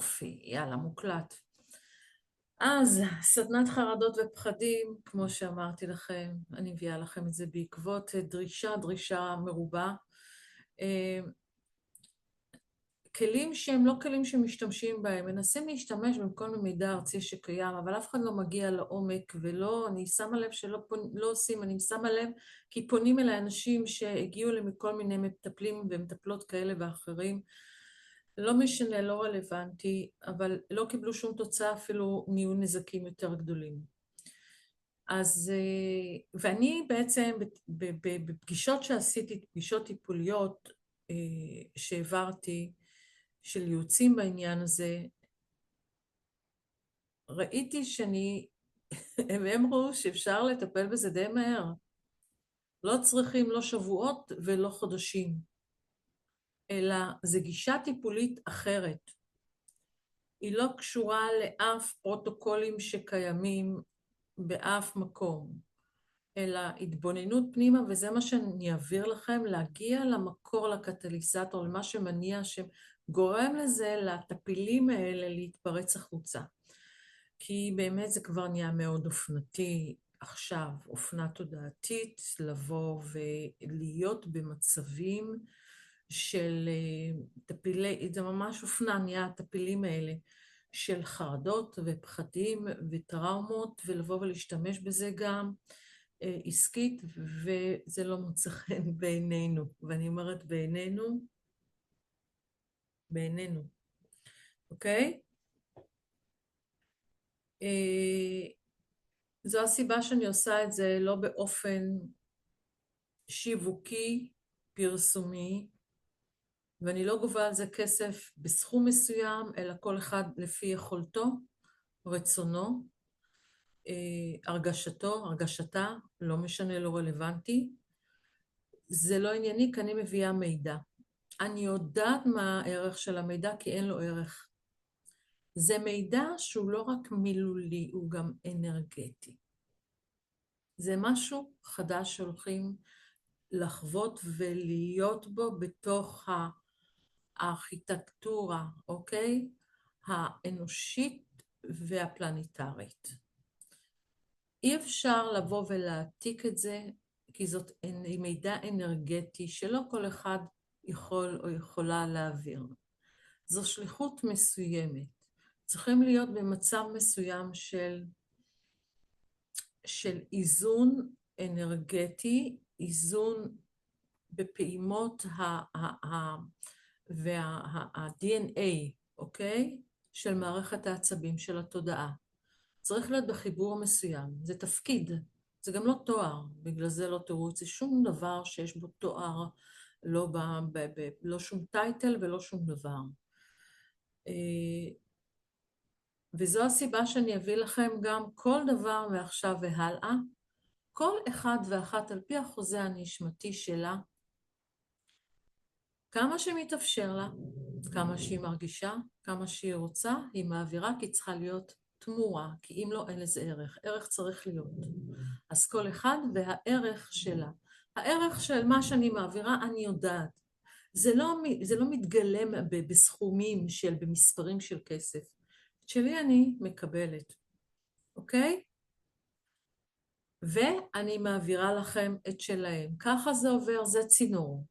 יופי, יאללה, מוקלט. אז סדנת חרדות ופחדים, כמו שאמרתי לכם, אני מביאה לכם את זה בעקבות דרישה מרובה. כלים שהם לא כלים שמשתמשים בהם, מנסים להשתמש בכל מידע ארצי שקיים, אבל אף אחד לא מגיע לעומק, ולא, אני שמה לב לא עושים, אני שמה לב כי פונים אליי אנשים שהגיעו להם מכל מיני מטפלים ומטפלות כאלה ואחרים, לא משנה, לא רלוונטי, אבל לא קיבלו שום תוצאה, אפילו נהיו נזקים יותר גדולים. אז, ואני בעצם בפגישות שעשיתי, פגישות טיפוליות שהעברתי, של ייעוצים בעניין הזה, ראיתי הם ראו שאפשר לטפל בזה די מהר. לא צריכים לא שבועות ולא חודשים, אלא זה גישה טיפולית אחרת. היא לא קשורה לאף פרוטוקולים שקיימים באף מקום, אלא התבוננות פנימה, וזה מה שאני אעביר לכם, להגיע למקור, לקטליזטור, למה שמניע, שגורם לזה, לטפילים האלה להתפרץ החוצה. כי באמת זה כבר נהיה מאוד אופנתי עכשיו, אופנה תודעתית, לבוא ולהיות במצבים של טפילי, זה ממש אופנה, נהיה הטפילים האלה של חרדות ופחדים וטראומות, ולבוא ולהשתמש בזה גם עסקית, וזה לא מוצא חן בעינינו. ואני אומרת בעינינו, אוקיי? זו הסיבה שאני עושה את זה לא באופן שיווקי, פרסומי, ואני לא גובה על זה כסף בסכום מסוים, אלא כל אחד לפי יכולתו, רצונו, הרגשתה, לא משנה, לא רלוונטי. זה לא ענייני, כי אני מביאה מידע. אני יודעת מה הערך של המידע, כי אין לו ערך. זה מידע שהוא לא רק מילולי, הוא גם אנרגטי. זה משהו חדש שהולכים לחוות ולהיות בו בתוך הארכיטקטורה, אוקיי? האנושית והפלניטרית. אי אפשר לבוא ולהעתיק את זה, כי זאת מידע אנרגטי שלא כל אחד יכול או יכולה להעביר. זו שליחות מסוימת. צריכים להיות במצב מסוים של איזון אנרגטי, איזון בפעימות וה-DNA, אוקיי? של מערכת העצבים, של התודעה. צריך להיות בחיבור מסוים, זה תפקיד, זה גם לא תואר, בגלל זה לא תראו את זה שום דבר שיש בו תואר, לא שום טייטל ולא שום דבר. וזו הסיבה שאני אביא לכם גם כל דבר מעכשיו והלאה, כל אחד ואחת על פי החוזה הנשמתי שלה, כמה שמתאפשר לה, כמה שהיא מרגישה, כמה שהיא רוצה, היא מעבירה, כי צריכה להיות תמורה, כי אם לא, אין לזה ערך. ערך צריך להיות. אז כל אחד והערך שלה. הערך של מה שאני מעבירה, אני יודעת. זה לא מתגלם בסכומים במספרים של כסף. שלי אני מקבלת, אוקיי? ואני מעבירה לכם את שלהם. ככה זה עובר, זה צינור.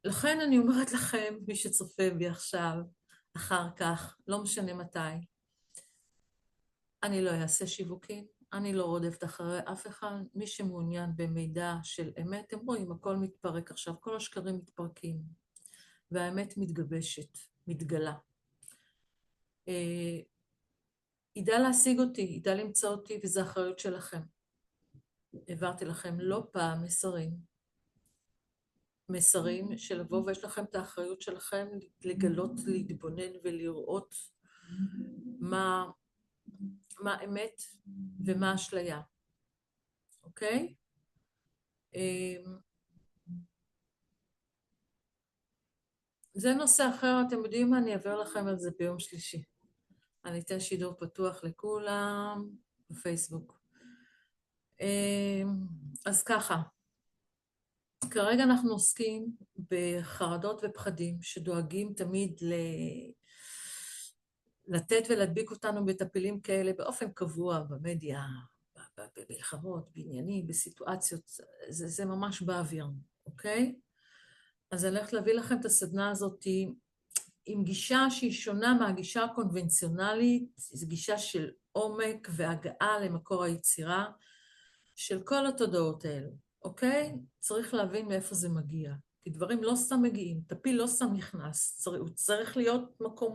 לכן אני אומרת לכם, מי שצופה בי עכשיו, אחר כך, לא משנה מתי, אני לא אעשה שיווקים, אני לא רודפת אחרי אף אחד, מי שמעוניין במידע של אמת, הם רואים, הכל מתפרק עכשיו, כל השקרים מתפרקים, והאמת מתגבשת, מתגלה. ידע להשיג אותי, ידע למצוא אותי, וזו אחריות שלכם. העברתי לכם לא פעם מסרים של לבוא, ויש לכם את האחריות שלכם לגלות, להתבונן ולראות מה אמת ומה אשליה, אוקיי? זה נושא אחר, אתם יודעים מה? אני אעביר לכם על זה ביום שלישי. אני אתן שידור פתוח לכולם בפייסבוק. אז ככה, כרגע אנחנו עוסקים בחרדות ופחדים שדואגים תמיד לתת ולהדביק אותנו מטפלים כאלה באופן קבוע במדיה, במלחמות, בעניינים, בסיטואציות, זה ממש באוויר, אוקיי? אז אני הולכת להביא לכם את הסדנה הזאת עם גישה שהיא שונה מהגישה הקונבנציונלית, זו גישה של עומק והגעה למקור היצירה של כל התודעות האלו, אוקיי? צריך להבין מאיפה זה מגיע, כי דברים לא סתם מגיעים, טפיל לא סתם נכנס, הוא צריך להיות מקום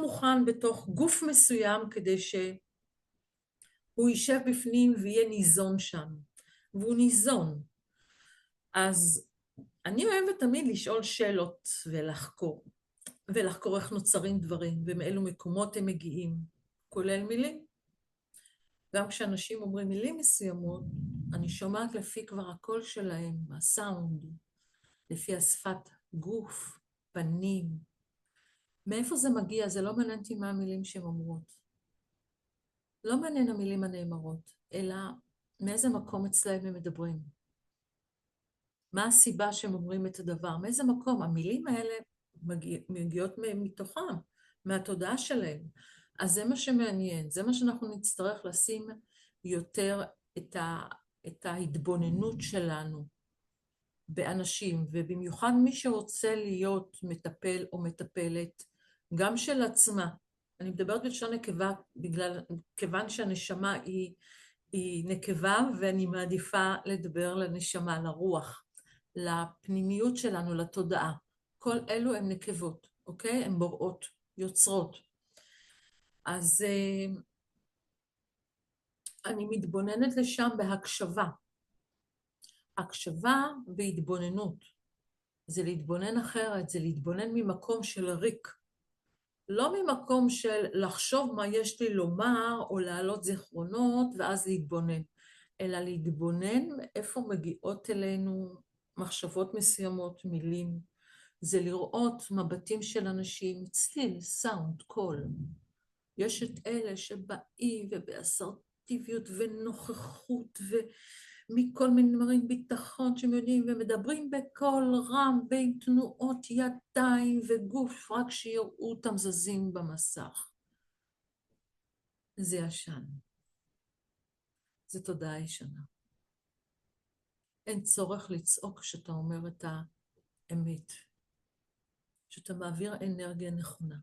מוכן בתוך גוף מסוים כדי שהוא יישב בפנים ויהיה ניזון שם, והוא ניזון. אז אני אוהבת תמיד לשאול שאלות ולחקור איך נוצרים דברים ומאילו מקומות הם מגיעים, כולל מילים. גם כשאנשים אומרים מילים מסוימות, אני שומעת לפי כבר הקול שלהם, הסאונד, לפי השפת גוף, פנים. מאיפה זה מגיע? זה לא מעניין אותי מה המילים שהן אומרות. לא מעניין המילים הנאמרות, אלא מאיזה מקום אצלהם הם מדברים. מה הסיבה שהם אומרים את הדבר? מאיזה מקום? המילים האלה מגיעות מתוכם, מהתודעה שלהם. אז זה מה שמעניין, זה מה שאנחנו נצטרך לשים יותר את ההתבוננות שלנו באנשים, ובמיוחד מי שרוצה להיות מטפל או מטפלת, גם של עצמה. אני מדברת בלשון נקבה כיוון שהנשמה היא נקבה, ואני מעדיפה לדבר לנשמה, לרוח, לפנימיות שלנו, לתודעה. כל אלו הן נקבות, אוקיי? הן בוראות, יוצרות. אז אני מתבוננת לשם בהקשבה. הקשבה והתבוננות. זה להתבונן אחרת, זה להתבונן ממקום של ריק. לא ממקום של לחשוב מה יש לי לומר, או להעלות זיכרונות, ואז להתבונן. אלא להתבונן איפה מגיעות אלינו מחשבות מסוימות, מילים. זה לראות מבטים של אנשים, צליל, סאונד, קול. יש את אלה שבאים ובאסרטיביות ונוכחות ומכל מיני דברים ביטחון שהם יודעים ומדברים בקול רם בין תנועות ידיים וגוף רק שיראו אותם זזים במסך. זה ישן. זה תודעה ישנה. אין צורך לצעוק כשאתה אומר את האמת. שאתה מעביר אנרגיה נכונה.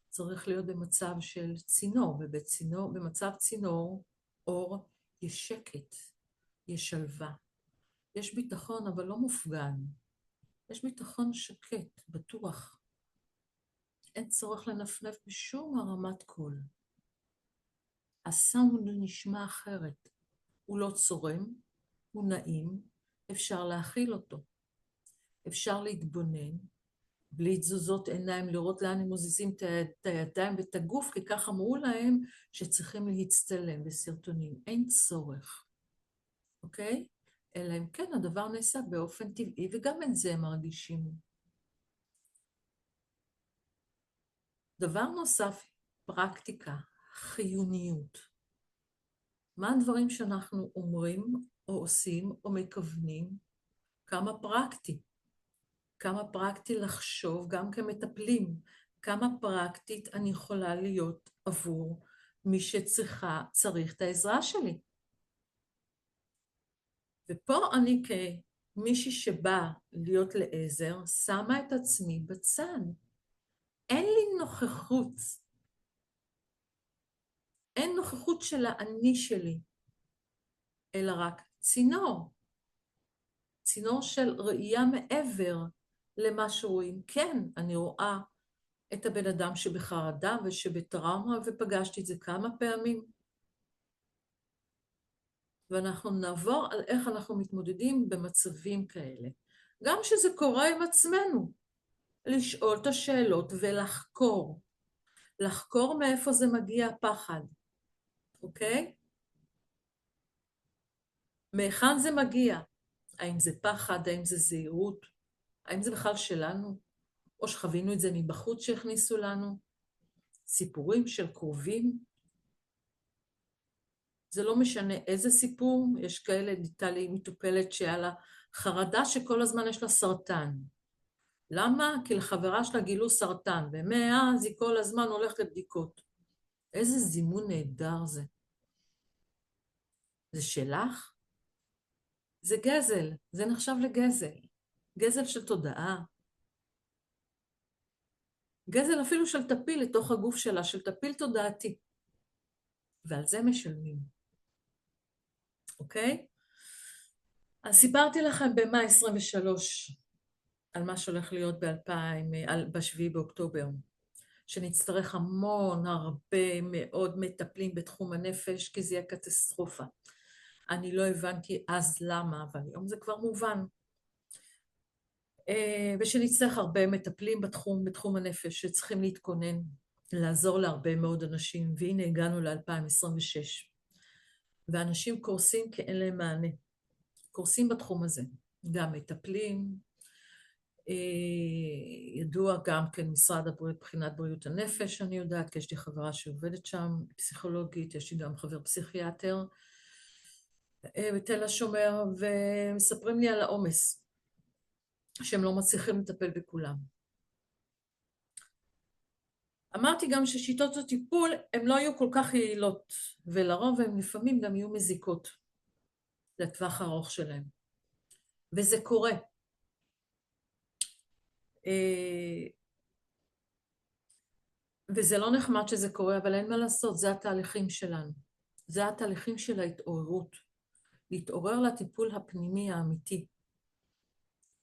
צריך להיות במצב של צינור, ובמצב צינור אור יש שקט, יש שלווה. יש ביטחון אבל לא מופגן. יש ביטחון שקט, בטוח. אין צורך לנפנף בשום הרמת קול. הסאונד נשמע אחרת. הוא לא צורם, הוא נעים, אפשר להכיל אותו. אפשר להתבונן, בלי תזוזות עיניים, לראות לאן הם מוזיזים את הידיים ואת הגוף, כי כך אמרו להם שצריכים להצטלם בסרטונים. אין צורך, אוקיי? אלא אם כן הדבר נעשה באופן טבעי, וגם את זה הם מרגישים. דבר נוסף, פרקטיקה, חיוניות. מה הדברים שאנחנו אומרים או עושים או מכוונים? כמה פרקטי. כמה פרקטי לחשוב גם כמטפלים. כמה פרקטית אני יכולה להיות עבור מי צריך את העזרה שלי. ופה אני כמישהי שבאה להיות לעזר, שמה את עצמי בצד. אין לי נוכחות. אין נוכחות של האני שלי, אלא רק צינור. צינור של ראייה מעבר למה שרואים. כן, אני רואה את הבן אדם שבחרדה ושבטראומה, ופגשתי את זה כמה פעמים. ואנחנו נעבור על איך אנחנו מתמודדים במצבים כאלה. גם שזה קורה עם עצמנו, לשאול את השאלות ולחקור. לחקור מאיפה זה מגיע הפחד, אוקיי? מהיכן זה מגיע? האם זה פחד, האם זה זהירות, האם זה בכלל שלנו? או שחווינו את זה מבחוץ שהכניסו לנו? סיפורים של קרובים? זה לא משנה איזה סיפור, יש כאלה, הייתה לי מטופלת שהיה לה חרדה שכל הזמן יש לה סרטן. למה? כי לחברה שלה גילו סרטן, ומאז היא כל הזמן הולכת לבדיקות. איזה זימון נהדר זה. זה שלך? זה גזל, זה נחשב לגזל. גזל של תודעה. גזל אפילו של טפיל לתוך הגוף שלה, של טפיל תודעתי. ועל זה משלמים. אוקיי? אז סיפרתי לכם במאי 23 על מה שהולך להיות ב-7 באוקטובר, שנצטרך הרבה מאוד מטפלים בתחום הנפש, כי זה יהיה קטסטרופה. אני לא הבנתי אז למה, אבל היום זה כבר מובן. ושנצטרך הרבה מטפלים בתחום הנפש, שצריכים להתכונן, לעזור להרבה מאוד אנשים, והנה הגענו ל-2026. ואנשים קורסים כי אין להם מענה. קורסים בתחום הזה. גם מטפלים, ידוע גם כן משרד הבריאות, בחינת בריאות הנפש, אני יודעת, כי יש לי חברה שעובדת שם, פסיכולוגית, יש לי גם חבר פסיכיאטר בתל השומר, ומספרים לי על העומס, שהם לא מצליחים לטפל בכולם. אמרתי גם ששיטות הטיפול הן לא יהיו כל כך יעילות, ולרוב הן לפעמים גם יהיו מזיקות לטווח הארוך שלהם. וזה קורה. וזה לא נחמד שזה קורה, אבל אין מה לעשות, זה התהליכים שלנו. זה התהליכים של ההתעוררות. להתעורר לטיפול הפנימי האמיתי,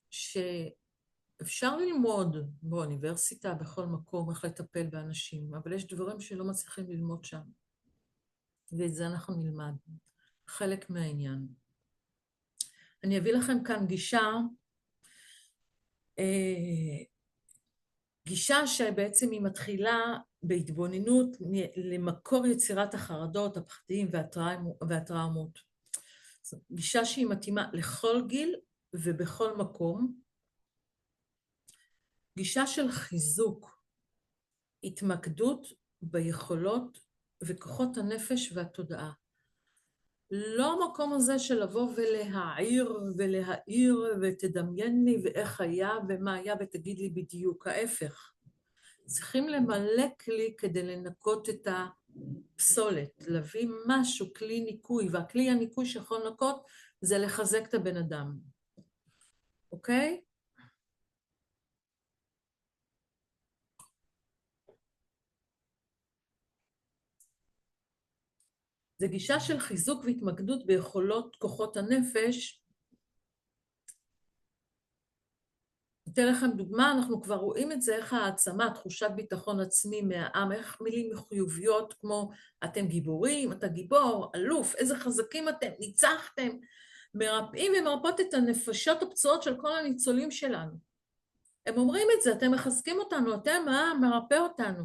שאפשר ללמוד באוניברסיטה, בכל מקום, איך לטפל באנשים, אבל יש דברים שלא מצליחים ללמוד שם. ואת זה אנחנו נלמד. חלק מהעניין. אני אביא לכם כאן גישה שבעצם היא מתחילה בהתבוננות למקור יצירת החרדות, הפחדים והטראומות. גישה שהיא מתאימה לכל גיל ובכל מקום. גישה של חיזוק, התמקדות ביכולות וכוחות הנפש והתודעה. לא המקום הזה של לבוא ולהעיר ותדמיין לי ואיך היה ומה היה ותגיד לי בדיוק, ההפך. צריכים למלא כלי כדי לנקות את הפסולת, להביא משהו, כלי ניקוי, והכלי הניקוי שיכול לנקות זה לחזק את הבן אדם. אוקיי? זה גישה של חיזוק והתמקדות ביכולות כוחות הנפש. אתן לכם דוגמה, אנחנו כבר רואים את זה, איך העצמה, תחושת ביטחון עצמי מהעם, איך מילים חיוביות כמו אתם גיבורים, אתה גיבור, אלוף, איזה חזקים אתם, ניצחתם, מרפאים ומרפאות את הנפשות הפצועות של כל הניצולים שלנו. הם אומרים את זה, אתם מחזקים אותנו, אתם העם מרפא אותנו.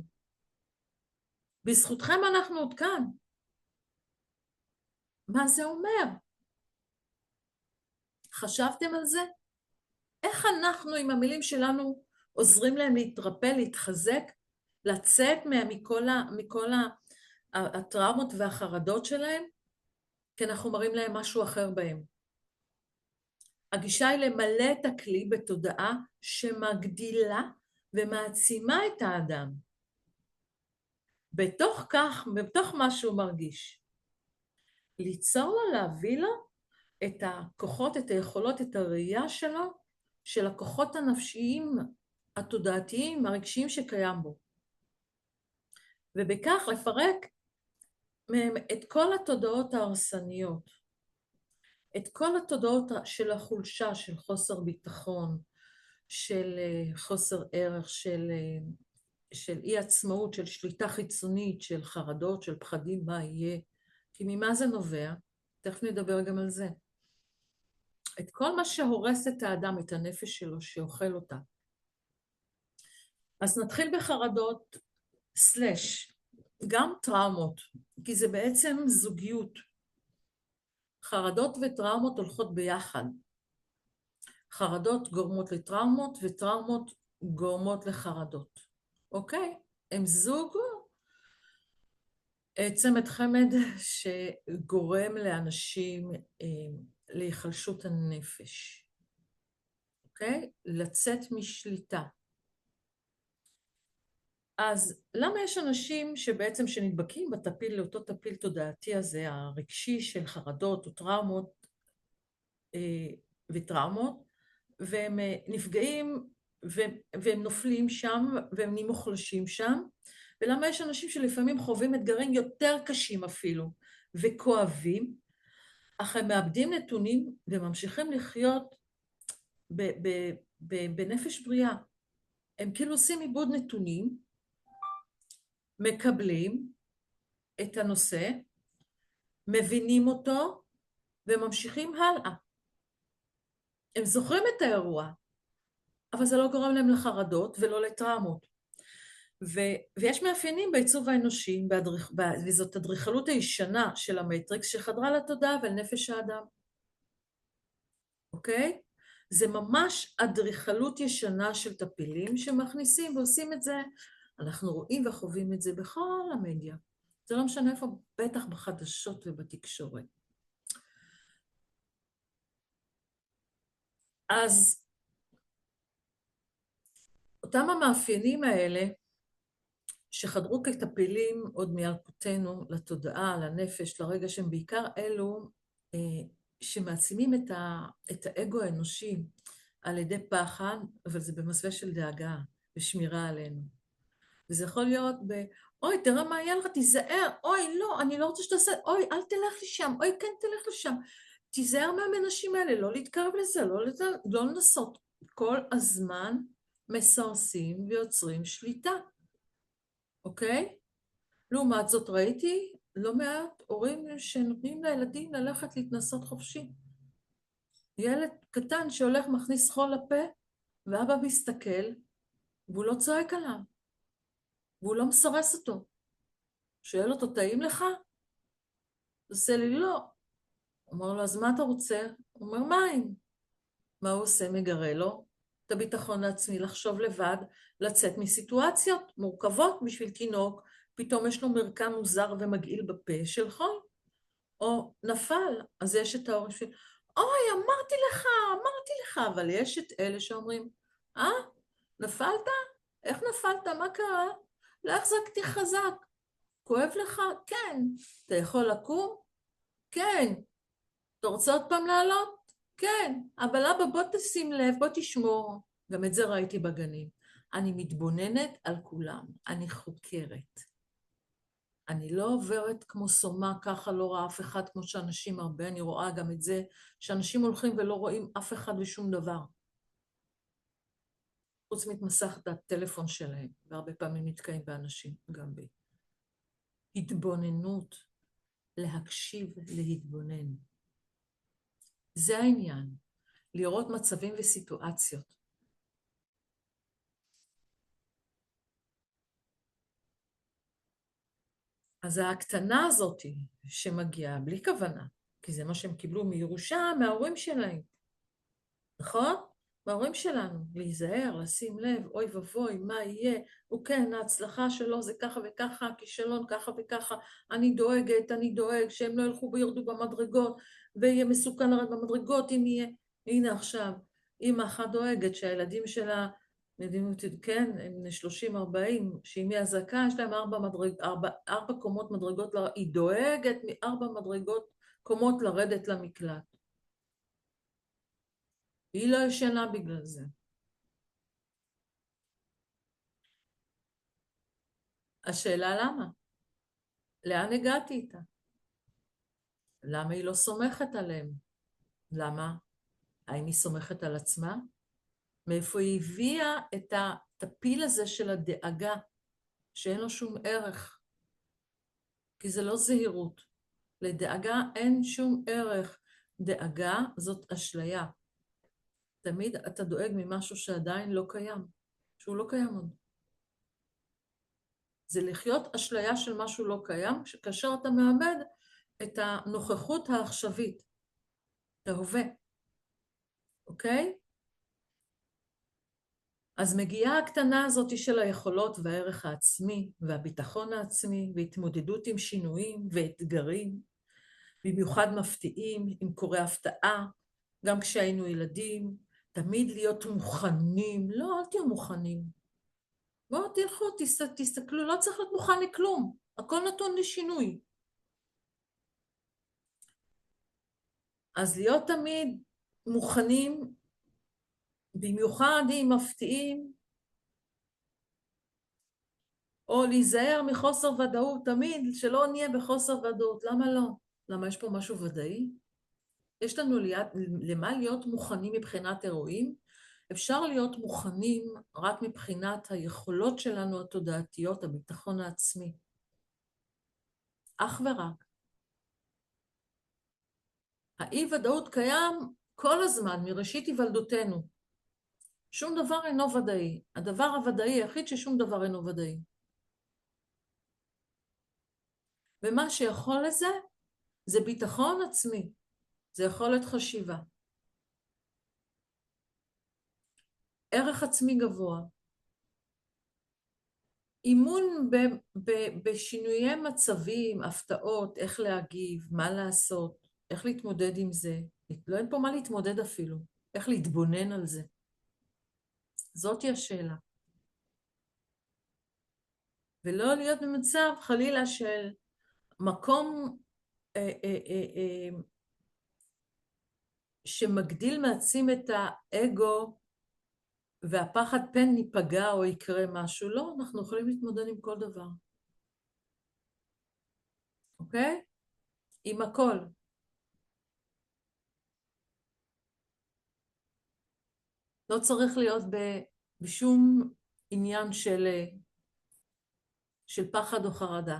בזכותכם אנחנו עוד כאן. מה זה אומר? חשבתם על זה? איך אנחנו עם המילים שלנו עוזרים להם להתרפא, להתחזק, לצאת מכל הטראומות והחרדות שלהם? כי אנחנו מראים להם משהו אחר בהם. הגישה היא למלא את הכלי בתודעה שמגדילה ומעצימה את האדם. בתוך מה שהוא מרגיש. ליצור לו, להביא לו את הכוחות, את היכולות, את הראייה שלו, של הכוחות הנפשיים, התודעתיים, הרגשיים שקיים בו. ובכך לפרק מהם את כל התודעות ההרסניות, את כל התודעות של החולשה, של חוסר ביטחון, של חוסר ערך, של אי עצמאות, של שליטה חיצונית, של חרדות, של פחדים, מה יהיה. כי ממה זה נובע? תכף נדבר גם על זה. את כל מה שהורס את האדם, את הנפש שלו, שאוכל אותה. אז נתחיל בחרדות, גם טראומות, כי זה בעצם זוגיות. חרדות וטראומות הולכות ביחד. חרדות גורמות לטראומות, וטראומות גורמות לחרדות. אוקיי? הם זוג, צמד חמד שגורם לאנשים להיחלשות הנפש. אוקיי? לצאת משליטה. אז למה יש אנשים שבעצם שנדבקים בטפיל, לאותו טפיל תודעתי הזה, הרגשי של חרדות וטראומות וטראומות, והם נפגעים והם נופלים שם והם נהיים מוחלשים שם, ולמה יש אנשים שלפעמים חווים אתגרים יותר קשים אפילו וכואבים, אך הם מאבדים נתונים וממשיכים לחיות בנפש בריאה. הם כאילו עושים עיבוד נתונים, מקבלים את הנושא, מבינים אותו וממשיכים הלאה. הם זוכרים את האירוע, אבל זה לא גורם להם לחרדות ולא לטראומות. ויש מאפיינים בעיצוב האנושי, וזאת אדריכלות הישנה של המטריקס שחדרה לתודעה ואל נפש האדם. אוקיי? זה ממש אדריכלות ישנה של טפילים שמכניסים ועושים את זה. אנחנו רואים וחווים את זה בכל המדיה. זה לא משנה איפה, בטח בחדשות ובתקשורת. אז אותם המאפיינים האלה, שחדרו כטפילים עוד מילקוטנו לתודעה, לנפש, לרגע שהם בעיקר אלו שמעצימים את האגו האנושי על ידי פחד, אבל זה במסווה של דאגה ושמירה עלינו. וזה יכול להיות אוי, תראה מה היה לך, תיזהר, אוי, לא, אני לא רוצה שתעשה, אוי, אל תלך לשם, אוי, כן, תלך לשם. תיזהר מהאנשים האלה, לא להתקרב לזה, לא לנסות. כל הזמן מסרסים ויוצרים שליטה. אוקיי? לעומת זאת ראיתי לא מעט הורים שנותנים לילדים ללכת להתנסות חופשי. ילד קטן שהולך מכניס חול לפה, ואבא מסתכל, והוא לא צועק עליו, והוא לא מסרס אותו. שואל אותו, טעים לך? עושה לי לא. אומר לו, אז מה אתה רוצה? הוא אומר, מים. מה הוא עושה? מגרה לו את הביטחון העצמי לחשוב לבד, לצאת מסיטואציות מורכבות בשביל תינוק, פתאום יש לו מרקם מוזר ומגעיל בפה של חול, או נפל, אז יש את ההורים של, אוי, אמרתי לך, אבל יש את אלה שאומרים, נפלת? איך נפלת? מה קרה? לא החזקתי חזק. כואב לך? כן. אתה יכול לקום? כן. אתה רוצה עוד פעם לעלות? כן. אבל אבא, בוא תשים לב, בוא תשמור. גם את זה ראיתי בגנים. אני מתבוננת על כולם, אני חוקרת. אני לא עוברת כמו סומה, ככה לא רואה אף אחד כמו שאנשים הרבה, אני רואה גם את זה, שאנשים הולכים ולא רואים אף אחד ושום דבר. חוץ מתמסך הטלפון שלהם, והרבה פעמים נתקעים באנשים, גם בי. התבוננות, להקשיב, להתבונן. זה העניין, לראות מצבים וסיטואציות. אז ההקטנה הזאת שמגיעה בלי כוונה, כי זה מה שהם קיבלו מירושה, מההורים שלהם, נכון? מההורים שלנו, להיזהר, לשים לב, אוי ובוי, מה יהיה? וכן, ההצלחה שלו זה ככה וככה, הכישלון ככה וככה, אני דואג שהם לא ילכו וירדו במדרגות, ויהיה מסוכן לרד במדרגות אם יהיה. הנה עכשיו, אמא אחת דואגת שהילדים שלה, כן, הם 30-40, שאם היא הזקה, יש להם 4 קומות מדרגות, היא דואגת מ4 קומות לרדת למקלט. היא לא ישנה בגלל זה. השאלה למה? לאן הגעתי איתה? למה היא לא סומכת עליהם? למה? האם היא סומכת על עצמה? מאיפה היא הביאה את הטפיל הזה של הדאגה, שאין לו שום ערך? כי זה לא זהירות. לדאגה אין שום ערך. דאגה זאת אשליה. תמיד אתה דואג ממשהו שעדיין לא קיים, שהוא לא קיים עוד. זה לחיות אשליה של משהו לא קיים, כאשר אתה מאבד את הנוכחות העכשווית, את ההווה, אוקיי? אז מגיעה הקטנה הזאת של היכולות והערך העצמי והביטחון העצמי והתמודדות עם שינויים ואתגרים, במיוחד מפתיעים, עם קוראי הפתעה, גם כשהיינו ילדים, תמיד להיות מוכנים. לא, אל תהיו מוכנים. בואו תלכו, תסתכלו, לא צריך להיות מוכן לכלום. הכל נתון לשינוי. אז להיות תמיד מוכנים, במיוחד אם מפתיעים, או להיזהר מחוסר ודאות, תמיד שלא נהיה בחוסר ודאות. למה לא? למה יש פה משהו ודאי? יש לנו למה להיות מוכנים מבחינת אירועים? אפשר להיות מוכנים רק מבחינת היכולות שלנו התודעתיות, הביטחון העצמי. אך ורק. האי-ודאות קיים כל הזמן, מראשית היוולדותנו. שום דבר אינו ודאי. הדבר הוודאי היחיד ששום דבר אינו ודאי. ומה שיכול לזה, זה ביטחון עצמי. זה יכולת חשיבה. ערך עצמי גבוה. אימון בשינויי מצבים, הפתעות, איך להגיב, מה לעשות, איך להתמודד עם זה. לא אין פה מה להתמודד אפילו. איך להתבונן על זה. זאת היא השאלה. ולא להיות במצב חלילה של מקום שמגדיל מעצים את האגו והפחד פן ניפגע או יקרה משהו. לא, אנחנו יכולים להתמודד עם כל דבר. אוקיי? עם הכל. לא צריך להיות בשום עניין של פחד או חרדה.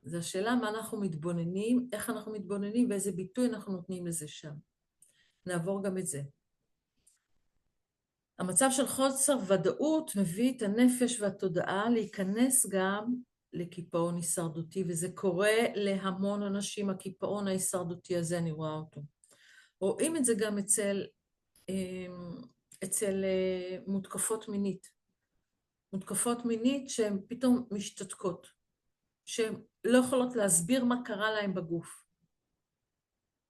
זו השאלה מה אנחנו מתבוננים, איך אנחנו מתבוננים ואיזה ביטוי אנחנו נותנים לזה שם. נעבור גם את זה. המצב של חוסר ודאות מביא את הנפש והתודעה להיכנס גם לקיפאון הישרדותי, וזה קורה להמון אנשים, הקיפאון ההישרדותי הזה, אני רואה אותו. רואים את זה גם אצל מותקפות מינית. מותקפות מינית שהן פתאום משתתקות, שהן לא יכולות להסביר מה קרה להן בגוף.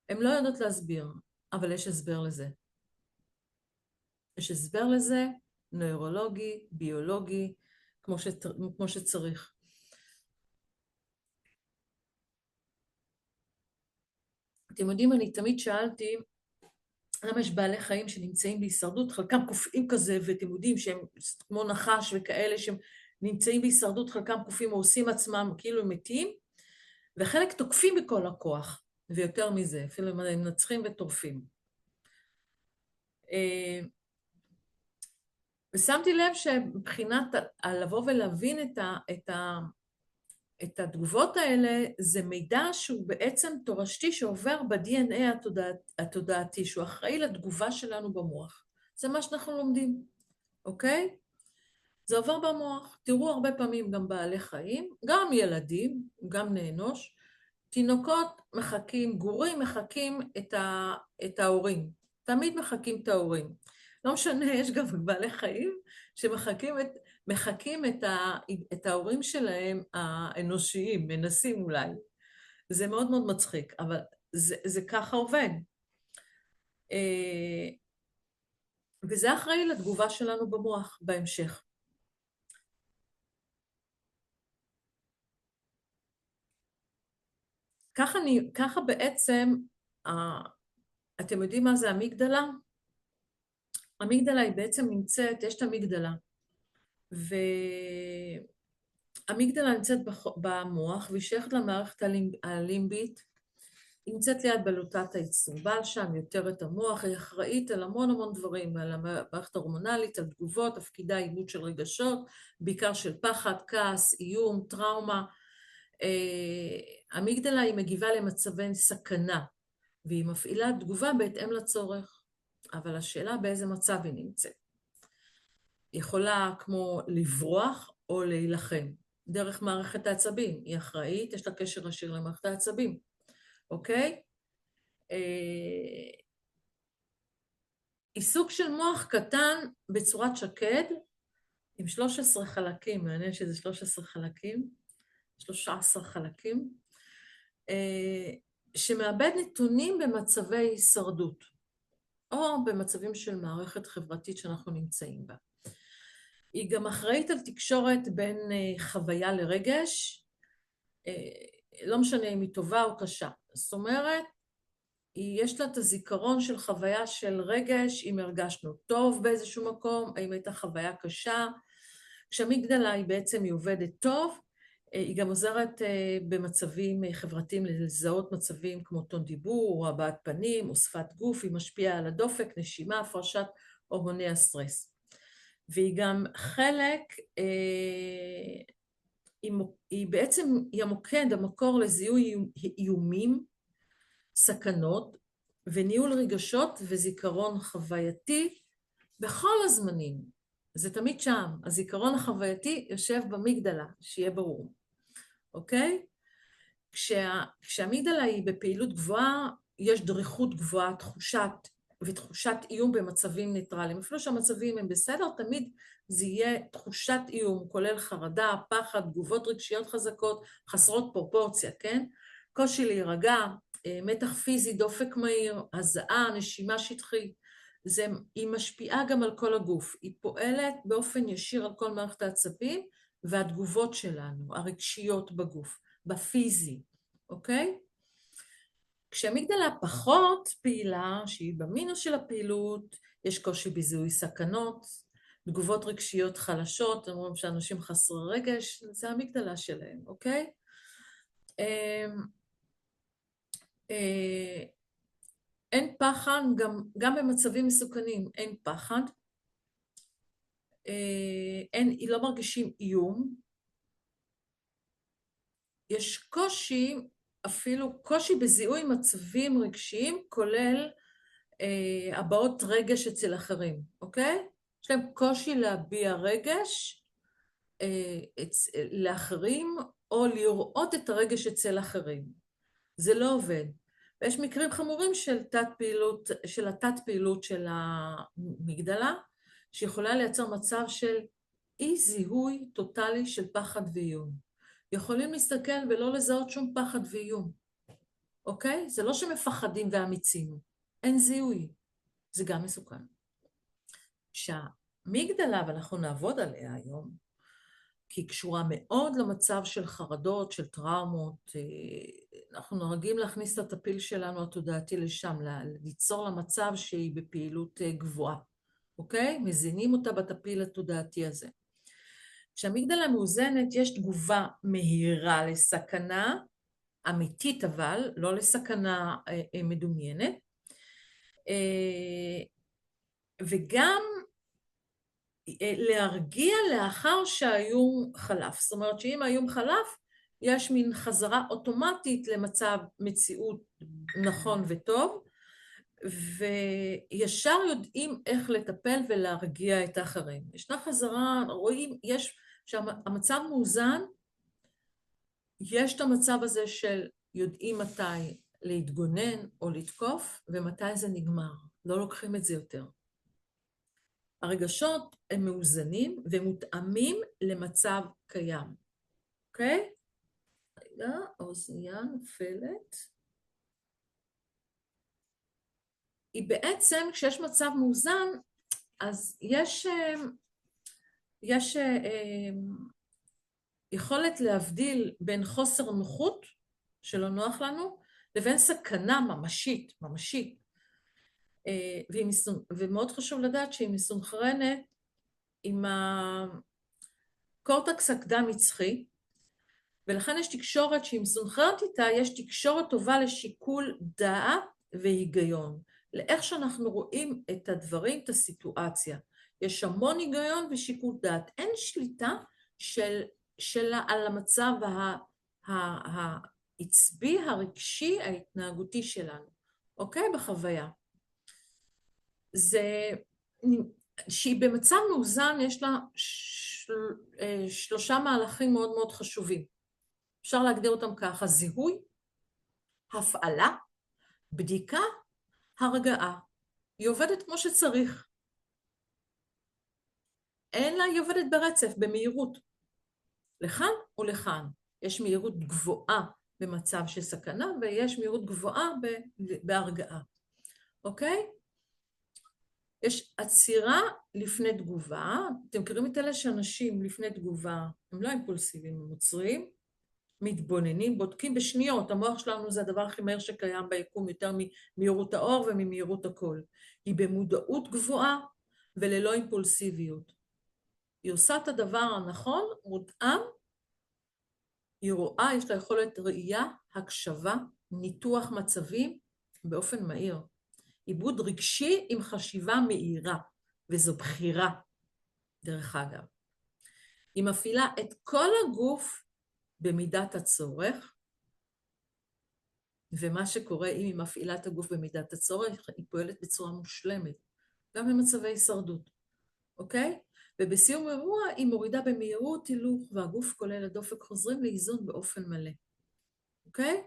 הן לא יודעות להסביר, אבל יש הסבר לזה. יש הסבר לזה, נוירולוגי, ביולוגי, כמו שצריך. אתם יודעים, אני תמיד שאלתי, למה יש בעלי חיים שנמצאים בהישרדות, חלקם קופאים כזה, ואתם יודעים שהם כמו נחש וכאלה, שהם נמצאים בהישרדות, חלקם קופאים או עושים עצמם כאילו הם מתים, וחלק תוקפים בכל הכוח, ויותר מזה, אפילו אם הם מנצחים וטורפים. ושמתי לב שבחינת לבוא ולהבין את התגובות האלה, זה מידע שהוא בעצם תורשתי שעובר ב-DNA התודעתי, שהוא אחראי לתגובה שלנו במוח. זה מה שאנחנו לומדים, אוקיי? זה עובר במוח. תראו הרבה פעמים גם בעלי חיים, גם ילדים, גם בני אנוש, תינוקות מחכים, גורים מחכים את ההורים. תמיד מחכים את ההורים. לא משנה, יש גם בעלי חיים שמחכים את ההורים שלהם האנושיים, מנסים אולי. זה מאוד מאוד מצחיק, אבל זה ככה עובד. וזה אחראי לתגובה שלנו במוח בהמשך. ככה בעצם, אתם יודעים מה זה אמיגדלה? אמיגדלה היא בעצם נמצאת, יש את אמיגדלה, ואמיגדלה נמצאת במוח, והיא שייכת למערכת הלימבית, היא נמצאת ליד בלוטת העצמבל שם, יותר את המוח, היא אחראית על המון המון דברים, על המערכת ההורמונלית, על תגובות, תפקידה עיבוד של רגשות, בעיקר של פחד, כעס, איום, טראומה. אמיגדלה היא מגיבה למצבי סכנה, והיא מפעילה תגובה בהתאם לצורך, אבל השאלה באיזה מצב היא נמצאת. היא יכולה כמו לברוח או להילחם, דרך מערכת העצבים, היא אחראית, יש לה קשר ישיר למערכת העצבים, אוקיי? היא סוג של מוח קטן בצורת שקד, עם 13 חלקים, מעניין שזה 13 חלקים, 13 חלקים, שמאבד נתונים במצבי הישרדות. או במצבים של מערכת חברתית שאנחנו נמצאים בה. היא גם אחראית על תקשורת בין חוויה לרגש, לא משנה אם היא טובה או קשה. זאת אומרת, יש לה את הזיכרון של חוויה של רגש, אם הרגשנו טוב באיזשהו מקום, האם הייתה חוויה קשה. כשהמגדלה היא בעצם היא עובדת טוב, היא גם עוזרת במצבים חברתיים לזהות מצבים כמו טון דיבור, או הבעת פנים, או שפת גוף, היא משפיעה על הדופק, נשימה, הפרשת הורמוני הסטרס. והיא גם חלק, היא בעצם, היא המוקד, המקור לזיהוי איומים, סכנות, וניהול רגשות וזיכרון חווייתי בכל הזמנים. זה תמיד שם. הזיכרון החווייתי יושב במגדלה, שיהיה ברור. אוקיי? כשהמגדלה היא בפעילות גבוהה, יש דריכות גבוהה, תחושת איום במצבים ניטרליים. אפילו שהמצבים הם בסדר, תמיד זה יהיה תחושת איום, כולל חרדה, פחד, תגובות רגשיות חזקות, חסרות פרופורציה, כן? קושי להירגע, מתח פיזי, דופק מהיר, הזעה, נשימה שטחית. היא משפיעה גם על כל הגוף. היא פועלת באופן ישיר על כל מערכת העצבים, והתגובות שלנו, הרגשיות בגוף, בפיזי, אוקיי? כשהמגדלה פחות פעילה, שהיא במינוס של הפעילות, יש קושי בזיהוי סכנות, תגובות רגשיות חלשות, אומרים שאנשים חסרי רגש, זה המגדלה שלהם, אוקיי? אין פחד, גם במצבים מסוכנים, אין פחד, לא מרגישים איום, יש קושי, אפילו קושי בזיהוי מצבים רגשיים, כולל הבעות רגש אצל אחרים, אוקיי? יש להם קושי להביע רגש לאחרים, או לראות את הרגש אצל אחרים. זה לא עובד. ויש מקרים חמורים של התת-פעילות של המגדלה, שיכולה לייצר מצב של אי זיהוי טוטלי של פחד ואיום. יכולים להסתכל ולא לזהות שום פחד ואיום, אוקיי? זה לא שמפחדים ואמיצים, אין זיהוי, זה גם מסוכן. שהמגדלה, ואנחנו נעבוד עליה היום, כי היא קשורה מאוד למצב של חרדות, של טראומות, אנחנו נוהגים להכניס את הפיל שלנו התודעתי לשם, ליצור לה מצב שהיא בפעילות גבוהה, אוקיי? מזינים אותה בתפיל התודעתי הזה. כשהמגדלה מאוזנת, יש תגובה מהירה לסכנה, אמיתית אבל, לא לסכנה מדומיינת, וגם להרגיע לאחר שהאיום חלף. זאת אומרת שאם האיום חלף, יש מין חזרה אוטומטית למצב מציאות נכון וטוב, וישר יודעים איך לטפל ולהרגיע את האחרים. ישנה חזרה, רואים, שהמצב מאוזן, יש את המצב הזה של יודעים מתי להתגונן או לתקוף, ומתי זה נגמר. לא לוקחים את זה יותר. הרגשות הם מאוזנים ומותאמים למצב קיים. אוקיי? רגע, האוזנייה נופלת. היא בעצם, כשיש מצב מאוזן, אז יש יכולת להבדיל בין חוסר נוחות, שלא נוח לנו, לבין סכנה ממשית, ממשית. ומאוד חשוב לדעת שהיא מסונכרנת עם הקורטקס הקדם-מצחי, ולכן יש תקשורת שהיא מסונכרנת איתה, יש תקשורת טובה לשיקול דעת והיגיון, לאיך שאנחנו רואים את הדברים, את הסיטואציה. יש המון היגיון ושיקול דעת. אין שליטה שלה על המצב העצבי, הרגשי, ההתנהגותי שלנו. אוקיי? בחוויה. שהיא במצב מאוזן, יש לה שלושה מהלכים מאוד מאוד חשובים. אפשר להגדיר אותם ככה: זיהוי, הפעלה, בדיקה, הרגעה. היא עובדת כמו שצריך. אין לה, היא עובדת ברצף, במהירות. לכאן או לכאן. יש מהירות גבוהה במצב של סכנה, ויש מהירות גבוהה בהרגעה. אוקיי? יש עצירה לפני תגובה. אתם מכירים את אלה שאנשים לפני תגובה, הם לא אימפולסיביים, הם עוצרים, מתבוננים, בודקים בשניות. המוח שלנו זה הדבר הכי מהר שקיים ביקום, יותר ממהירות האור וממהירות הכל. היא במודעות גבוהה וללא אימפולסיביות. היא עושה את הדבר הנכון, מותאם, היא רואה, יש לה יכולת ראייה, הקשבה, ניתוח מצבים באופן מהיר. עיבוד רגשי עם חשיבה מהירה, וזו בחירה, דרך אגב. היא מפעילה את כל הגוף במידת הצורך, ומה שקורה אם היא מפעילה את הגוף במידת הצורך, היא פועלת בצורה מושלמת, גם במצבי הישרדות, אוקיי? ובסיום אירוע היא מורידה במהירות הילוך, והגוף כולל הדופק חוזרים לאיזון באופן מלא, אוקיי?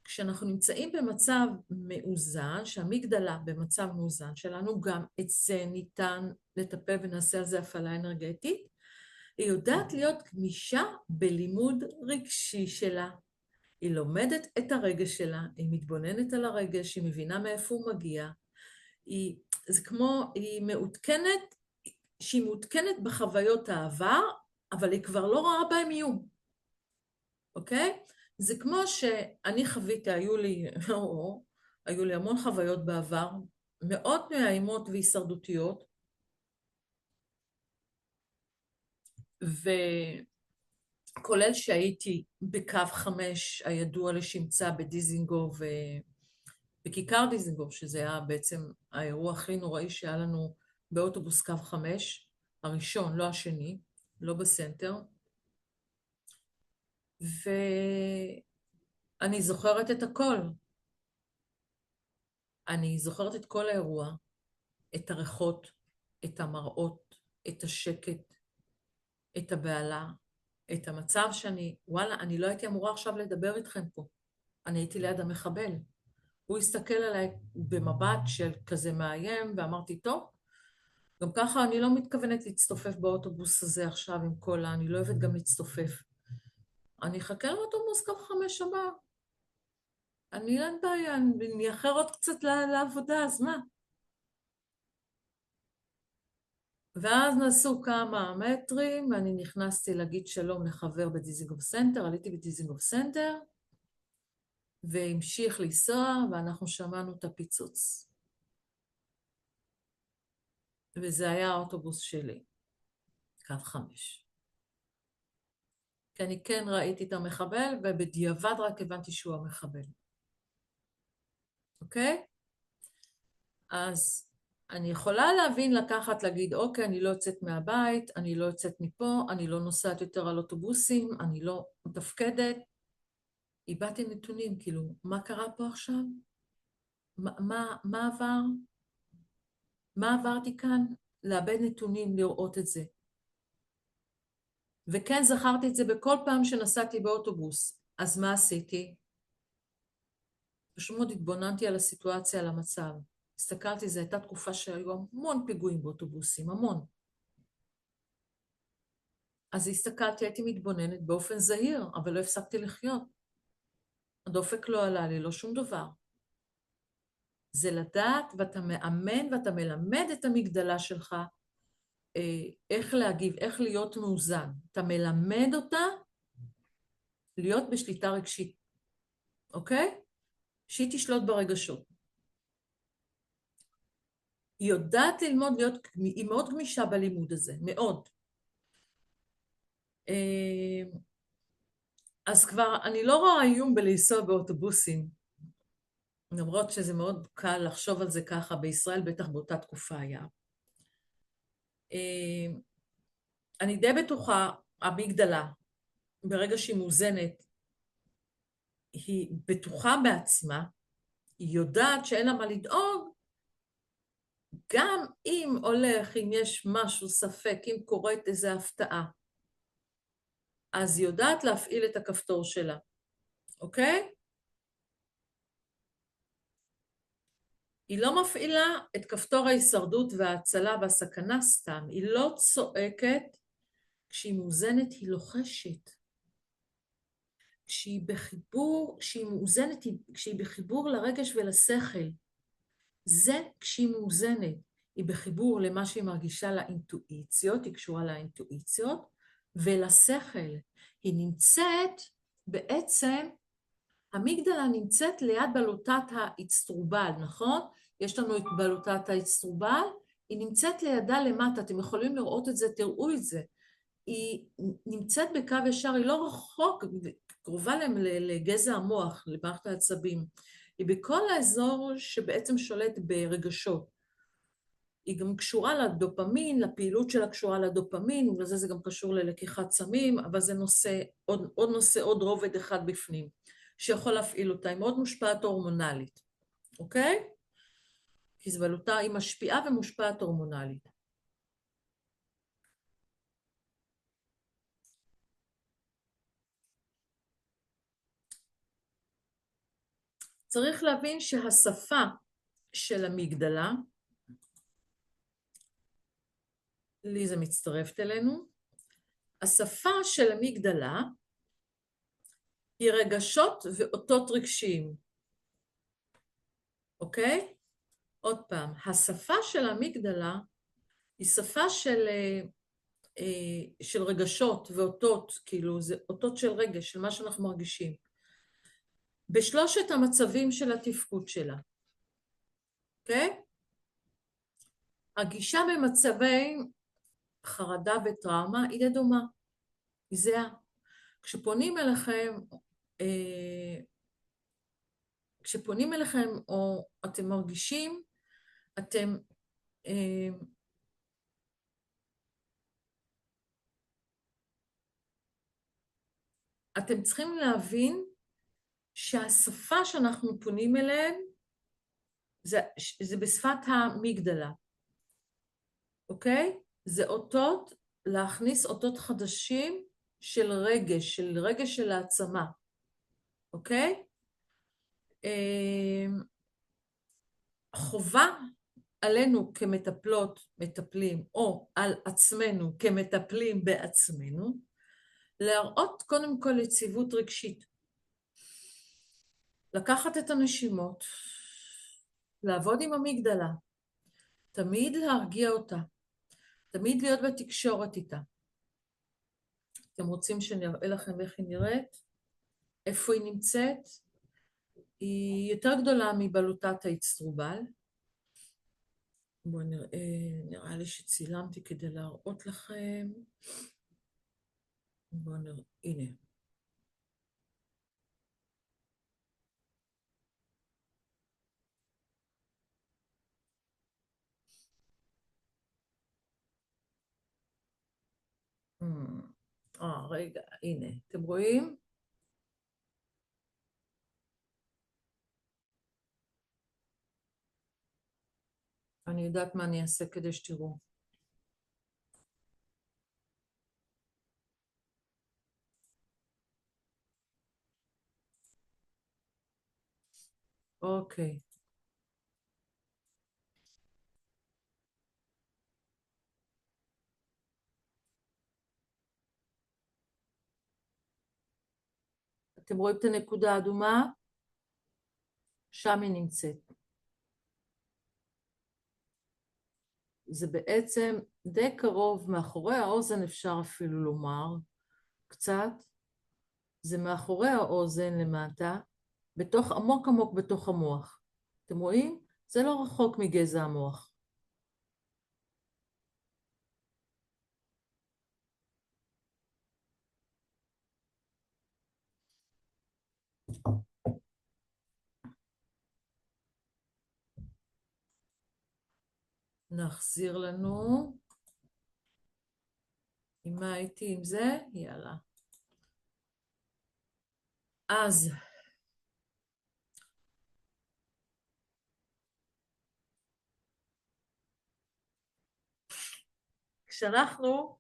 כשאנחנו נמצאים במצב מאוזן, שהמגדלה במצב מאוזן שלנו, גם את זה ניתן לטפל ונעשה על זה הפעלה אנרגטית, היא יודעת להיות גמישה בלימוד רגשי שלה. היא לומדת את הרגש שלה, היא מתבוננת על הרגש, היא מבינה מאיפה הוא מגיע. זה כמו, שהיא מעודכנת בחוויות העבר, אבל היא כבר לא רואה בהם איום. אוקיי? זה כמו שאני חוויתי, היו לי המון חוויות בעבר, מאוד מאיימות והישרדותיות, וכולל שהייתי בקו 5 הידוע לשמצה בדיזינגוף, בכיכר דיזינגוף, שזה היה בעצם האירוע הכי נוראי שהיה לנו באוטובוס קו 5, הראשון, לא השני, לא בסנטר, ואני זוכרת את הכל. אני זוכרת את כל האירוע, את הריחות, את המראות, את השקט, את הבעלה, את המצב שאני, וואלה, אני לא הייתי אמורה עכשיו לדבר איתכם פה. אני הייתי ליד המחבל. הוא הסתכל עליי במבט של כזה מאיים, ואמרתי, טוב, גם ככה אני לא מתכוונת להצטופף באוטובוס הזה עכשיו עם כל אני לא אוהבת גם להצטופף. אני אחכה לאוטובוס קו 5 הבא. אני אין בעיה, אני אחר עוד קצת לעבודה, אז מה? ואז נסעו כמה מטרים, ואני נכנסתי להגיד שלום לחבר בדיזינגוף סנטר, עליתי בדיזינגוף סנטר, והמשיך לנסוע, ואנחנו שמענו את הפיצוץ. וזה היה האוטובוס שלי, קו 5. כי אני כן ראיתי את המחבל, ובדיעבד רק הבנתי שהוא המחבל. אוקיי? אז אני יכולה להבין להגיד, אוקיי, אני לא יוצאת מהבית, אני לא יוצאת מפה, אני לא נוסעת יותר על אוטובוסים, אני לא מתפקדת. איבדתי נתונים, כאילו, מה קרה פה עכשיו? מה עבר? מה עברתי כאן? לאבד נתונים, לראות את זה. וכן, זכרתי את זה בכל פעם שנסעתי באוטובוס. אז מה עשיתי? פשוט מאוד התבוננתי על הסיטואציה, על המצב. הסתכלתי, זו הייתה תקופה שהיו המון פיגועים באוטובוסים, המון. אז הסתכלתי, הייתי מתבוננת באופן זהיר, אבל לא הפסקתי לחיות. הדופק לא עלה לי, לא שום דבר. זה לדעת, ואתה מאמן ואתה מלמד את המגדלה שלך, איך להגיב, איך להיות מאוזן. אתה מלמד אותה להיות בשליטה רגשית, אוקיי? שהיא תשלוט ברגשות. היא יודעת ללמוד היא מאוד גמישה בלימוד הזה, מאוד. אז כבר אני לא רואה איום בלנסוע באוטובוסים, למרות שזה מאוד קל לחשוב על זה ככה, בישראל בטח באותה תקופה היה. אני די בטוחה, המגדלה, ברגע שהיא מאוזנת, היא בטוחה בעצמה, היא יודעת שאין לה מה לדאוג, גם אם הולך, אם יש משהו ספק, אם קורית איזו הפתעה, אז היא יודעת להפעיל את הכפתור שלה, אוקיי? היא לא מפעילה את כפתור ההישרדות וההצלה והסכנה סתם, היא לא צועקת, כשהיא מאוזנת היא לוחשת. כשהיא בחיבור, כשהיא מאוזנת, כשהיא בחיבור לרגש ולשכל. זה כשהיא מאוזנת. היא בחיבור למה שהיא מרגישה לאינטואיציות, היא קשורה לאינטואיציות, ולשכל. היא נמצאת בעצם, המגדלה נמצאת ליד בלוטת האצטרובל, נכון? יש לנו את בלוטת האצטרובל, היא נמצאת לידה למטה, אתם יכולים לראות את זה, תראו את זה. היא נמצאת בקו ישר, היא לא רחוק, קרובה להם לגזע המוח, למערכת העצבים. היא בכל האזור שבעצם שולט ברגשות. היא גם קשורה לדופמין, לפעילות שלה קשורה לדופמין, ובגלל זה גם קשור ללקיחת סמים, אבל זה נושא, עוד נושא, עוד רובד אחד בפנים, שיכול להפעיל אותה, היא מאוד מושפעת הורמונלית, אוקיי? כי זבלותה היא משפיעה ומושפעת הורמונלית. צריך להבין שהשפה של המגדלה, לי זה מצטרפת אלינו, השפה של המגדלה היא רגשות ואותות רגשיים, אוקיי? עוד פעם, השפה של המגדלה היא שפה של רגשות ואותות, כאילו זה אותות של רגש, של מה שאנחנו מרגישים. בשלושת המצבים של התפקוד שלה, אוקיי? הגישה במצבי חרדה וטראומה היא דומה, היא זהה. כשפונים אליכם או אתם מרגישים, אתם צריכים להבין שהשפה שאנחנו פונים אליהם זה בשפת המגדלה, אוקיי? זה אותות, להכניס אותות חדשים של רגש של העצמה, אוקיי? חובה עלינו כמטפלות, מטפלים, או על עצמנו כמטפלים בעצמנו, להראות קודם כל יציבות רגשית. לקחת את הנשימות, לעבוד עם המגדלה, תמיד להרגיע אותה, תמיד להיות בתקשורת איתה. אתם רוצים שנראה לכם איך היא נראית? איפה היא נמצאת? היא יותר גדולה מבלוטת האצטרובל. בואו נראה, נראה לי שצילמתי כדי להראות לכם. בואו נראה, הנה. רגע, הנה, אתם רואים? אני יודעת מה אני אעשה כדי שתראו. אוקיי. אתם רואים את הנקודה האדומה? שם היא נמצאת. זה בעצם די קרוב מאחורי האוזן, אפשר אפילו לומר, קצת. זה מאחורי האוזן למטה, עמוק עמוק בתוך המוח. אתם רואים? זה לא רחוק מגזע המוח. נחזיר לנו. עם מה הייתי עם זה? יאללה. אז, כשאנחנו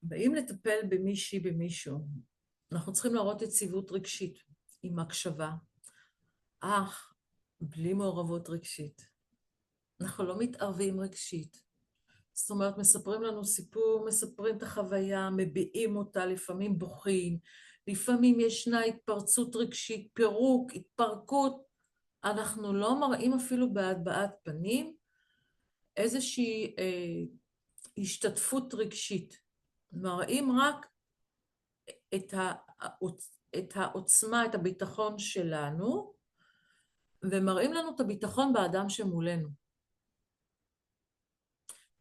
באים לטפל במישהי, במישהו, אנחנו צריכים להראות יציבות רגשית עם הקשבה, אך בלי מעורבות רגשית. אנחנו לא מתערבים רגשית. זאת אומרת, מספרים לנו סיפור, מספרים את החוויה, מביעים אותה, לפעמים בוכים, לפעמים ישנה התפרצות רגשית, פירוק, התפרקות, אנחנו לא מראים אפילו בהבעת פנים איזושהי השתתפות רגשית. מראים רק את את העוצמה, את הביטחון שלנו, ומראים לנו את הביטחון באדם שמולנו.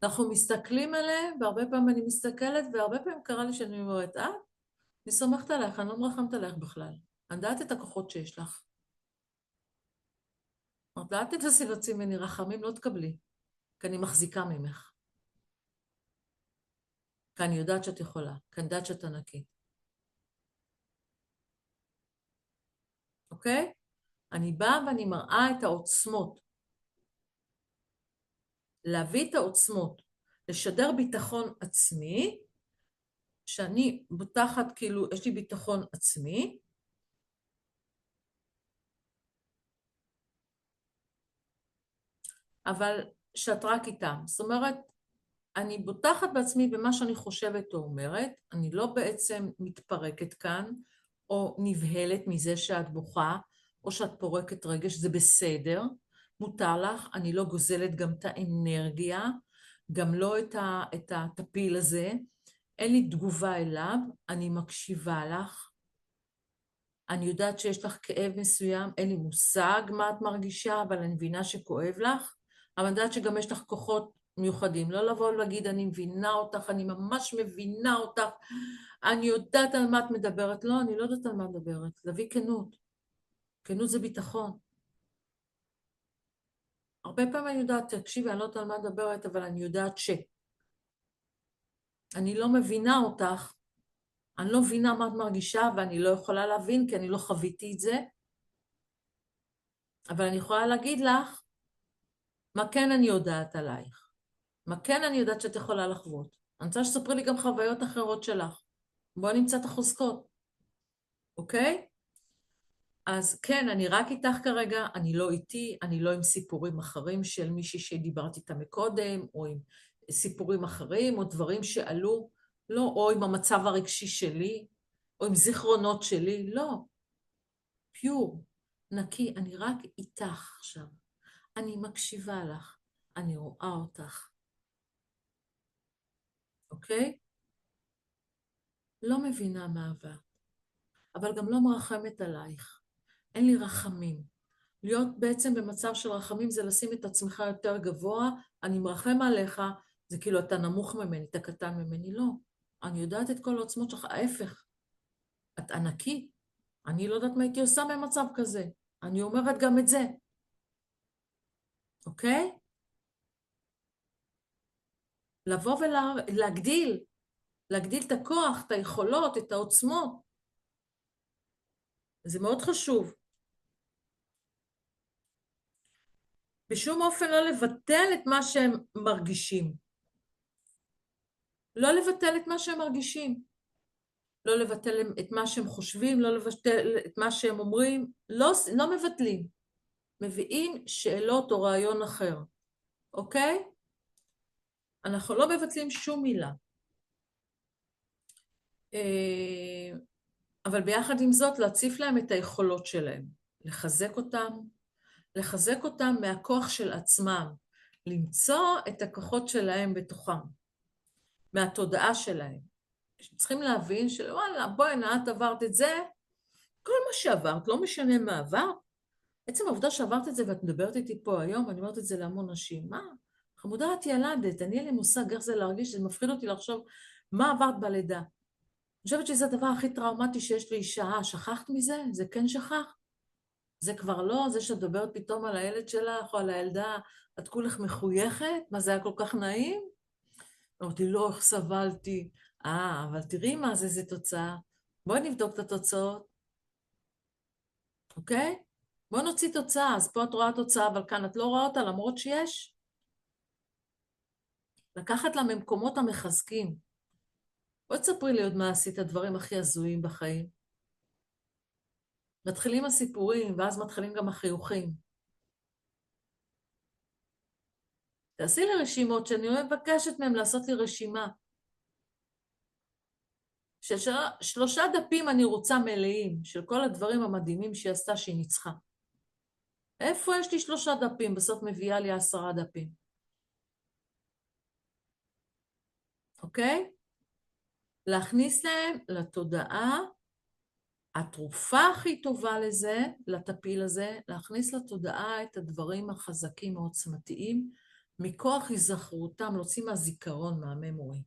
אנחנו מסתכלים עליהם, והרבה פעמים אני מסתכלת, והרבה פעמים קרה לי שאני אומרת, אני סומכת עליך, אני לא מרחמת עליך בכלל. אני יודעת את הכוחות שיש לך. אמרת, אל תתעשי להוציא ממני רחמים, לא תקבלי, כי אני מחזיקה ממך. כי אני יודעת שאת יכולה, כי אני יודעת שאת ענקית. אוקיי? אני באה ואני מראה את העוצמות. להביא את העוצמות, לשדר ביטחון עצמי, שאני בוטחת, כאילו, יש לי ביטחון עצמי, אבל שאת רק איתם. זאת אומרת, אני בוטחת בעצמי במה שאני חושבת או אומרת, אני לא בעצם מתפרקת כאן, או נבהלת מזה שאת בוכה, או שאת פורקת רגש, זה בסדר, מותר לך, אני לא גוזלת גם את האנרגיה, גם לא את הטפיל הזה, אין לי תגובה אליו, אני מקשיבה לך, אני יודעת שיש לך כאב מסוים, אין לי מושג מה את מרגישה, אבל אני מבינה שכואב לך, אבל אני יודעת שגם יש לך כוחות מיוחדים, לא לבוא ולהגיד, אני מבינה אותך, אני ממש מבינה אותך, אני יודעת על מה את מדברת, לא, אני לא יודעת על מה את מדברת, להביא כנות, כנות זה ביטחון. הרבה פעמים אני יודעת, תקשיבי, אני לא יודעת על מה את מדברת, אבל אני יודעת אני לא מבינה אותך, אני לא מבינה מה את מרגישה, ואני לא יכולה להבין, כי אני לא חוויתי את זה, אבל אני יכולה להגיד לך, מה כן אני יודעת עלייך? מה כן אני יודעת שאת יכולה לחוות? אני רוצה שתספרי לי גם חוויות אחרות שלך. בואי נמצא את החוזקות, אוקיי? אז כן, אני רק איתך כרגע, אני לא איתי, אני לא עם סיפורים אחרים של מישהי שדיברתי איתה מקודם, או עם סיפורים אחרים, או דברים שעלו, לא, או עם המצב הרגשי שלי, או עם זיכרונות שלי, לא. פיור, נקי, אני רק איתך עכשיו. אני מקשיבה לך, אני רואה אותך, אוקיי? לא מבינה מה עבר, אבל גם לא מרחמת עלייך. אין לי רחמים. להיות בעצם במצב של רחמים זה לשים את עצמך יותר גבוה, אני מרחם עליך, זה כאילו אתה נמוך ממני, אתה קטן ממני, לא. אני יודעת את כל העוצמות שלך, ההפך. את ענקי. אני לא יודעת מה הייתי עושה במצב כזה. אני אומרת גם את זה, אוקיי? לבוא ולהגדיל, להגדיל את הכוח, את היכולות, את העוצמות. זה מאוד חשוב. בשום אופן לא לבטל את מה שהם מרגישים. לא לבטל את מה שהם מרגישים. לא לבטל את מה שהם חושבים, לא לבטל את מה שהם אומרים. לא מבטלים. מביאים שאלות או רעיון אחר. אוקיי? אנחנו לא מבטלים שום מילה. אבל ביחד עם זאת, להציף להם את היכולות שלהם. לחזק אותם מהכוח של עצמם. למצוא את הכוחות שלהם בתוכם. מהתודעה שלהם. צריכים להבין שוואלה, בואי, את עברת את זה, כל מה שעברת, לא משנה מה עברת. עצם העובדה שעברת את זה ואת מדברת איתי פה היום, אני אומרת את זה להמון נשים, מה? חמודה, את ילדת, אני אין לי מושג איך זה להרגיש, זה מפחיד אותי לחשוב מה עברת בלידה. אני חושבת שזה הדבר הכי טראומטי שיש לאישה, שכחת מזה? זה כן שכח? זה כבר לא, זה שאת מדברת פתאום על הילד שלך או על הילדה, את כולך מחויכת? מה, זה היה כל כך נעים? אמרתי, לא, איך סבלתי. אבל תראי מה זה תוצאה. בואי נבדוק את התוצאות, אוקיי? בואי נוציא תוצאה, אז פה את רואה תוצאה, אבל כאן את לא רואה אותה, למרות שיש. לקחת לה ממקומות המחזקים. בואי תספרי לי עוד מה עשית, הדברים הכי הזויים בחיים. מתחילים הסיפורים, ואז מתחילים גם החיוכים. תעשי לי רשימות, שאני מבקשת מהם לעשות לי רשימה. של 3 דפים אני רוצה מלאים, של כל הדברים המדהימים שהיא עשתה, שהיא ניצחה. איפה יש לי 3 דפים? בסוף מביאה לי 10 דפים, אוקיי? להכניס להם לתודעה, התרופה הכי טובה לזה, לטפיל הזה, להכניס לתודעה את הדברים החזקים העוצמתיים, מכוח היזכרותם, להוציא מהזיכרון, מהממורי,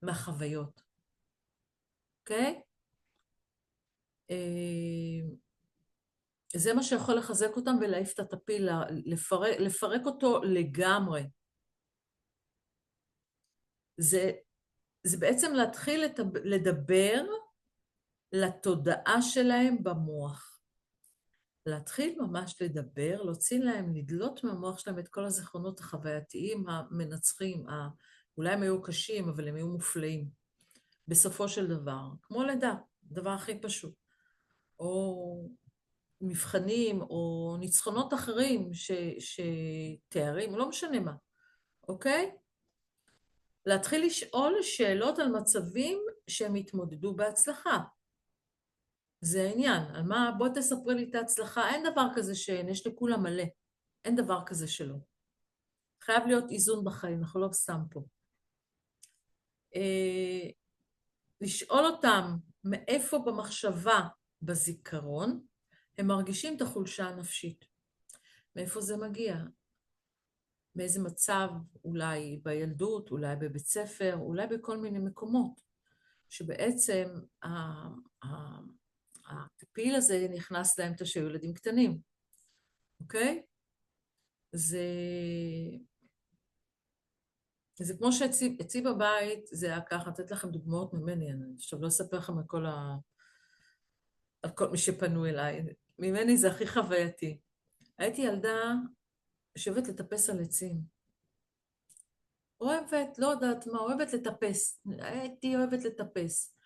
מהחוויות, אוקיי? זה מה שיכול לחזק אותם ולהעיף את הטפיל, לפרק אותו לגמרי. זה בעצם להתחיל לדבר לתודעה שלהם במוח. להתחיל ממש לדבר, להוציא להם, לדלות מהמוח שלהם את כל הזיכרונות החווייתיים המנצחים, אולי הם היו קשים, אבל הם היו מופלאים. בסופו של דבר, כמו לידה, דבר הכי פשוט. או מבחנים, או ניצחונות אחרים שתארים, לא משנה מה, אוקיי? להתחיל לשאול שאלות על מצבים שהם התמודדו בהצלחה. זה העניין, על מה, בוא תספרי לי את ההצלחה, אין דבר כזה שאין, יש לכולם מלא, אין דבר כזה שלא. חייב להיות איזון בחיים, אנחנו לא סתם פה. לשאול אותם מאיפה במחשבה, בזיכרון, הם מרגישים את החולשה הנפשית. מאיפה זה מגיע? מאיזה מצב, אולי בילדות, אולי בבית ספר, אולי בכל מיני מקומות, שבעצם הטפיל הזה נכנס להם כשהיו ילדים קטנים, אוקיי? זה כמו שאצלי בבית, זה היה ככה, לתת לכם דוגמאות ממני, אני עכשיו לא אספר לכם על כל מי שפנו אליי, ממני זה הכי חווייתי. הייתי ילדה יושבת לטפס על עצים. אוהבת, לא יודעת מה, אוהבת לטפס. הייתי אוהבת לטפס.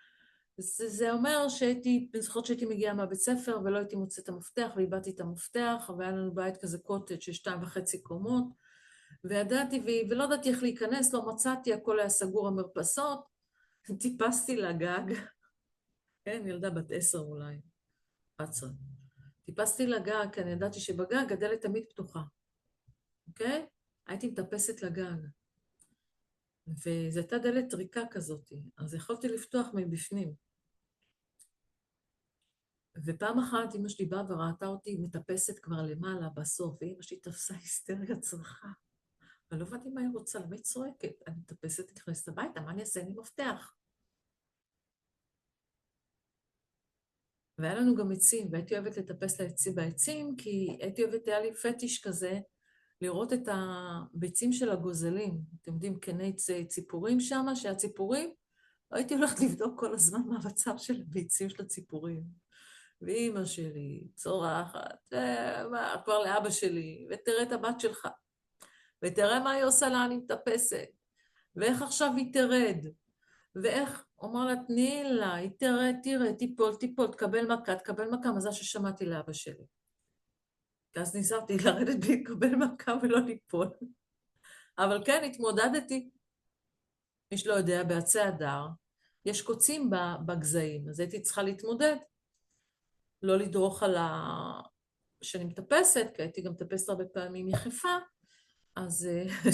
זה אומר שהייתי, אני זוכרת שהייתי מגיעה מהבית ספר ולא הייתי מוצאת את המפתח, ואיבדתי את המפתח, והיה לנו בית כזה קוטג' של 2.5 קומות, וידעתי, ולא ידעתי איך להיכנס, לא מצאתי, הכל היה סגור המרפסות, טיפסתי לגג, כן, ילדה בת 10 אולי, 11. טיפסתי לגג, כי אני ידעתי שבגג הדלת תמיד פתוחה, אוקיי? הייתי מטפסת לגג. וזו הייתה דלת ריקה כזאת, אז יכולתי לפתוח מבפנים. ופעם אחת אמא שלי באה וראתה אותי מטפסת כבר למעלה בסוף, ואמא שלי תפסה היסטריה צרחה. אבל לא הבנתי מה היא רוצה, למה היא צועקת? אני מטפסת, נכנסת הביתה, מה אני אעשה? אני מפתח. והיה לנו גם עצים, והייתי אוהבת לטפס לעצים בעצים, כי הייתי אוהבת, היה לי פטיש כזה, לראות את הביצים של הגוזלים. אתם יודעים, קני ציפורים שם, שהציפורים, הייתי הולכת לבדוק כל הזמן מה המצב של הביצים של הציפורים. ואימא שלי צורחת, כבר לאבא שלי, ותראה את הבת שלך, ותראה מה היא עושה לה, אני מטפסת, ואיך עכשיו היא תרד, ואיך, אומר לה, תני לה, היא תראה, תיפול, תקבל מכה, מזל ששמעתי לאבא שלי. אז ניסרתי לרדת בלי לקבל מכה ולא ליפול. אבל כן, התמודדתי. מי שלא יודע, בעצי הדר, יש קוצים בגזעים, אז הייתי צריכה להתמודד. לא לדרוך על שאני מטפסת, כי הייתי גם מטפסת הרבה פעמים יחפה, אז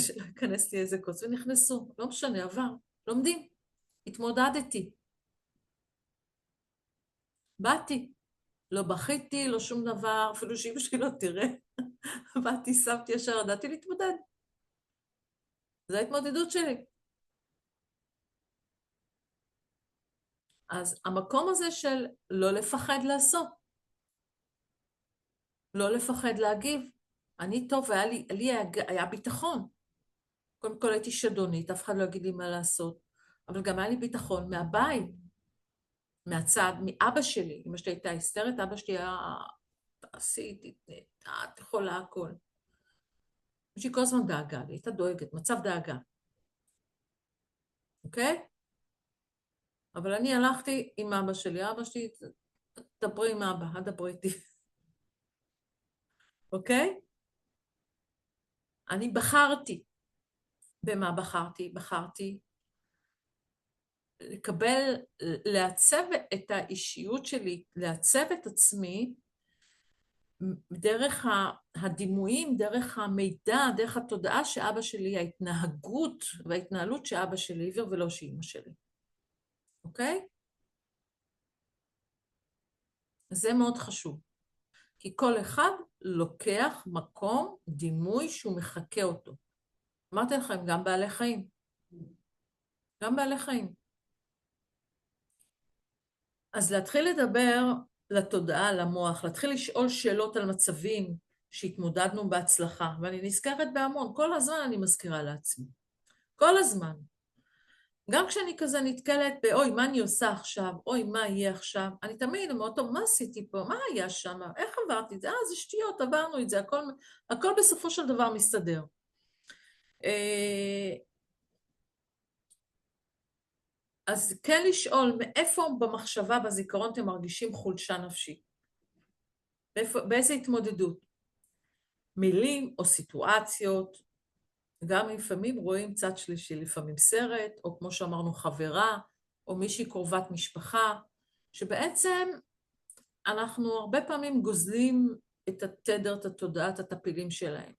שלא ייכנס לי איזה קוץ, ונכנסו, לא משנה, עבר, לומדים, התמודדתי. באתי, לא בכיתי, לא שום דבר, אפילו שאמא שלי לא תראה. באתי, שמתי ישר, ידעתי להתמודד. זו ההתמודדות שלי. אז המקום הזה של לא לפחד לעשות, לא לפחד להגיב. אני טוב, היה ביטחון. קודם כל הייתי שדונית, אף אחד לא יגיד לי מה לעשות, אבל גם היה לי ביטחון מהבית, מהצד, מאבא שלי. אמא שלי הייתה היסטרית, אבא שלי היה, תעשי, את יכולה הכל. אמא שלי כל הזמן דאגה לי, הייתה דואגת, מצב דאגה. אוקיי? אבל אני הלכתי עם אבא שלי, אבא שלי, דברי עם אבא, אל דברי איתי. אוקיי? אני בחרתי. במה בחרתי? בחרתי לקבל, לעצב את האישיות שלי, לעצב את עצמי, דרך הדימויים, דרך המידע, דרך התודעה שאבא שלי, ההתנהגות וההתנהלות שאבא שלי העביר ולא שאמא שלי. אוקיי? זה מאוד חשוב. כי כל אחד לוקח מקום, דימוי שהוא מחכה אותו. אמרתי לכם, גם בעלי חיים. גם בעלי חיים. אז להתחיל לדבר לתודעה, למוח, להתחיל לשאול שאלות על מצבים שהתמודדנו בהצלחה, ואני נזכרת בהמון, כל הזמן אני מזכירה לעצמי. כל הזמן. גם כשאני כזה נתקלת באוי, מה אני עושה עכשיו? אוי, מה יהיה עכשיו? אני תמיד אומרת, טוב, מה עשיתי פה? מה היה שם? איך עברתי את זה? זה שטויות, עברנו את זה, הכל בסופו של דבר מסתדר. אז כן לשאול, מאיפה במחשבה, בזיכרון, אתם מרגישים חולשה נפשית? באיזה התמודדות? מילים או סיטואציות, גם לפעמים רואים צד שלישי, לפעמים סרט, או כמו שאמרנו, חברה, או מישהי קרובת משפחה, שבעצם אנחנו הרבה פעמים גוזלים את התדר, את התודעה, את הטפילים שלהם.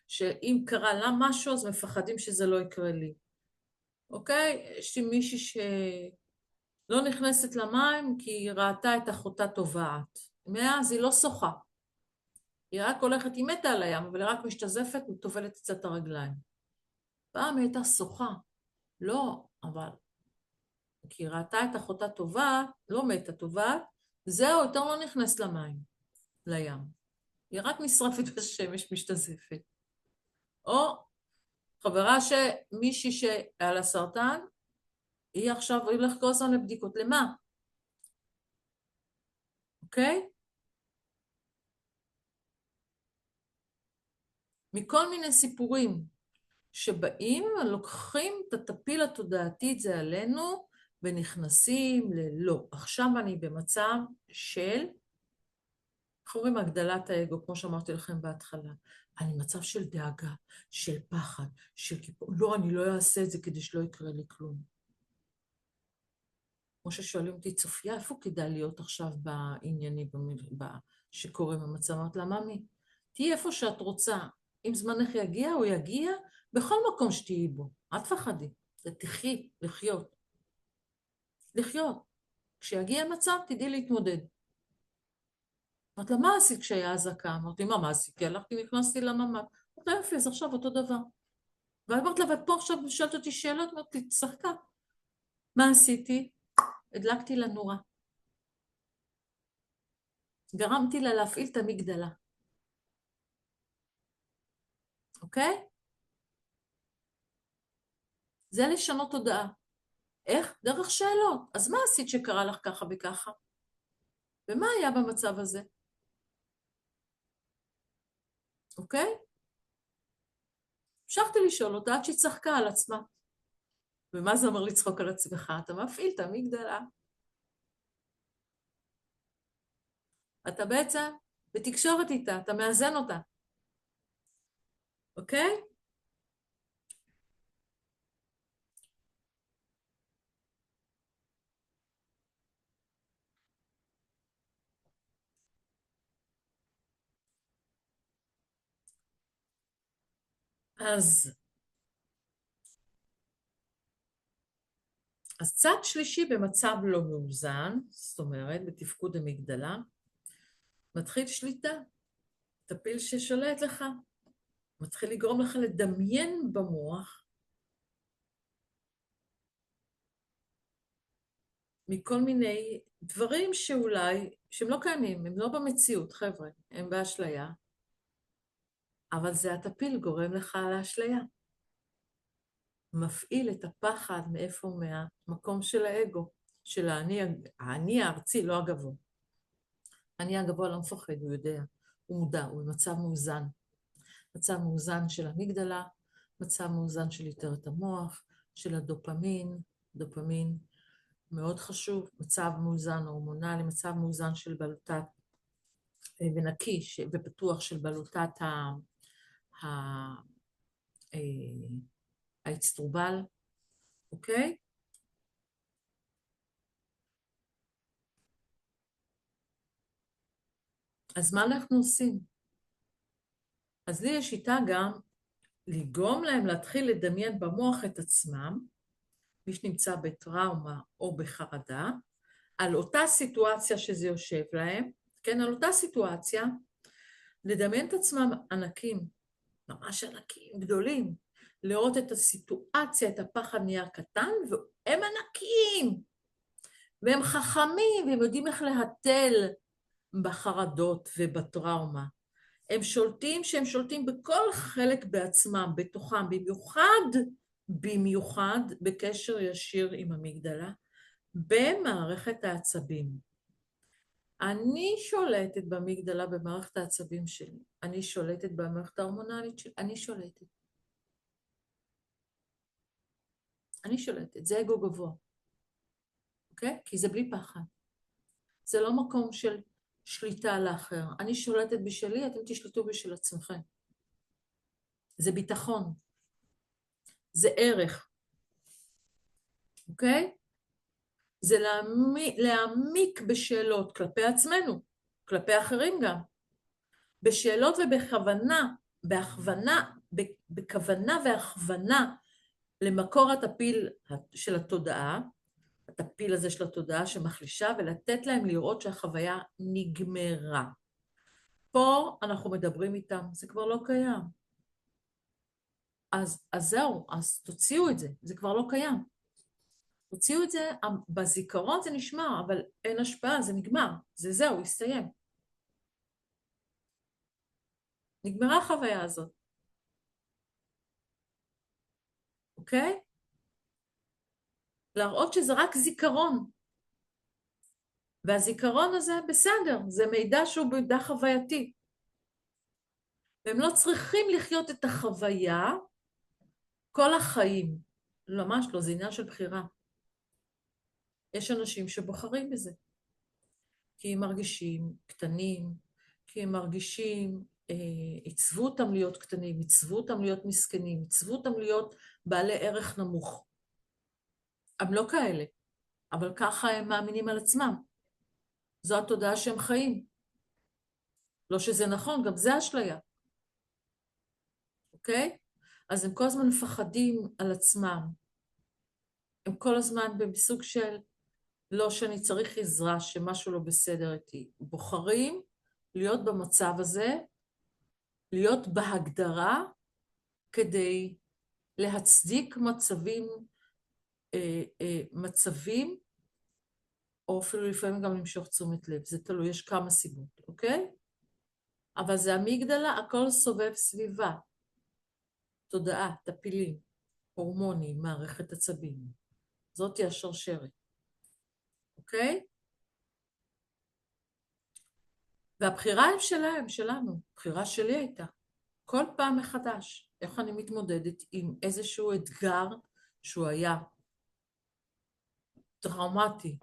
שאם קרה לה משהו, אז מפחדים שזה לא יקרה לי. אוקיי? יש לי מישהי שלא נכנסת למים כי היא ראתה את אחותה טובעת. מאז היא לא שוחה. היא רק הולכת, היא מתה על הים, אבל היא רק משתזפת וטובלת קצת את הרגליים. פעם היא הייתה שוחה. לא, אבל כי היא ראתה את אחותה טובעת, לא מתה טובעת, זהו, יותר לא נכנס למים, לים. היא רק נשרפת בשמש, משתזפת. או חברה שמישהי שהיה לה סרטן, היא עכשיו הולכת כל הזמן לבדיקות. למה? אוקיי? מכל מיני סיפורים שבאים ולוקחים את הטפיל התודעתי, זה עלינו, ונכנסים ללא. עכשיו אני במצב של, איך אומרים, הגדלת האגו, כמו שאמרתי לכם בהתחלה. אני מצב של דאגה, של פחד, של קיפור. לא, אני לא אעשה את זה כדי שלא יקרה לי כלום. כמו ששואלים אותי, צופיה, איפה כדאי להיות עכשיו בעניינים שקורה במצב? אמרת לה, ממי, תהיי איפה שאת רוצה. אם זמנך יגיע, הוא יגיע, בכל מקום שתהיי בו. אל תפחדי. זה תחי, לחיות. לחיות. כשיגיע מצב, תדעי להתמודד. אמרת לה, מה עשית כשהיה אזעקה? אמרתי, מה עשיתי? הלכתי, נכנסתי לממ"ד. אמרת לה, יופי, אז עכשיו אותו דבר. ואמרת לה, ואת פה עכשיו שואלת אותי שאלות? אמרתי, צחקה. מה עשיתי? הדלקתי לה נורה. גרמתי לה להפעיל את המגדלה. אוקיי? זה לשנות תודעה. איך? דרך שאלות. אז מה עשית שקרה לך ככה וככה? ומה היה במצב הזה? אוקיי? המשכתי לשאול אותה עד שהיא צחקה על עצמה. ומה זה אומר לצחוק על עצמך? אתה מפעיל את המגדלה. אתה בעצם בתקשורת איתה, אתה מאזן אותה. אוקיי? אז צד שלישי במצב לא מאוזן, זאת אומרת, בתפקוד המגדלה, מתחיל שליטה, טפיל ששולט לך, מתחיל לגרום לך לדמיין במוח מכל מיני דברים שאולי, שהם לא קיימים, הם לא במציאות, חבר'ה, הם באשליה, אבל זה הטפיל גורם לך לאשליה. מפעיל את הפחד מאיפה? מהמקום של האגו, של האני הארצי, לא הגבוה. האני הגבוה לא מפחד, הוא יודע, הוא מודע, הוא במצב מאוזן. מצב מאוזן של המגדלה, מצב מאוזן של יתרת המוח, של הדופמין, דופמין מאוד חשוב, מצב מאוזן הורמונלי, מצב מאוזן של בלוטת ונקי ופתוח של בלוטת האצטרובל, אוקיי? אז מה אנחנו עושים? אז לי יש שיטה גם לגרום להם להתחיל לדמיין במוח את עצמם, מי שנמצא בטראומה או בחרדה, על אותה סיטואציה שזה יושב להם, כן, על אותה סיטואציה, לדמיין את עצמם ענקים, ממש ענקים, גדולים, לראות את הסיטואציה, את הפחד נהיה קטן, והם ענקים, והם חכמים, והם יודעים איך להתל בחרדות ובטראומה. הם שולטים שהם שולטים בכל חלק בעצמם, בתוכם, במיוחד בקשר ישיר עם המגדלה, במערכת העצבים. אני שולטת במגדלה במערכת העצבים שלי, אני שולטת במערכת ההורמונלית שלי, אני שולטת, זה אגו גבוה, אוקיי? כי זה בלי פחד. זה לא מקום של שליטה על האחר. אני שולטת בשלי, אתם תשלטו בשל עצמכם. זה ביטחון, זה ערך, אוקיי? זה להעמיק בשאלות כלפי עצמנו, כלפי אחרים גם. בשאלות ובכוונה, בכוונה והכוונה למקור הטפיל של התודעה, הטפיל הזה של התודעה שמחלישה, ולתת להם לראות שהחוויה נגמרה. פה אנחנו מדברים איתם, זה כבר לא קיים. אז זהו, אז תוציאו את זה, זה כבר לא קיים. תוציאו את זה, בזיכרון זה נשמר, אבל אין השפעה, זה נגמר, זהו, הסתיים. נגמרה החוויה הזאת. אוקיי? להראות שזה רק זיכרון. והזיכרון הזה בסדר, זה מידע שהוא מידע חווייתי. והם לא צריכים לחיות את החוויה כל החיים. ממש לא, זה עניין של בחירה. יש אנשים שבוחרים בזה. כי הם מרגישים קטנים, כי הם מרגישים, עיצבו אותם להיות קטנים, עיצבו אותם להיות מסכנים, עיצבו אותם להיות בעלי ערך נמוך. הם לא כאלה, אבל ככה הם מאמינים על עצמם. זו התודעה שהם חיים. לא שזה נכון, גם זה אשליה. אוקיי? אז הם כל הזמן מפחדים על עצמם. הם כל הזמן בסוג של, לא שאני צריך עזרה, שמשהו לא בסדר איתי. בוחרים להיות במצב הזה, להיות בהגדרה, כדי להצדיק מצבים, או אפילו לפעמים גם למשוך תשומת לב. זה תלוי, יש כמה סיבות, אוקיי? אבל זה המגדלה, הכל סובב סביבה. תודעה, טפילים, הורמונים, מערכת עצבים. זאת היא השרשרת, אוקיי? והבחירה הם שלהם, שלנו. הבחירה שלי הייתה. כל פעם מחדש, איך אני מתמודדת עם איזשהו אתגר שהוא היה טראומטי.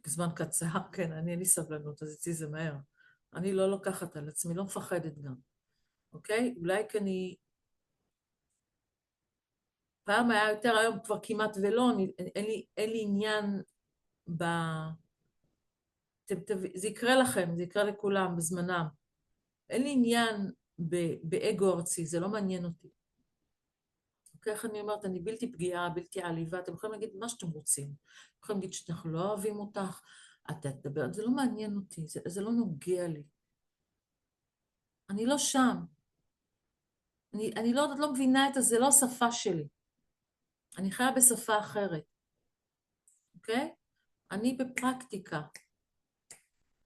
זמן קצר, כן, אין לי סבלנות, אז אצלי זה מהר. אני לא לוקחת על עצמי, לא מפחדת גם, אוקיי? אולי כי אני... פעם היה יותר, היום כבר כמעט ולא, אין לי עניין ב... זה יקרה לכם, זה יקרה לכולם בזמנם. אין לי עניין באגו ארצי, זה לא מעניין אותי. כך אני אומרת, אני בלתי פגיעה, בלתי עליבה, אתם יכולים להגיד מה שאתם רוצים. אתם יכולים להגיד שאנחנו לא אוהבים אותך, אתה תדבר, זה לא מעניין אותי, זה לא נוגע לי. אני לא שם. אני לא מבינה את זה, זה לא השפה שלי. אני חיה בשפה אחרת, אוקיי? אני בפרקטיקה.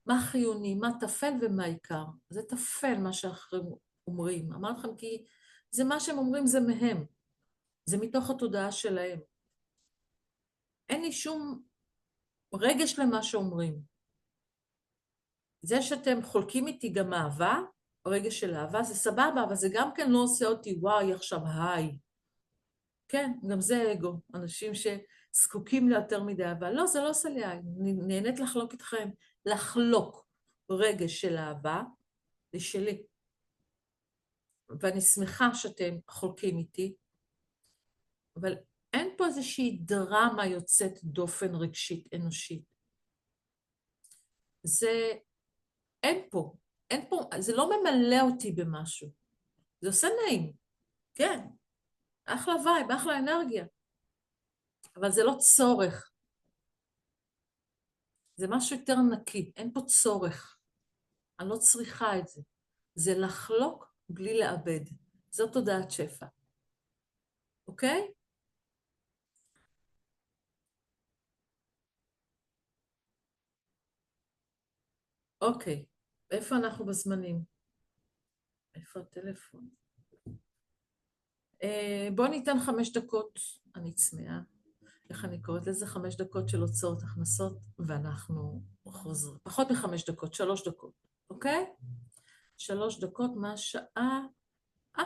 מה חיוני, מה תפל ומה עיקר. זה תפל מה שאחרים אומרים. אמרתי לכם כי זה מה שהם אומרים זה מהם. זה מתוך התודעה שלהם. אין לי שום רגש למה שאומרים. זה שאתם חולקים איתי גם אהבה, רגש של אהבה, זה סבבה, אבל זה גם כן לא עושה אותי וואי עכשיו היי. כן, גם זה אגו. אנשים שזקוקים ליותר מדי אהבה. לא, זה לא עושה לי היי. אני נהנית לחלוק איתכם. לחלוק רגש של אהבה, זה שלי. ואני שמחה שאתם חולקים איתי, אבל אין פה איזושהי דרמה יוצאת דופן רגשית אנושית. זה אין פה, זה לא ממלא אותי במשהו. זה עושה נעים, כן, אחלה וייב, אחלה אנרגיה, אבל זה לא צורך, זה משהו יותר נקי, אין פה צורך, אני לא צריכה את זה. זה לחלוק בלי לאבד, זאת תודעת שפע, אוקיי? אוקיי, איפה אנחנו בזמנים? איפה הטלפון? בוא ניתן 5 דקות, אני צמאה, איך אני קוראת לזה? 5 דקות של הוצאות הכנסות, ואנחנו חוזרים. פחות מ5 דקות, 3 דקות, אוקיי? 3 דקות מהשעה, אה,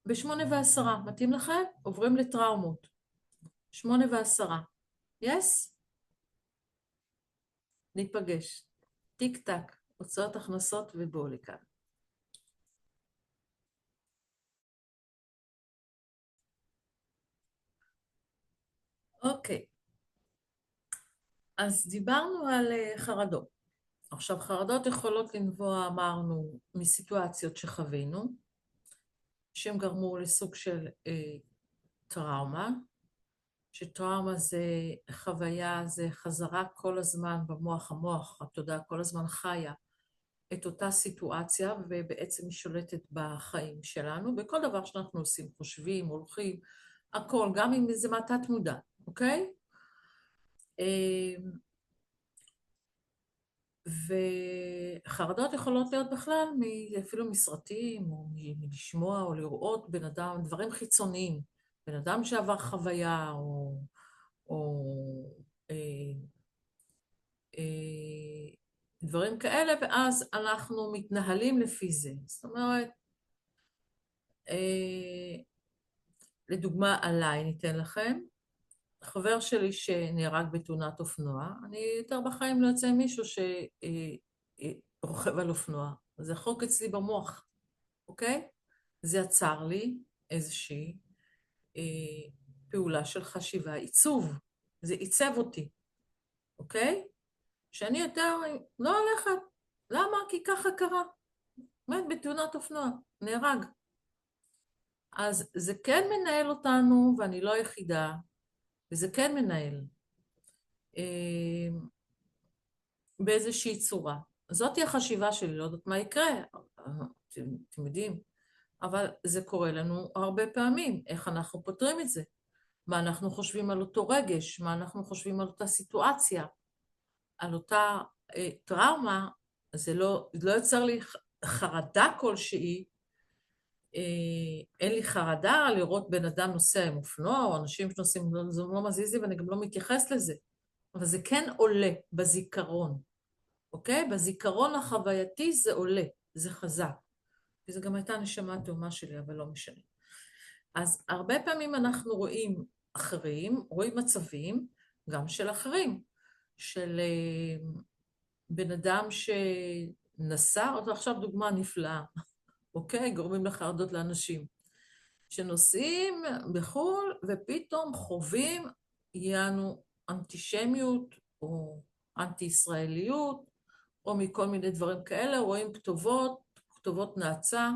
ב8:10, מתאים לכם? עוברים לטראומות. 8:10, יס? ניפגש. טיק טק, הוצאות הכנסות ובואו לכאן. אוקיי, אז דיברנו על חרדות. עכשיו, חרדות יכולות לנבוע, אמרנו, מסיטואציות שחווינו, שהם גרמו לסוג של טראומה, שטראומה זה חוויה, זה חזרה כל הזמן במוח, התודעה כל הזמן חיה את אותה סיטואציה, ובעצם היא שולטת בחיים שלנו, בכל דבר שאנחנו עושים, חושבים, הולכים, הכל, גם אם זה מהתת מודע, אוקיי? וחרדות יכולות להיות בכלל אפילו מסרטים, או מלשמוע או לראות בן אדם, דברים חיצוניים, בן אדם שעבר חוויה, או אה, אה, דברים כאלה, ואז אנחנו מתנהלים לפי זה. זאת אומרת, אה, לדוגמה עליי ניתן לכם, חבר שלי שנהרג בתאונת אופנוע, אני יותר בחיים לא יוצא עם מישהו שרוכב על אופנוע. זה חוק אצלי במוח, אוקיי? זה עצר לי איזושהי אה, פעולה של חשיבה, עיצוב. זה עיצב אותי, אוקיי? שאני יותר לא הולכת. למה? כי ככה קרה. מת בתאונת אופנוע, נהרג. אז זה כן מנהל אותנו, ואני לא היחידה, וזה כן מנהל. באיזושהי צורה. זאת היא החשיבה שלי, לא יודעת מה יקרה, אתם יודעים, אבל זה קורה לנו הרבה פעמים, איך אנחנו פותרים את זה, מה אנחנו חושבים על אותו רגש, מה אנחנו חושבים על אותה סיטואציה, על אותה טראומה, זה לא יוצר לי חרדה כלשהי, אין לי חרדה לראות בן אדם נוסע עם אופנוע, או אנשים שנוסעים, זה לא מזיז לי ואני גם לא מתייחס לזה, אבל זה כן עולה בזיכרון. אוקיי? בזיכרון החווייתי זה עולה, זה חזק. וזו גם הייתה נשמה התאומה שלי, אבל לא משנה. אז הרבה פעמים אנחנו רואים אחרים, רואים מצבים, גם של אחרים, של בן אדם שנסע, עכשיו דוגמה נפלאה, אוקיי? גורמים לחרדות לאנשים, שנוסעים בחו"ל ופתאום חווים, יענו אנטישמיות או אנטי-ישראליות, או מכל מיני דברים כאלה, רואים כתובות, כתובות נאצה.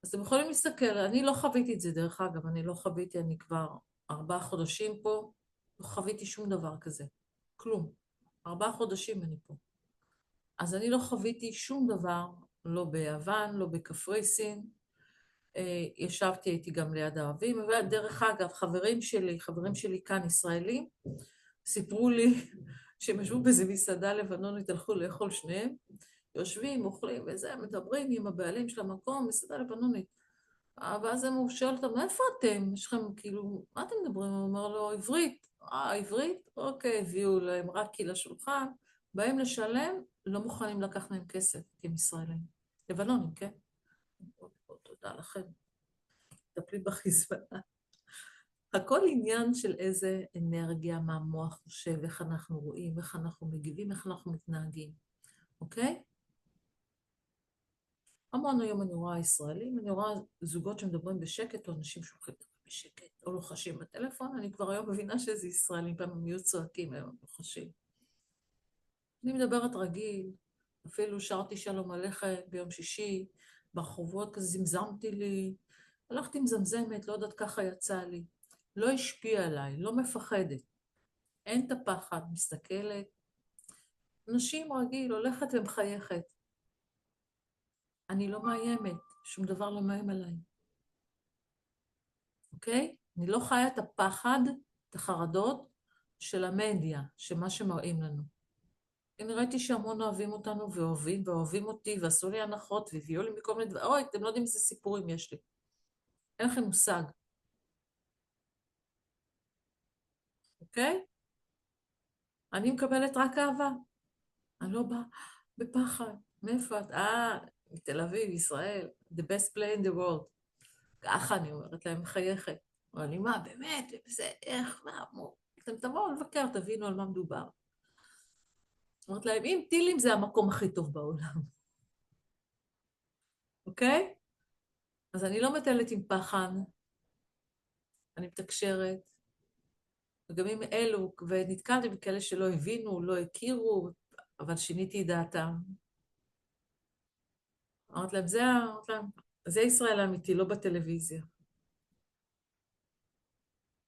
אז אתם יכולים להסתכל, אני לא חוויתי את זה דרך אגב, אני לא חוויתי, אני כבר 4 חודשים פה, לא חוויתי שום דבר כזה, כלום. 4 חודשים אני פה. אז אני לא חוויתי שום דבר, לא ביוון, לא בקפריסין, ישבתי, הייתי גם ליד הערבים, ודרך אגב, חברים שלי כאן, ישראלים, סיפרו לי שהם ישבו באיזה מסעדה לבנונית, הלכו לאכול שניהם, יושבים, אוכלים וזה, מדברים עם הבעלים של המקום, מסעדה לבנונית. ואז הוא שואל אותם, איפה אתם? יש לכם, כאילו, מה אתם מדברים? הוא אומר לו, עברית. עברית? אוקיי, הביאו להם רקי לשולחן, באים לשלם, לא מוכנים לקחת מהם כסף, כי הם ישראלים. לבנונים, כן? תודה לכם. טפלי בחיזבאללה. הכל עניין של איזה אנרגיה, מה המוח חושב, איך אנחנו רואים, איך אנחנו מגיבים, איך אנחנו מתנהגים, אוקיי? המון היום אני רואה ישראלים, אני רואה זוגות שמדברים בשקט, או אנשים שהולכים בשקט, או לוחשים בטלפון, אני כבר היום מבינה שזה ישראלים, פעם הם יהיו צועקים, הם לוחשים. אני מדברת רגיל, אפילו שרתי שלום עליכם ביום שישי, ברחובות כזה זמזמתי לי, הלכתי מזמזמת, לא יודעת ככה יצא לי. לא השפיע עליי, לא מפחדת. אין את הפחד, מסתכלת. נשים רגיל, הולכת ומחייכת. אני לא מאיימת, שום דבר לא מאיים עליי. אוקיי? אני לא חיה את הפחד, את החרדות של המדיה, שמה שמראים לנו. אני ראיתי שהמון אוהבים אותנו ואוהבים אותי, ועשו לי הנחות, והביאו לי מכל מיני דברים. אוי, אתם לא יודעים איזה סיפורים יש לי. אין לכם מושג, אוקיי? אני מקבלת רק אהבה. אני לא באה בפחד. מאיפה את? מתל אביב, ישראל. The best play in the world. ככה אני אומרת להם, מחייכת. אבל אני, מה, באמת? וזה, איך, מה, מו? אתם תבואו לבקר, תבינו על מה מדובר. אומרת להם, אם טילים זה המקום הכי טוב בעולם, אוקיי? אז אני לא מטלת עם פחד, אני מתקשרת, וגם עם אלו, ונתקלתי בכאלה שלא הבינו, לא הכירו, אבל שיניתי את דעתם. אמרת להם, זה ישראל האמיתי, לא בטלוויזיה.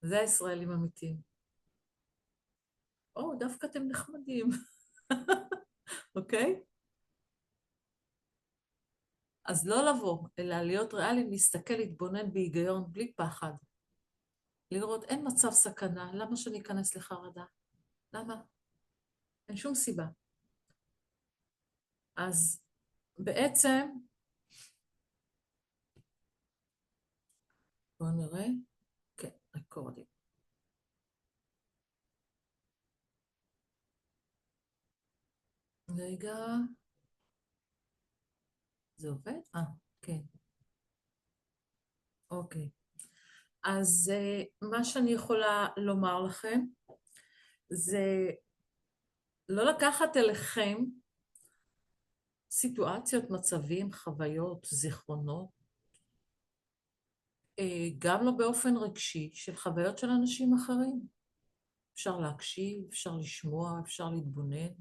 זה הישראלים אמיתיים. או, דווקא אתם נחמדים, אוקיי? אז לא לבוא, אלא להיות ריאליים, להסתכל, להתבונן בהיגיון, בלי פחד. לראות, אין מצב סכנה, למה שאני אכנס לחרדה? למה? אין שום סיבה. אז בעצם, בואו נראה, כן, רקורדים. רגע, זה עובד? כן, אוקיי. אז מה שאני יכולה לומר לכם, זה לא לקחת אליכם סיטואציות, מצבים, חוויות, זיכרונות, גם לא באופן רגשי, של חוויות של אנשים אחרים. אפשר להקשיב, אפשר לשמוע, אפשר להתבונן,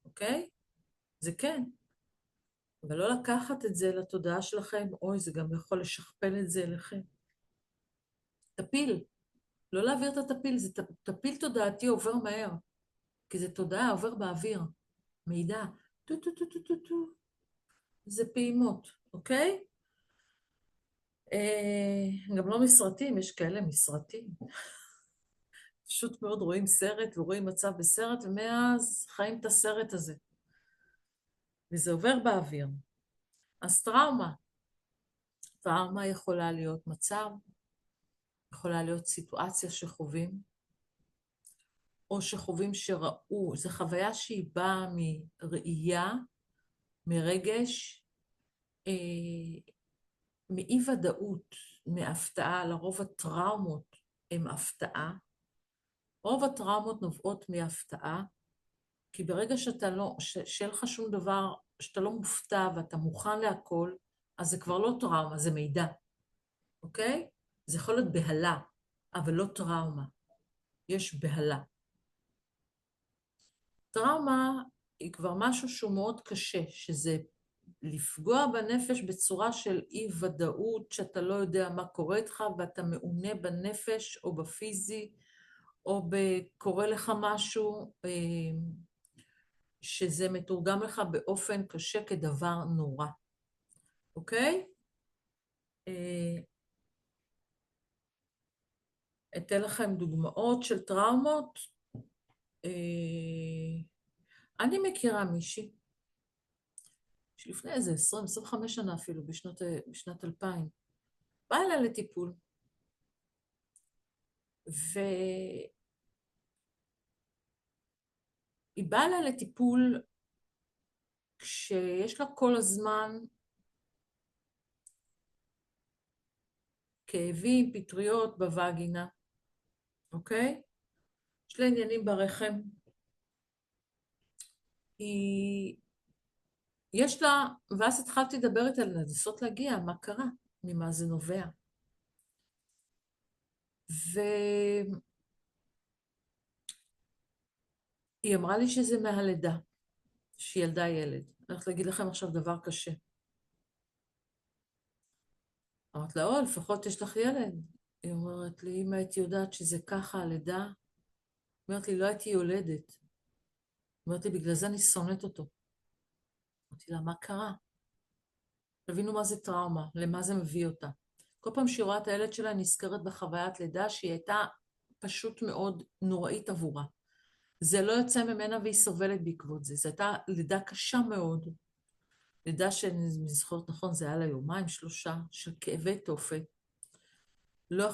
אוקיי? זה כן. אבל לא לקחת את זה לתודעה שלכם, אוי, זה גם יכול לשכפל את זה אליכם. תפיל. לא להעביר את התפיל, זה תפיל תודעתי עובר מהר, כי זה תודעה עובר באוויר, מידע, טו טו טו טו טו טו, זה פעימות, אוקיי? גם לא מסרטים, יש כאלה מסרטים. פשוט מאוד רואים סרט ורואים מצב בסרט, ומאז חיים את הסרט הזה. וזה עובר באוויר. אז טראומה יכולה להיות מצב, יכולה להיות סיטואציה שחווים, או שחווים שראו, זו חוויה שהיא באה מראייה, מרגש, מאי ודאות, מהפתעה, לרוב הטראומות הן הפתעה. רוב הטראומות נובעות מהפתעה, כי ברגע שאין לך שום דבר, שאתה לא מופתע ואתה מוכן להכל, אז זה כבר לא טראומה, זה מידע, אוקיי? זה יכול להיות בהלה, אבל לא טראומה. יש בהלה. טראומה היא כבר משהו שהוא מאוד קשה, שזה לפגוע בנפש בצורה של אי-ודאות, שאתה לא יודע מה קורה איתך, ואתה מעונה בנפש או בפיזי, או קורה לך משהו שזה מתורגם לך באופן קשה כדבר נורא. אוקיי? אתן לכם דוגמאות של טראומות. אני מכירה מישהי, שלפני איזה 20-25 שנה אפילו, בשנת 2000, באה אליה לטיפול, והיא באה אליה לטיפול כשיש לה כל הזמן כאבים, פטריות בווגינה, אוקיי? יש לה עניינים ברחם. יש לה, ואז התחלתי לדבר איתה, לנסות להגיע, מה קרה, ממה זה נובע. והיא אמרה לי שזה מהלידה, שהיא ילדה ילד. אני הולכת להגיד לכם עכשיו דבר קשה. אמרת לה, לפחות יש לך ילד. היא אומרת לי, אם הייתי יודעת שזה ככה, הלידה, היא אומרת לי, לא הייתי יולדת. היא אומרת לי, בגלל זה אני שונאת אותו. אמרתי לה, מה קרה? תבינו מה זה טראומה, למה זה מביא אותה. כל פעם שהיא רואה את הילד שלה, היא נזכרת בחוויית לידה שהיא הייתה פשוט מאוד נוראית עבורה. זה לא יוצא ממנה והיא סובלת בעקבות זה. זו הייתה לידה קשה מאוד. לידה שאני זוכרת נכון, זה היה לה יומיים, 3 של כאבי תופת. לא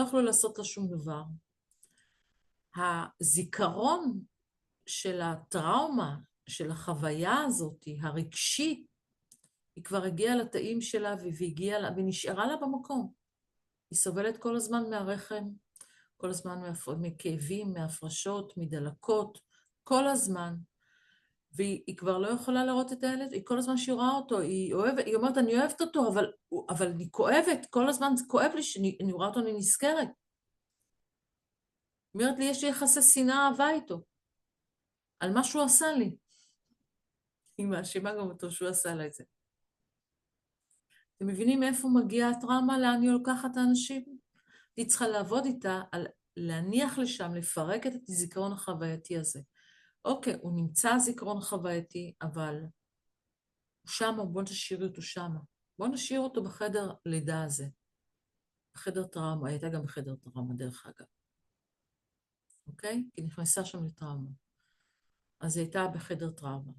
יכלו לעשות לה שום דבר. הזיכרון של הטראומה, של החוויה הזאת, הרגשית, היא כבר הגיעה לתאים שלה ונשארה לה במקום. היא סובלת כל הזמן מהרחם, כל הזמן מכאבים, מהפרשות, מדלקות, כל הזמן. והיא כבר לא יכולה לראות את הילד, היא כל הזמן שהיא רואה אותו, היא אומרת, אני אוהבת אותו, אבל אני כואבת, כל הזמן זה כואב לי, שאני רואה אותו, אני נזכרת. היא אומרת לי, יש לי יחסי שנאה אהבה איתו, על מה שהוא עשה לי. היא מאשימה גם אותו שהוא עשה לה את זה. אתם מבינים מאיפה מגיעה הטראומה, לאן היא לוקחת את האנשים? היא צריכה לעבוד איתה, להניח לשם, לפרק את הזיכרון החווייתי הזה. אוקיי, הוא נמצא זיכרון חווייתי, אבל הוא שמה, בוא נשאיר אותו שמה. בוא נשאיר אותו בחדר לידה הזה. בחדר טראומה, היא הייתה גם בחדר טראומה דרך אגב. אוקיי? היא נכנסה שם לטראומה. אז היא הייתה בחדר טראומה.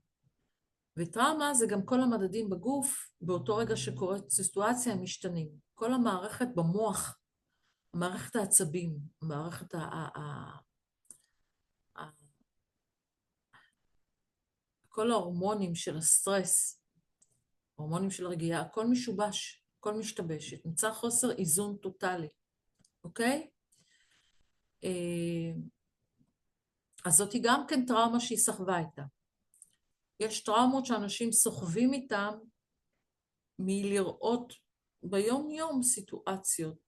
וטראומה זה גם כל המדדים בגוף, באותו רגע שקורית סיטואציה, הם משתנים. כל המערכת במוח, מערכת העצבים, מערכת כל ההורמונים של הסטרס, ההורמונים של הרגיעה, הכל משובש, הכל משתבש, נמצא חוסר איזון טוטלי, אוקיי? אז זאת היא גם כן טראומה שהיא סחבה איתה. יש טראומות שאנשים סוחבים איתם מלראות ביום יום סיטואציות.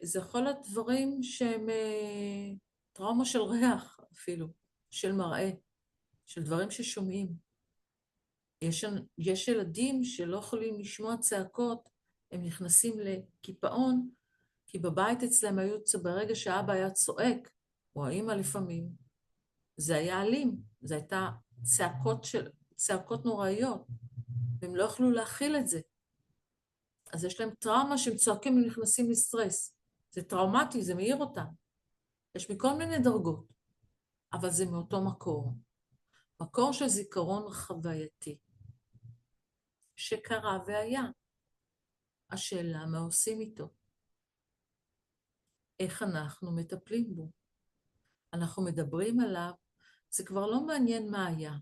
זה יכול להיות דברים שהם טראומה של ריח אפילו, של מראה, של דברים ששומעים. יש ילדים שלא יכולים לשמוע צעקות, הם נכנסים לקיפאון, כי בבית אצלם היו, ברגע שהאבא היה צועק, או האמא לפעמים, זה היה אלים, זה הייתה צעקות נוראיות, והם לא יכלו להכיל את זה. אז יש להם טראומה שהם צועקים ונכנסים לסטרס. זה טראומטי, זה מאיר אותם. יש מכל מיני דרגות, אבל זה מאותו מקור. מקור של זיכרון חווייתי, שקרה והיה. השאלה מה עושים איתו. איך אנחנו מטפלים בו. אנחנו מדברים עליו, זה כבר לא מעניין מה היה.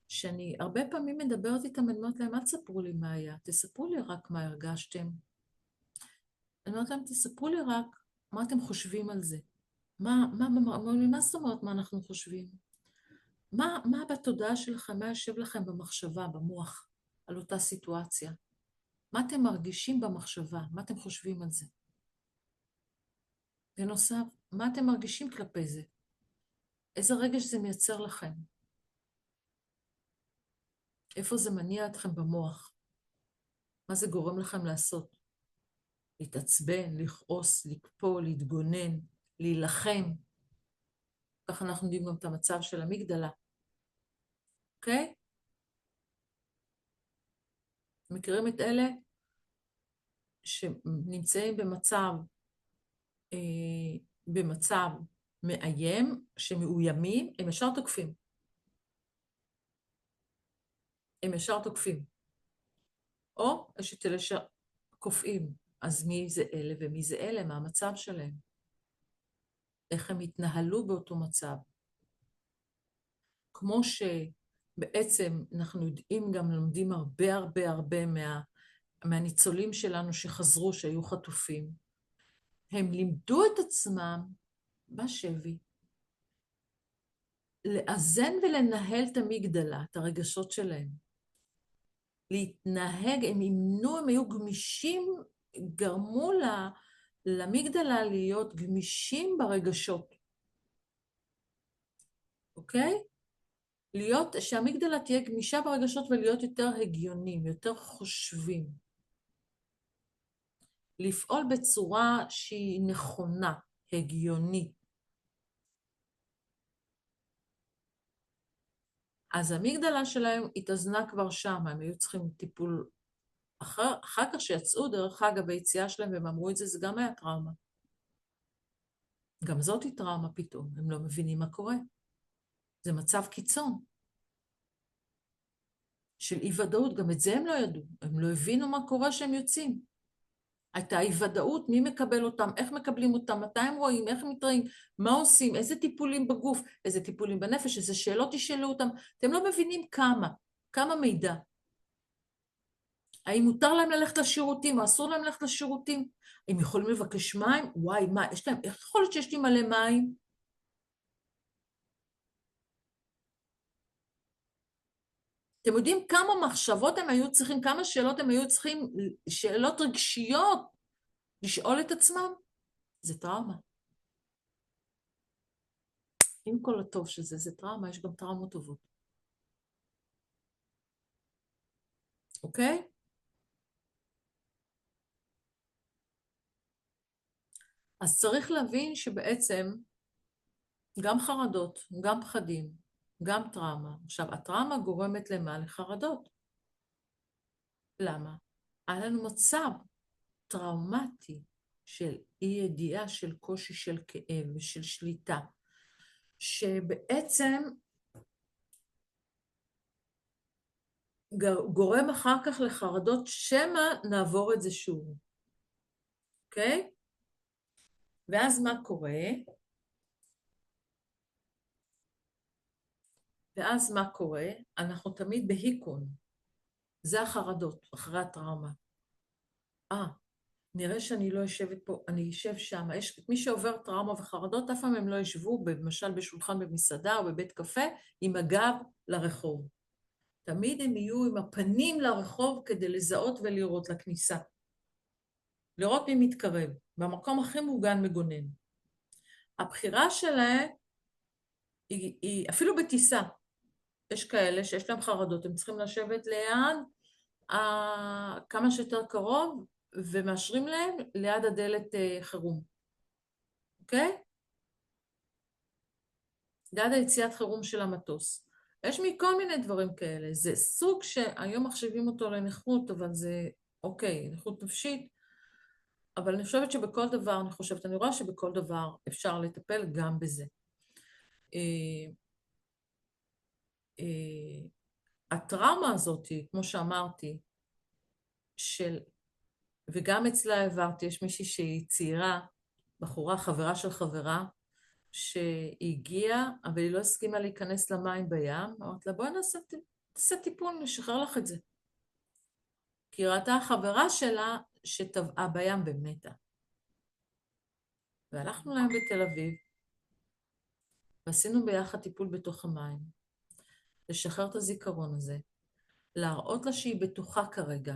שאני הרבה פעמים מדברת איתם, אני אומרת להם, אל תספרו לי מה היה, תספרו לי רק מה הרגשתם. אני אומרת להם, תספרו לי רק מה אתם חושבים על זה. מה זאת אומרת מה אנחנו חושבים? מה בתודעה שלכם, מה יושב לכם במחשבה, במוח, על אותה סיטואציה? מה אתם מרגישים במחשבה? מה אתם חושבים על זה? בנוסף, מה אתם מרגישים כלפי זה? איזה רגש זה מייצר לכם? איפה זה מניע אתכם במוח? מה זה גורם לכם לעשות? להתעצבן, לכעוס, לקפוא, להתגונן, להילחם. ככה אנחנו יודעים גם את המצב של המגדלה. אוקיי? מכירים את אלה שנמצאים במצב מאיים, שמאוימים, הם ישר תוקפים. הם ישר תוקפים. או יש את אלה שקופאים. אז מי זה אלה ומי זה אלה? מה המצב שלהם? איך הם התנהלו באותו מצב? כמו שבעצם אנחנו יודעים גם לומדים הרבה מהניצולים שלנו שחזרו, שהיו חטופים. הם לימדו את עצמם בשבי, לאזן ולנהל את המגדלה, את הרגשות שלהם. להתנהג, הם אימנו, הם היו גמישים, גרמו למגדלה להיות גמישים ברגשות. אוקיי? שהמגדלה תהיה גמישה ברגשות ולהיות יותר הגיונים, יותר חושבים. לפעול בצורה שהיא נכונה, הגיונית. אז המגדלה שלהם התאזנה כבר שם, הם היו צריכים טיפול. אחר כך שיצאו, דרך אגב, ביציאה שלהם, והם אמרו את זה, זה גם היה טראומה. גם זאת היא טראומה פתאום, הם לא מבינים מה קורה. זה מצב קיצון. של אי ודאות, גם את זה הם לא ידעו, הם לא הבינו מה קורה שהם יוצאים. הייתה אי ודאות, מי מקבל אותם, איך מקבלים אותם, מתי הם רואים, איך הם מתראים, מה עושים, איזה טיפולים בגוף, איזה טיפולים בנפש, איזה שאלות ישאלו אותם, אתם לא מבינים כמה מידע. האם מותר להם ללכת לשירותים, או אסור להם ללכת לשירותים? הם יכולים לבקש מים? וואי, מה, יש להם, איך יכול להיות שיש לי מלא מים? אתם יודעים כמה מחשבות הם היו צריכים, כמה שאלות הם היו צריכים, שאלות רגשיות, לשאול את עצמם? זה טראומה. עם כל הטוב שזה, זה טראומה, יש גם טראומות טובות. אוקיי? אז צריך להבין שבעצם גם חרדות, גם פחדים, גם טראומה. עכשיו, הטראומה גורמת למה? לחרדות. למה? היה לנו מצב טראומטי של אי ידיעה, של קושי, של כאב ושל שליטה, שבעצם גורם אחר כך לחרדות, שמא נעבור את זה שוב. אוקיי? ואז מה קורה? ואז מה קורה? אנחנו תמיד בהיקון. זה החרדות, אחרי הטראומה. נראה שאני לא יושבת פה, אני אשב שם. מי שעובר טראומה וחרדות, אף פעם הם לא ישבו, למשל בשולחן במסעדה או בבית קפה, עם הגב לרחוב. תמיד הם יהיו עם הפנים לרחוב כדי לזהות ולראות לכניסה. לראות מי מתקרב, במקום הכי מוגן מגונן. הבחירה שלהם היא אפילו בטיסה. יש כאלה שיש להם חרדות, הם צריכים לשבת ליד, כמה שיותר קרוב, ומאשרים להם ליד הדלת חירום. אוקיי? ליד היציאת חירום של המטוס. יש מכל מיני דברים כאלה. זה סוג שהיום מחשיבים אותו לנכות, אבל זה אוקיי, נכות נפשית. אבל אני חושבת שבכל דבר, אני רואה שבכל דבר אפשר לטפל גם בזה. הטראומה הזאת, כמו שאמרתי, וגם אצלה העברתי, יש מישהי שהיא צעירה, בחורה, חברה של חברה, שהגיעה, אבל היא לא הסכימה להיכנס למים בים, אמרתי לה, בואי נעשה טיפול, נשחרר לך את זה. כי היא ראתה החברה שלה שטבעה בים ומתה. והלכנו להם בתל אביב, ועשינו ביחד טיפול בתוך המים, לשחרר את הזיכרון הזה, להראות לה שהיא בטוחה כרגע,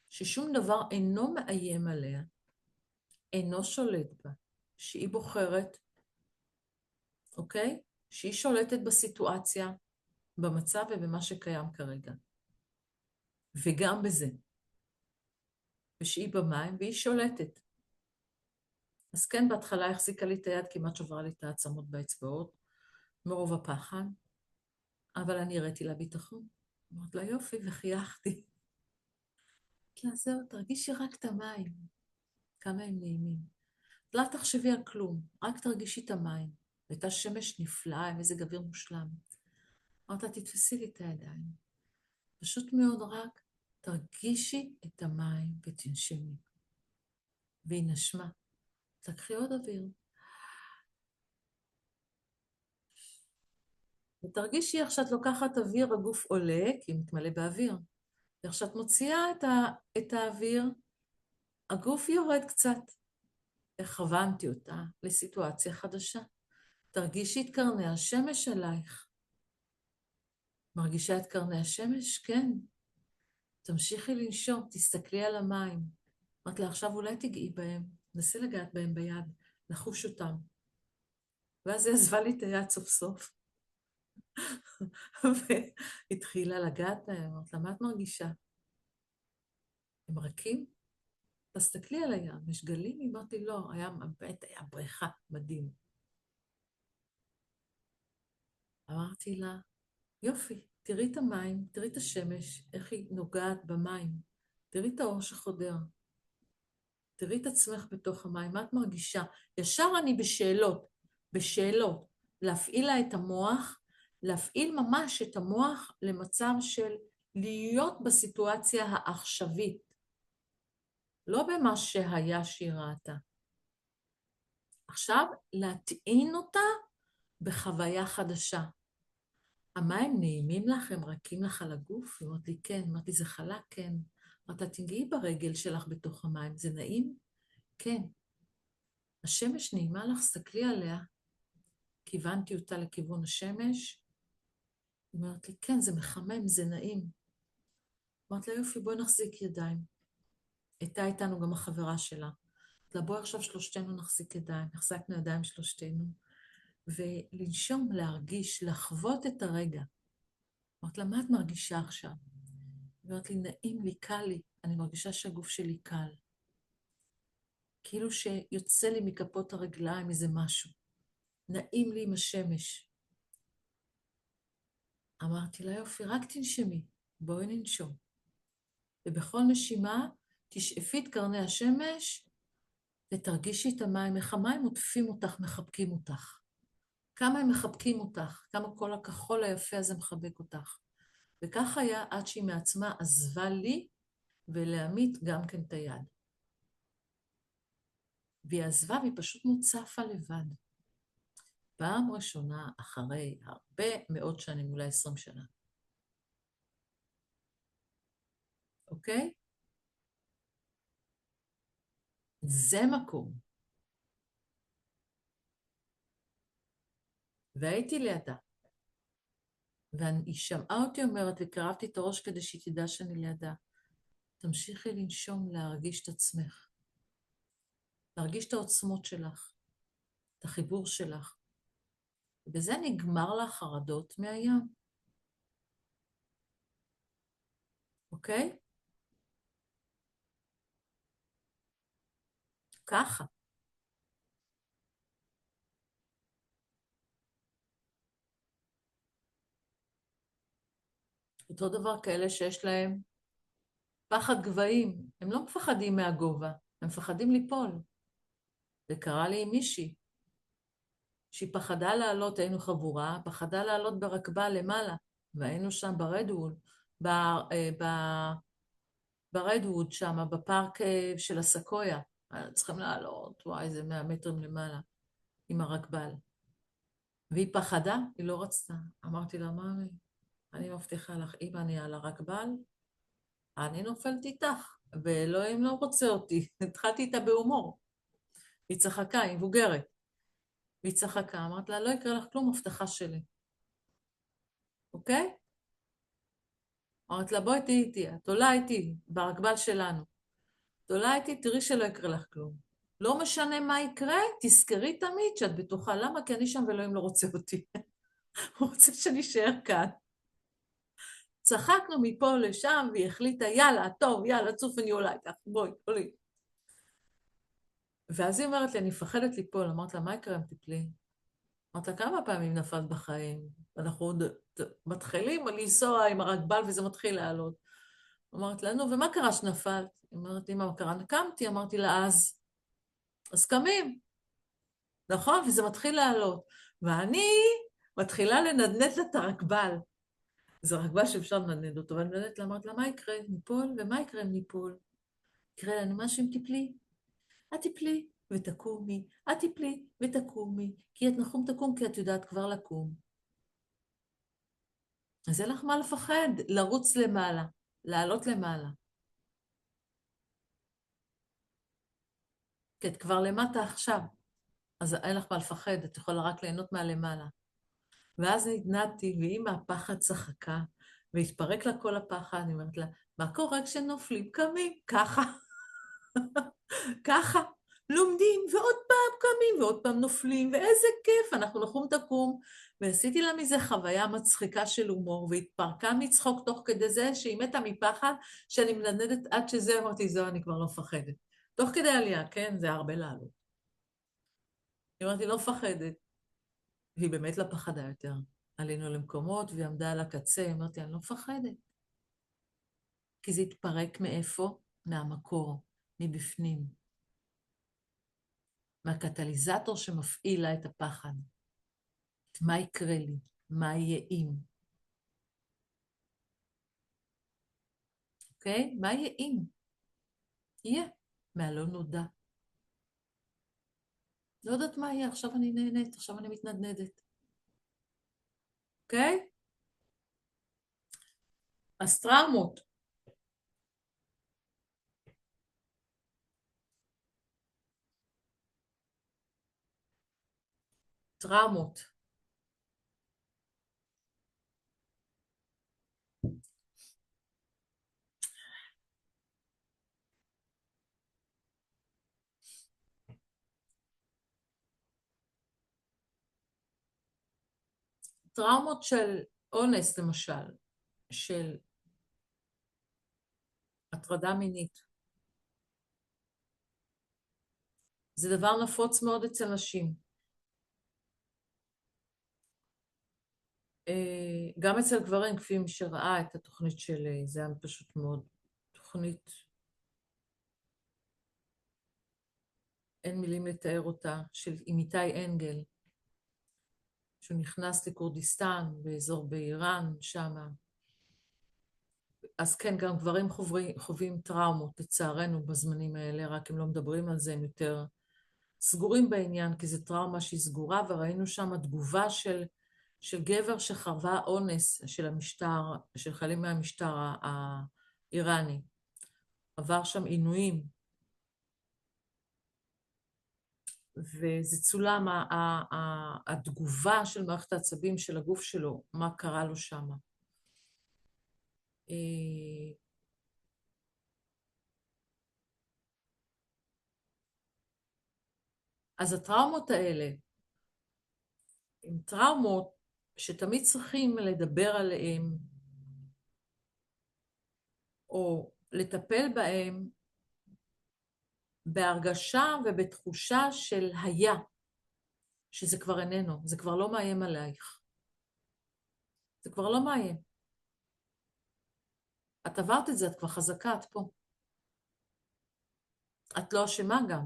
ששום דבר אינו מאיים עליה, אינו שולט בה, שהיא בוחרת, אוקיי? שהיא שולטת בסיטואציה, במצב ובמה שקיים כרגע. וגם בזה. ושהיא במים והיא שולטת. אז כן, בהתחלה החזיקה לי את היד, כמעט שברה לי את העצמות באצבעות, מרוב הפחד, אבל אני הראיתי לה ביטחון. אמרת לה יופי, וחייכתי. לה זהו, תרגישי רק את המים. כמה הם נעימים. לא תחשבי על כלום, רק תרגישי את המים. הייתה שמש נפלאה, עם איזה גביר מושלם. אמרת לה, תתפסי לי את הידיים. פשוט מאוד רק תרגישי את המים ותנשמי. והיא נשמה. תקחי עוד אוויר. ותרגישי איך שאת לוקחת אוויר, הגוף עולה, כי הוא מתמלא באוויר. ואיך שאת מוציאה את האוויר, הגוף יורד קצת. הכוונתי אותה לסיטואציה חדשה. תרגישי את קרני השמש עלייך. מרגישה את קרני השמש? כן. תמשיכי לנשום, תסתכלי על המים. אמרת לה, עכשיו אולי תגעי בהם, נסי לגעת בהם ביד, לחוש אותם. ואז היא עזבה לי את היד סוף סוף. והתחילה לגעת בהם, אמרת לה, מה את מרגישה? הם רכים? תסתכלי על הים, יש גלים? אמרתי, לא, באמת היה בריכה, מדהים. אמרתי לה, יופי, תראי את המים, תראי את השמש, איך היא נוגעת במים, תראי את האור שחודר, תראי את עצמך בתוך המים, מה את מרגישה? ישר אני בשאלות, להפעיל לה את המוח, להפעיל ממש את המוח למצב של להיות בסיטואציה העכשווית, לא במה שהיה שהיא ראתה. עכשיו, להטעין אותה בחוויה חדשה. המים נעימים לך, הם רכים לך על הגוף? היא אומרת לי, כן. אמרתי, זה חלק? כן. אמרת, תנגעי ברגל שלך בתוך המים, זה נעים? כן. השמש נעימה לך, סתכלי עליה. כיוונתי אותה לכיוון השמש. היא אומרת לי, כן, זה מחמם, זה נעים. אמרת לה, יופי, בואי נחזיק ידיים. הייתה איתנו גם החברה שלה. אמרת לה, בואי עכשיו שלושתנו נחזיק ידיים. החזקנו ידיים שלושתנו. ולנשום, להרגיש, לחוות את הרגע. אמרת לה, מה את מרגישה עכשיו? היא אומרת לי, נעים לי, קל לי. אני מרגישה שהגוף שלי קל. כאילו שיוצא לי מכפות הרגליים איזה משהו. נעים לי עם השמש. אמרתי לה, יופי, רק תנשמי. בואי ננשום. ובכל נשימה, תשאפי את קרני השמש, ותרגישי את המים, איך המים עוטפים אותך, מחבקים אותך. כמה הם מחבקים אותך, כמה כל הכחול היפה הזה מחבק אותך. וכך היה עד שהיא מעצמה עזבה לי, ולעמית גם כן את היד. והיא עזבה והיא פשוט מוצפה לבד. פעם ראשונה אחרי הרבה מאוד שנים, אולי 20 שנה. אוקיי? זה מקום. והייתי לידה. והיא שמעה אותי אומרת, וקרבתי את הראש כדי שהיא תדע שאני לידה. תמשיכי לנשום, להרגיש את עצמך. להרגיש את העוצמות שלך, את החיבור שלך. ובזה נגמר לה חרדות מהים. אוקיי? ככה. אותו דבר כאלה שיש להם פחד גבהים. הם לא מפחדים מהגובה, הם מפחדים ליפול. זה קרה לי עם מישהי, שהיא פחדה לעלות, היינו חבורה, פחדה לעלות ברקבה למעלה, והיינו שם ברדווד, ברדווד שם, בפארק של הסקויה. צריכים לעלות, וואי, זה 100 מטרים למעלה, עם הרקבל. והיא פחדה, היא לא רצתה. אמרתי לה, מאמי, אני מבטיחה לך, אם אני על הרקבל, אני נופלת איתך, ואלוהים לא רוצה אותי. התחלתי איתה בהומור. היא צחקה, היא מבוגרת. והיא צחקה, אמרת לה, לא יקרה לך כלום, הבטחה שלי. אוקיי? אמרת לה, בואי תהיי איתי, את עולה איתי, ברקבל שלנו. את עולה איתי, תראי שלא יקרה לך כלום. לא משנה מה יקרה, תזכרי תמיד שאת בטוחה. למה? כי אני שם ואלוהים לא רוצה אותי. הוא רוצה שאני אשאר כאן. צחקנו מפה לשם, והיא החליטה, יאללה, טוב, יאללה, צוף, אני עולה איתך, בואי, עולי. ואז היא אומרת לי, אני מפחדת ליפול. אמרת לה, מה יקרה אם תיפלי? אמרת לה, כמה פעמים נפלת בחיים? אנחנו עוד מתחילים לנסוע עם הרגבל וזה מתחיל לעלות. אמרת לה, נו, ומה קרה שנפלת? היא אומרת לי, מה קרה? קמתי, אמרתי לה, אז קמים. נכון? וזה מתחיל לעלות. ואני מתחילה לנדנד לה את הרגבל. זה רגבל שאפשר לנדנד אותו, ואני מנדנדת לה, אמרת לה, מה יקרה? ניפול? ומה יקרה אם ניפול? יקרה לנו משהו אם תיפלי? את תיפלי ותקומי, את תיפלי ותקומי, כי את נחום תקום, כי את יודעת כבר לקום. אז אין לך מה לפחד, לרוץ למעלה, לעלות למעלה. כי את כבר למטה עכשיו, אז אין לך מה לפחד, את יכולה רק ליהנות מהלמעלה. ואז נדנדתי, והיא מהפחד צחקה, והתפרק לה כל הפחד, אני אומרת לה, מה קורה כשנופלים קמים? ככה, ככה, לומדים, ועוד פעם קמים, ועוד פעם נופלים, ואיזה כיף, אנחנו נחום תקום. ועשיתי לה מזה חוויה מצחיקה של הומור, והתפרקה מצחוק תוך כדי זה שהיא מתה מפחד, שאני מנדנדת עד שזה, אמרתי, זהו, אני כבר לא מפחדת. תוך כדי עלייה, כן, זה הרבה לעלות. היא אמרתי, לא מפחדת. והיא באמת לא פחדה יותר. עלינו למקומות, והיא עמדה על הקצה, אמרתי, אני לא מפחדת. כי זה התפרק מאיפה? מהמקור, מבפנים. מהקטליזטור שמפעיל לה את הפחד. מה יקרה לי? מה יהיה אם? אוקיי? מה יהיה אם? יהיה. מהלא נודע. לא יודעת מה יהיה, עכשיו אני נהנית, עכשיו אני מתנדנדת. אוקיי? אז טראומות. טראומות. טראומות של אונס, למשל, של הטרדה מינית. זה דבר נפוץ מאוד אצל נשים. גם אצל גברים, כפי מי שראה את התוכנית של זה היה פשוט מאוד תוכנית, אין מילים לתאר אותה, של עם איתי אנגל, שהוא נכנס לכורדיסטן, באזור באיראן, שם. אז כן, גם גברים חווים טראומות, לצערנו, בזמנים האלה, רק הם לא מדברים על זה, הם יותר סגורים בעניין, כי זו טראומה שהיא סגורה, וראינו שם תגובה של גבר שחווה אונס של המשטר, של חיילים מהמשטר האיראני. עבר שם עינויים, וזה צולם התגובה של מערכת העצבים של הגוף שלו, מה קרה לו שם. אז הטראומות האלה, הן טראומות שתמיד צריכים לדבר עליהן, או לטפל בהן בהרגשה ובתחושה של היה, שזה כבר איננו, זה כבר לא מאיים עלייך. זה כבר לא מאיים. את עברת את זה, את כבר חזקה, את פה. את לא אשמה גם.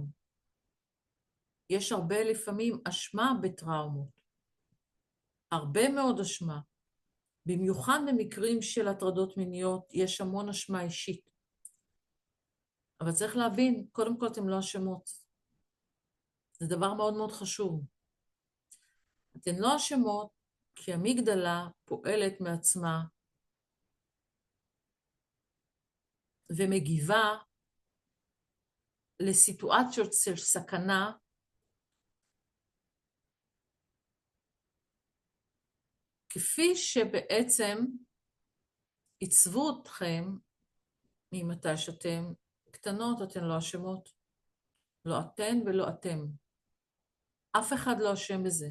יש הרבה לפעמים אשמה בטראומות. הרבה מאוד אשמה. במיוחד במקרים של הטרדות מיניות, יש המון אשמה אישית. אבל צריך להבין, קודם כל אתן לא אשמות. זה דבר מאוד מאוד חשוב. אתן לא אשמות כי המגדלה פועלת מעצמה ומגיבה לסיטואציות של סכנה כפי שבעצם עיצבו אתכם ממתי שאתם קטנות, אתן לא אשמות. לא אתן ולא אתם. אף אחד לא אשם בזה.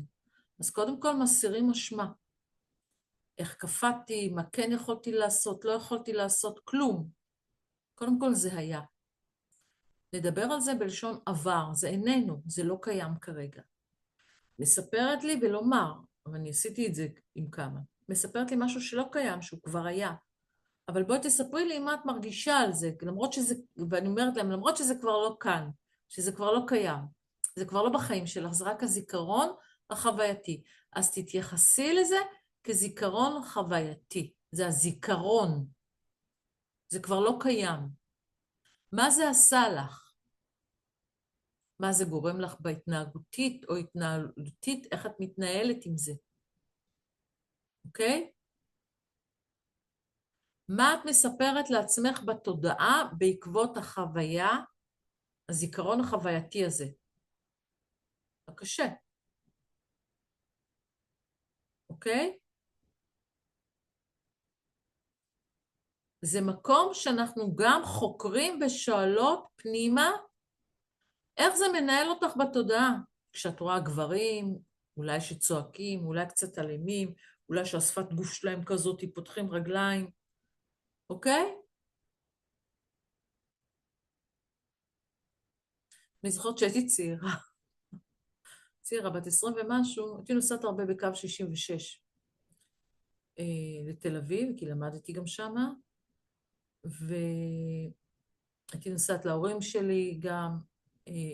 אז קודם כל מסירים אשמה. איך קפאתי, מה כן יכולתי לעשות, לא יכולתי לעשות, כלום. קודם כל זה היה. נדבר על זה בלשון עבר, זה איננו, זה לא קיים כרגע. מספרת לי ולומר, אבל אני עשיתי את זה עם כמה, מספרת לי משהו שלא קיים, שהוא כבר היה. אבל בואי תספרי לי מה את מרגישה על זה, למרות שזה, ואני אומרת להם, למרות שזה כבר לא כאן, שזה כבר לא קיים, זה כבר לא בחיים שלך, זה רק הזיכרון החווייתי. אז תתייחסי לזה כזיכרון חווייתי, זה הזיכרון, זה כבר לא קיים. מה זה עשה לך? מה זה גורם לך בהתנהגותית או התנהלותית, איך את מתנהלת עם זה, אוקיי? מה את מספרת לעצמך בתודעה בעקבות החוויה, הזיכרון החווייתי הזה? קשה, אוקיי? זה מקום שאנחנו גם חוקרים ושואלות פנימה איך זה מנהל אותך בתודעה? כשאת רואה גברים, אולי שצועקים, אולי קצת אלימים, אולי שהשפת גוף שלהם כזאת, פותחים רגליים, אוקיי? אני זוכרת שהייתי צעירה, צעירה, בת 20 ומשהו, הייתי נוסעת הרבה בקו 66 לתל אביב, כי למדתי גם שמה, והייתי נוסעת להורים שלי גם,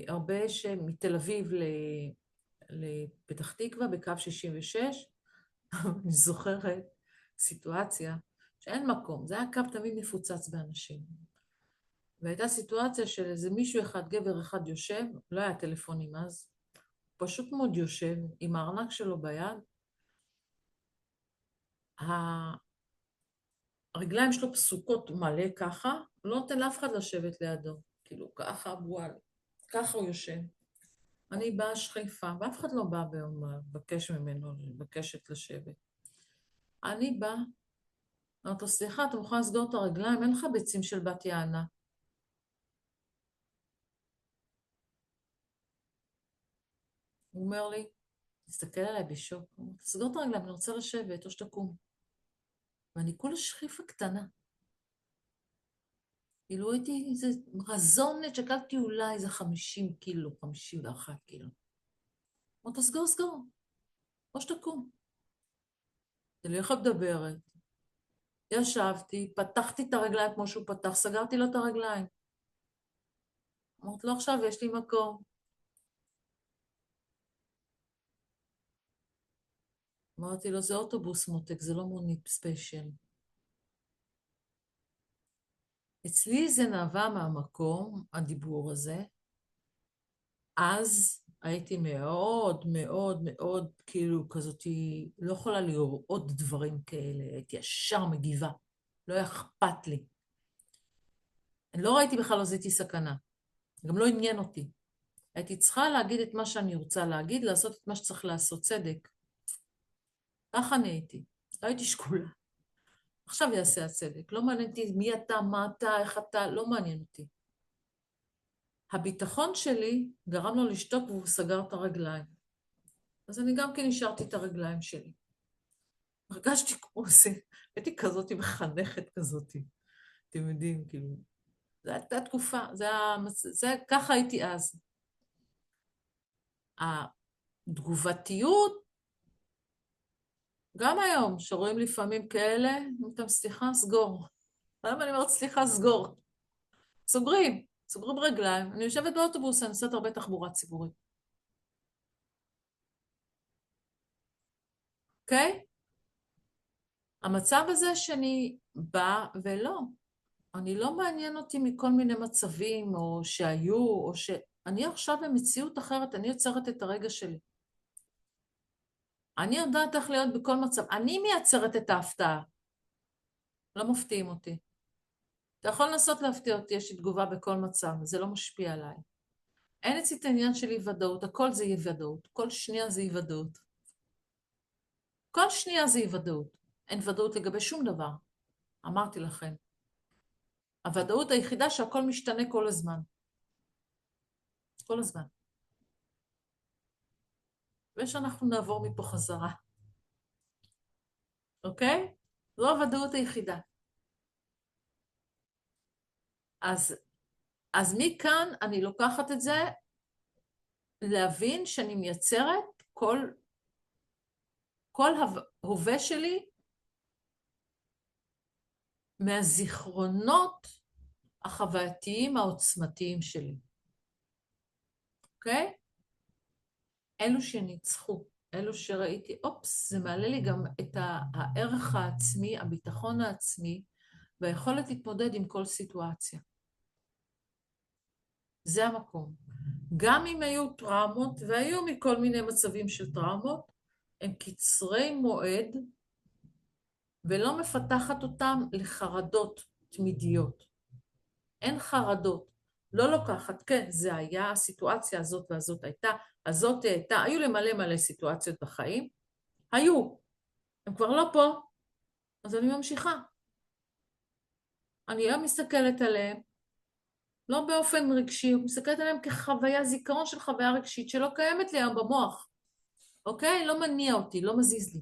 הרבה שמתל אביב לפתח תקווה בקו 66, אני זוכרת סיטואציה שאין מקום, זה היה קו תמיד מפוצץ באנשים. והייתה סיטואציה של איזה מישהו אחד, גבר אחד יושב, לא היה טלפונים אז, פשוט מאוד יושב עם הארנק שלו ביד, הרגליים שלו פסוקות מלא ככה, לא נותן לאף אחד לשבת לידו, כאילו ככה וואלה, ככה הוא יושב. אני באה שחיפה, ואף אחד לא בא לבקש ממנו, מבקשת לשבת. אני באה, אמרת לו, סליחה, אתה מוכן לסגור את הרגליים? אין לך ביצים של בת יענה. הוא אומר לי, תסתכל עליי בשוק, הוא אומר, תסגור את הרגליים, אני רוצה לשבת, או שתקום. ואני כולה שחיפה קטנה. כאילו הייתי איזה רזונת, שקלתי אולי איזה 50 קילו, 51 קילו. אמרת, תסגור, סגור, או שתקום. אני הולכת מדברת. ישבתי, פתחתי את הרגליים כמו שהוא פתח, סגרתי לו את הרגליים. אמרת לו, עכשיו יש לי מקום. אמרתי לו, זה אוטובוס מותק, זה לא מונית ספיישל. אצלי זה נבע מהמקום, הדיבור הזה. אז הייתי מאוד מאוד מאוד, כאילו, כזאתי, לא יכולה לראות דברים כאלה, הייתי ישר מגיבה, לא היה אכפת לי. אני לא ראיתי בכלל לא זיהיתי סכנה, גם לא עניין אותי. הייתי צריכה להגיד את מה שאני רוצה להגיד, לעשות את מה שצריך לעשות, צדק. ככה אני הייתי, לא הייתי שקולה. עכשיו יעשה הצדק, לא מעניין אותי מי אתה, מה אתה, איך אתה, לא מעניין אותי. הביטחון שלי גרם לו לשתוק והוא סגר את הרגליים. אז אני גם כן השארתי את הרגליים שלי. הרגשתי כמו זה, הייתי כזאת מחנכת כזאת, אתם יודעים, כאילו, זו הייתה תקופה, ככה הייתי אז. התגובתיות, גם היום, שרואים לפעמים כאלה, אומרים, סליחה, סגור. למה אני אומרת, סליחה, סגור. סוגרים רגליים. אני יושבת באוטובוס, אני נוסעת הרבה תחבורה ציבורית. אוקיי? המצב הזה שאני באה ולא. אני לא מעניין אותי מכל מיני מצבים, או שהיו, או ש... אני עכשיו במציאות אחרת, אני יוצרת את הרגע שלי. אני יודעת איך להיות בכל מצב. אני מייצרת את ההפתעה. לא מפתיעים אותי. אתה יכול לנסות להפתיע אותי, יש לי תגובה בכל מצב, זה לא משפיע עליי. אין אצלי את העניין של אי ודאות, הכל זה אי ודאות. כל שנייה זה אי ודאות. כל שנייה זה אי ודאות. אין ודאות לגבי שום דבר. אמרתי לכם. הוודאות היחידה שהכל משתנה כל הזמן. כל הזמן. ושאנחנו נעבור מפה חזרה. אוקיי? זו הוודאות היחידה. אז מכאן אני לוקחת את זה להבין שאני מייצרת כל ההווה שלי מהזיכרונות החווייתיים העוצמתיים שלי. אוקיי? אלו שניצחו, אלו שראיתי, אופס, זה מעלה לי גם את הערך העצמי, הביטחון העצמי, והיכולת להתמודד עם כל סיטואציה. זה המקום. גם אם היו טראומות, והיו מכל מיני מצבים של טראומות, הם קצרי מועד, ולא מפתחת אותם לחרדות תמידיות. אין חרדות. לא לוקחת, כן, זה היה, הסיטואציה הזאת והזאת הייתה, הזאת הייתה, היו למלא מלא סיטואציות בחיים, היו, הם כבר לא פה, אז אני ממשיכה. אני היום מסתכלת עליהם, לא באופן רגשי, הוא מסתכלת עליהם כחוויה, זיכרון של חוויה רגשית שלא קיימת לי היום במוח, אוקיי? לא מניע אותי, לא מזיז לי.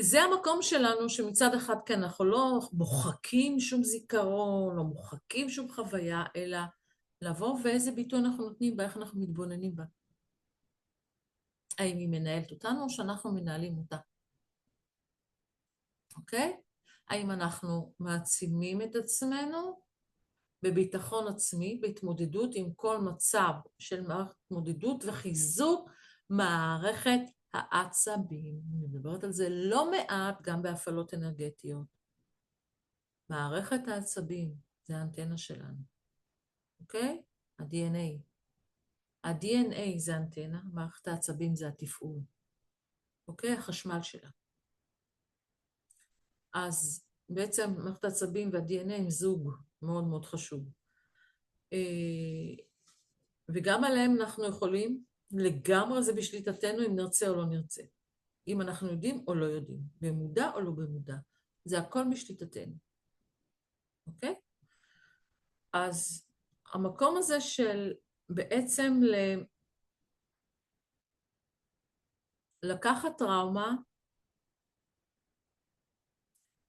זה המקום שלנו שמצד אחד כן, אנחנו לא מוחקים שום זיכרון, לא מוחקים שום חוויה, אלא לבוא ואיזה ביטוי אנחנו נותנים בה, איך אנחנו מתבוננים בה. האם היא מנהלת אותנו או שאנחנו מנהלים אותה. אוקיי? האם אנחנו מעצימים את עצמנו בביטחון עצמי, בהתמודדות עם כל מצב של מערכת התמודדות וחיזוק מערכת העצבים. אני מדברת על זה לא מעט גם בהפעלות אנרגטיות. מערכת העצבים זה האנטנה שלנו, אוקיי? ה-DNA. ה-DNA זה האנטנה, מערכת העצבים זה התפעול, אוקיי? החשמל שלה. אז בעצם מערכת העצבים וה-DNA הם זוג מאוד מאוד חשוב. וגם עליהם אנחנו יכולים, לגמרי זה בשליטתנו אם נרצה או לא נרצה. אם אנחנו יודעים או לא יודעים, במודע או לא במודע. זה הכל בשליטתנו. אוקיי? אז המקום הזה של בעצם לקחת טראומה,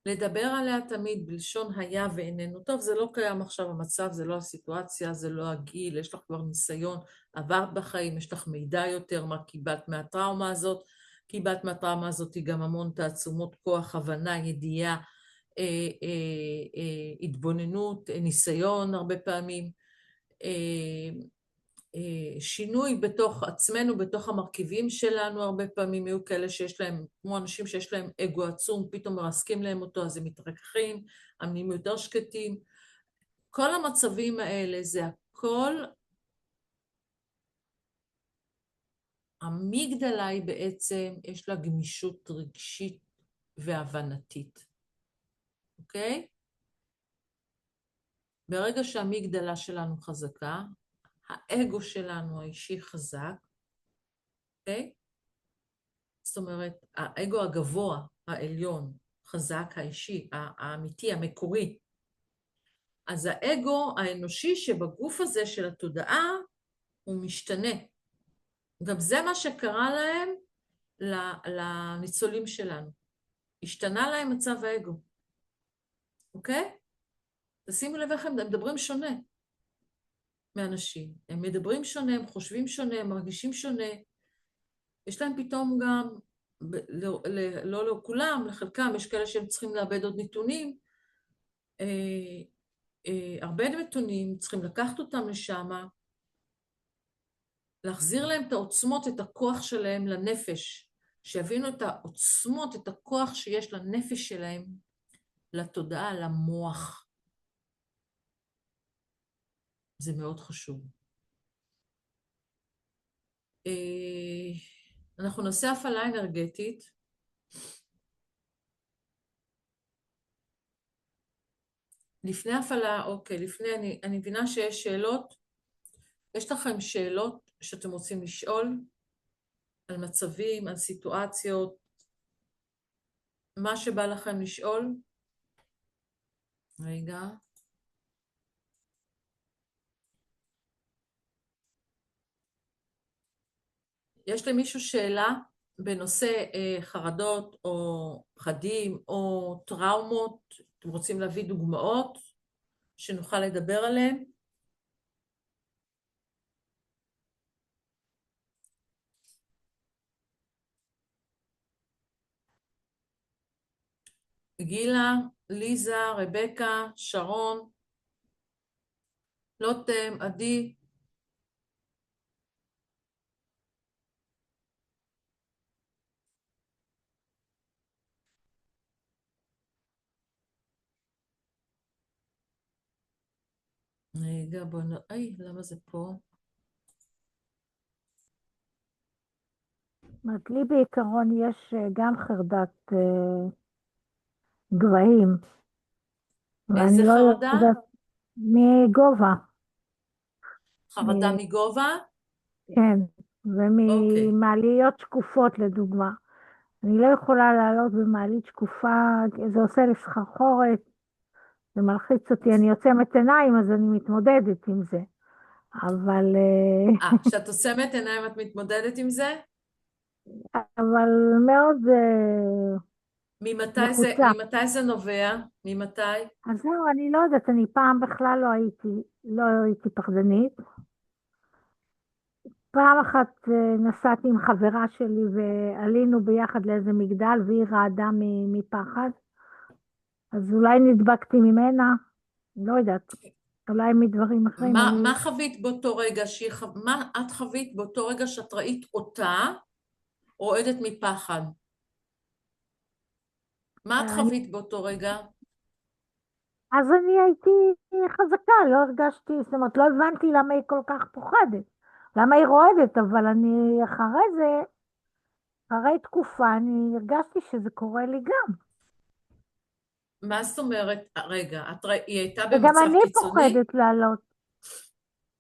לדבר עליה תמיד בלשון היה ואיננו טוב, זה לא קיים עכשיו המצב, זה לא הסיטואציה, זה לא הגיל, יש לך כבר ניסיון, עברת בחיים, יש לך מידע יותר, מה קיבלת מהטראומה הזאת, קיבלת מהטראומה הזאת גם המון תעצומות כוח, הבנה, ידיעה, התבוננות, ניסיון הרבה פעמים, שינוי בתוך עצמנו, בתוך המרכיבים שלנו, הרבה פעמים יהיו כאלה שיש להם, כמו אנשים שיש להם אגו עצום, פתאום מרסקים להם אותו, אז הם מתרככים, הם נהיים יותר שקטים. כל המצבים האלה זה הכל, המגדלה היא בעצם, יש לה גמישות רגשית והבנתית, אוקיי? ברגע שהמגדלה שלנו חזקה, האגו שלנו האישי חזק, אוקיי? זאת אומרת, האגו הגבוה, העליון, חזק, האישי, האמיתי, המקורי. אז האגו האנושי שבגוף הזה של התודעה, הוא משתנה. גם זה מה שקרה להם, לניצולים שלנו. השתנה להם מצב האגו. אוקיי? תשימו לב איך הם מדברים שונה מאנשים. הם מדברים שונה, הם חושבים שונה, הם מרגישים שונה. יש להם פתאום גם, לא לכולם, לחלקם, יש כאלה שהם צריכים לאבד עוד נתונים, הרבה נתונים, צריכים לקחת אותם לשם, להחזיר להם את העוצמות, את הכוח שלהם לנפש, שיבינו את העוצמות, את הכוח שיש לנפש שלהם, לתודעה, למוח. זה מאוד חשוב. אנחנו נעשה הפעלה אנרגטית. לפני הפעלה, אוקיי, אני מבינה שיש שאלות. יש לכם שאלות שאתם רוצים לשאול על מצבים, על סיטואציות, מה שבא לכם לשאול? רגע. יש למישהו שאלה בנושא חרדות או פחדים או טראומות? אתם רוצים להביא דוגמאות שנוכל לדבר עליהן? גילה, ליזה, רבקה, שרון, לוטם, עדי. רגע, בואו נראה, למה זה פה? לי בעיקרון יש גם חרדת גבהים. איזה ואני לא חרדה? יודעת מגובה, חרדה מגובה? כן, אוקיי. וממעליות שקופות לדוגמה. אני לא יכולה לעלות במעלית שקופה, זה עושה לי סחרחורת, זה מלחיץ אותי, אני עוצמת עיניים, אז אני מתמודדת עם זה. אבל, כשאת עוצמת עיניים את מתמודדת עם זה? אבל מאוד לחוצה. ממתי זה נובע? ממתי? אז זהו, אני לא יודעת, אני פעם בכלל לא הייתי פחדנית. פעם אחת נסעתי עם חברה שלי ועלינו ביחד לאיזה מגדל והיא רעדה מפחד. אז אולי נדבקתי ממנה, לא יודעת, אולי מדברים אחרים. מה חווית באותו רגע מה את חווית באותו רגע שאת ראית אותה רועדת מפחד? מה את אני, חווית באותו רגע? אז אני הייתי חזקה, לא הרגשתי, זאת אומרת, לא הבנתי למה היא כל כך פוחדת. למה היא רועדת, אבל אני אחרי זה, אחרי תקופה, אני הרגשתי שזה קורה לי גם. מה זאת אומרת? רגע, היא הייתה וגם במצב אני קיצוני? פוחדת לעלות.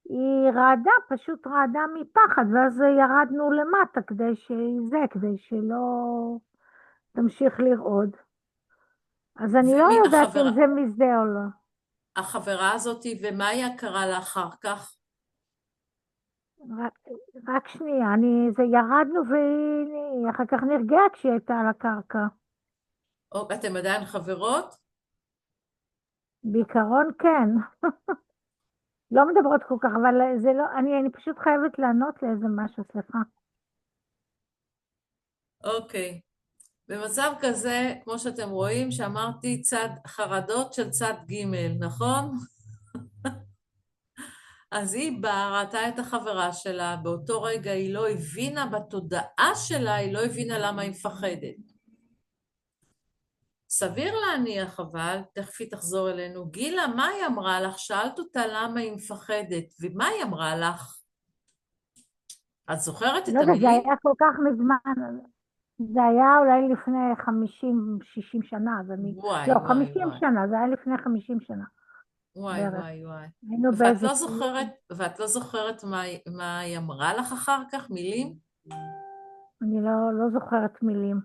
היא רעדה, פשוט רעדה מפחד, ואז ירדנו למטה כדי שלא תמשיך לרעוד. אז אני לא יודעת אם זה מזה או לא. החברה הזאת, ומה היא קרה לה אחר כך? רק, רק שנייה, זה ירדנו והיא אחר כך נרגעה כשהיא הייתה על הקרקע. אתם עדיין חברות? בעיקרון כן. לא מדברות כל כך, אבל זה לא, אני פשוט חייבת לענות לאיזה משהו, סליחה. אוקיי. במצב כזה, כמו שאתם רואים, שאמרתי חרדות של צד ג', נכון? אז היא באה, ראתה את החברה שלה, באותו רגע היא לא הבינה, בתודעה שלה היא לא הבינה למה היא מפחדת. סביר להניח אבל, תכף היא תחזור אלינו, גילה, מה היא אמרה לך? שאלת אותה למה היא מפחדת, ומה היא אמרה לך? את זוכרת לא את יודעת, זה המילים? היה כל כך מזמן, זה היה אולי לפני 50-60 שנה, אז לא, וואי, וואי, 50 וואי. שנה, זה היה לפני 50 שנה וואי, בערך. וואי, וואי. היינו באיזה טיול. ואת לא זוכרת מה היא אמרה לך אחר כך, מילים? אני לא זוכרת מילים.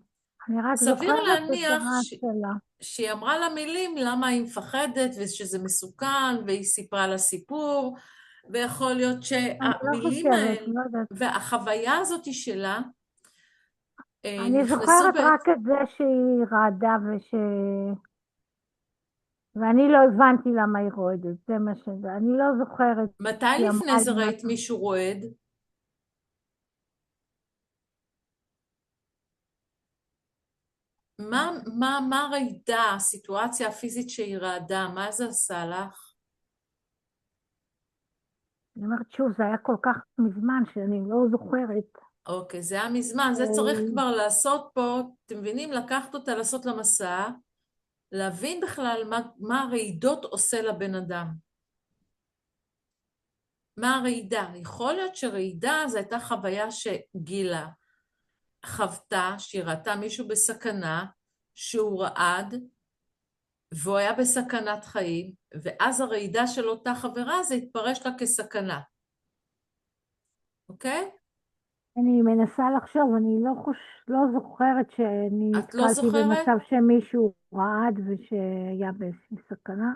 אני רק סביר זוכרת את להניח הרעש שלה. שהיא אמרה לה מילים למה היא מפחדת ושזה מסוכן, והיא סיפרה לה סיפור, ויכול להיות אני לא שהמילים חושבת, האלה לא יודעת. והחוויה הזאת שלה אני נכנסו זוכרת רק את זה שהיא רעדה ואני לא הבנתי למה היא רועדת, זה מה שזה. אני לא זוכרת מתי שהיא לפני אמרה זה לי ראית משהו. מישהו רועד? מה הרעידה, הסיטואציה הפיזית שהיא רעדה, מה זה עשה לך? אני אומרת שוב, זה היה כל כך מזמן שאני לא זוכרת. אוקיי, זה היה מזמן, זה צריך אה, כבר לעשות פה, אתם מבינים? לקחת אותה לעשות לה מסע, להבין בכלל מה הרעידות עושה לבן אדם. מה הרעידה? יכול להיות שרעידה זו הייתה חוויה שגילה חוותה, שהיא ראתה מישהו בסכנה, שהוא רעד, והוא היה בסכנת חיים, ואז הרעידה של אותה חברה זה התפרש לה כסכנה. אוקיי? אני מנסה לחשוב, אני לא זוכרת שאני את לא נתקלתי זוכרת? במצב שמישהו רעד ושהיה באיזושהי סכנה,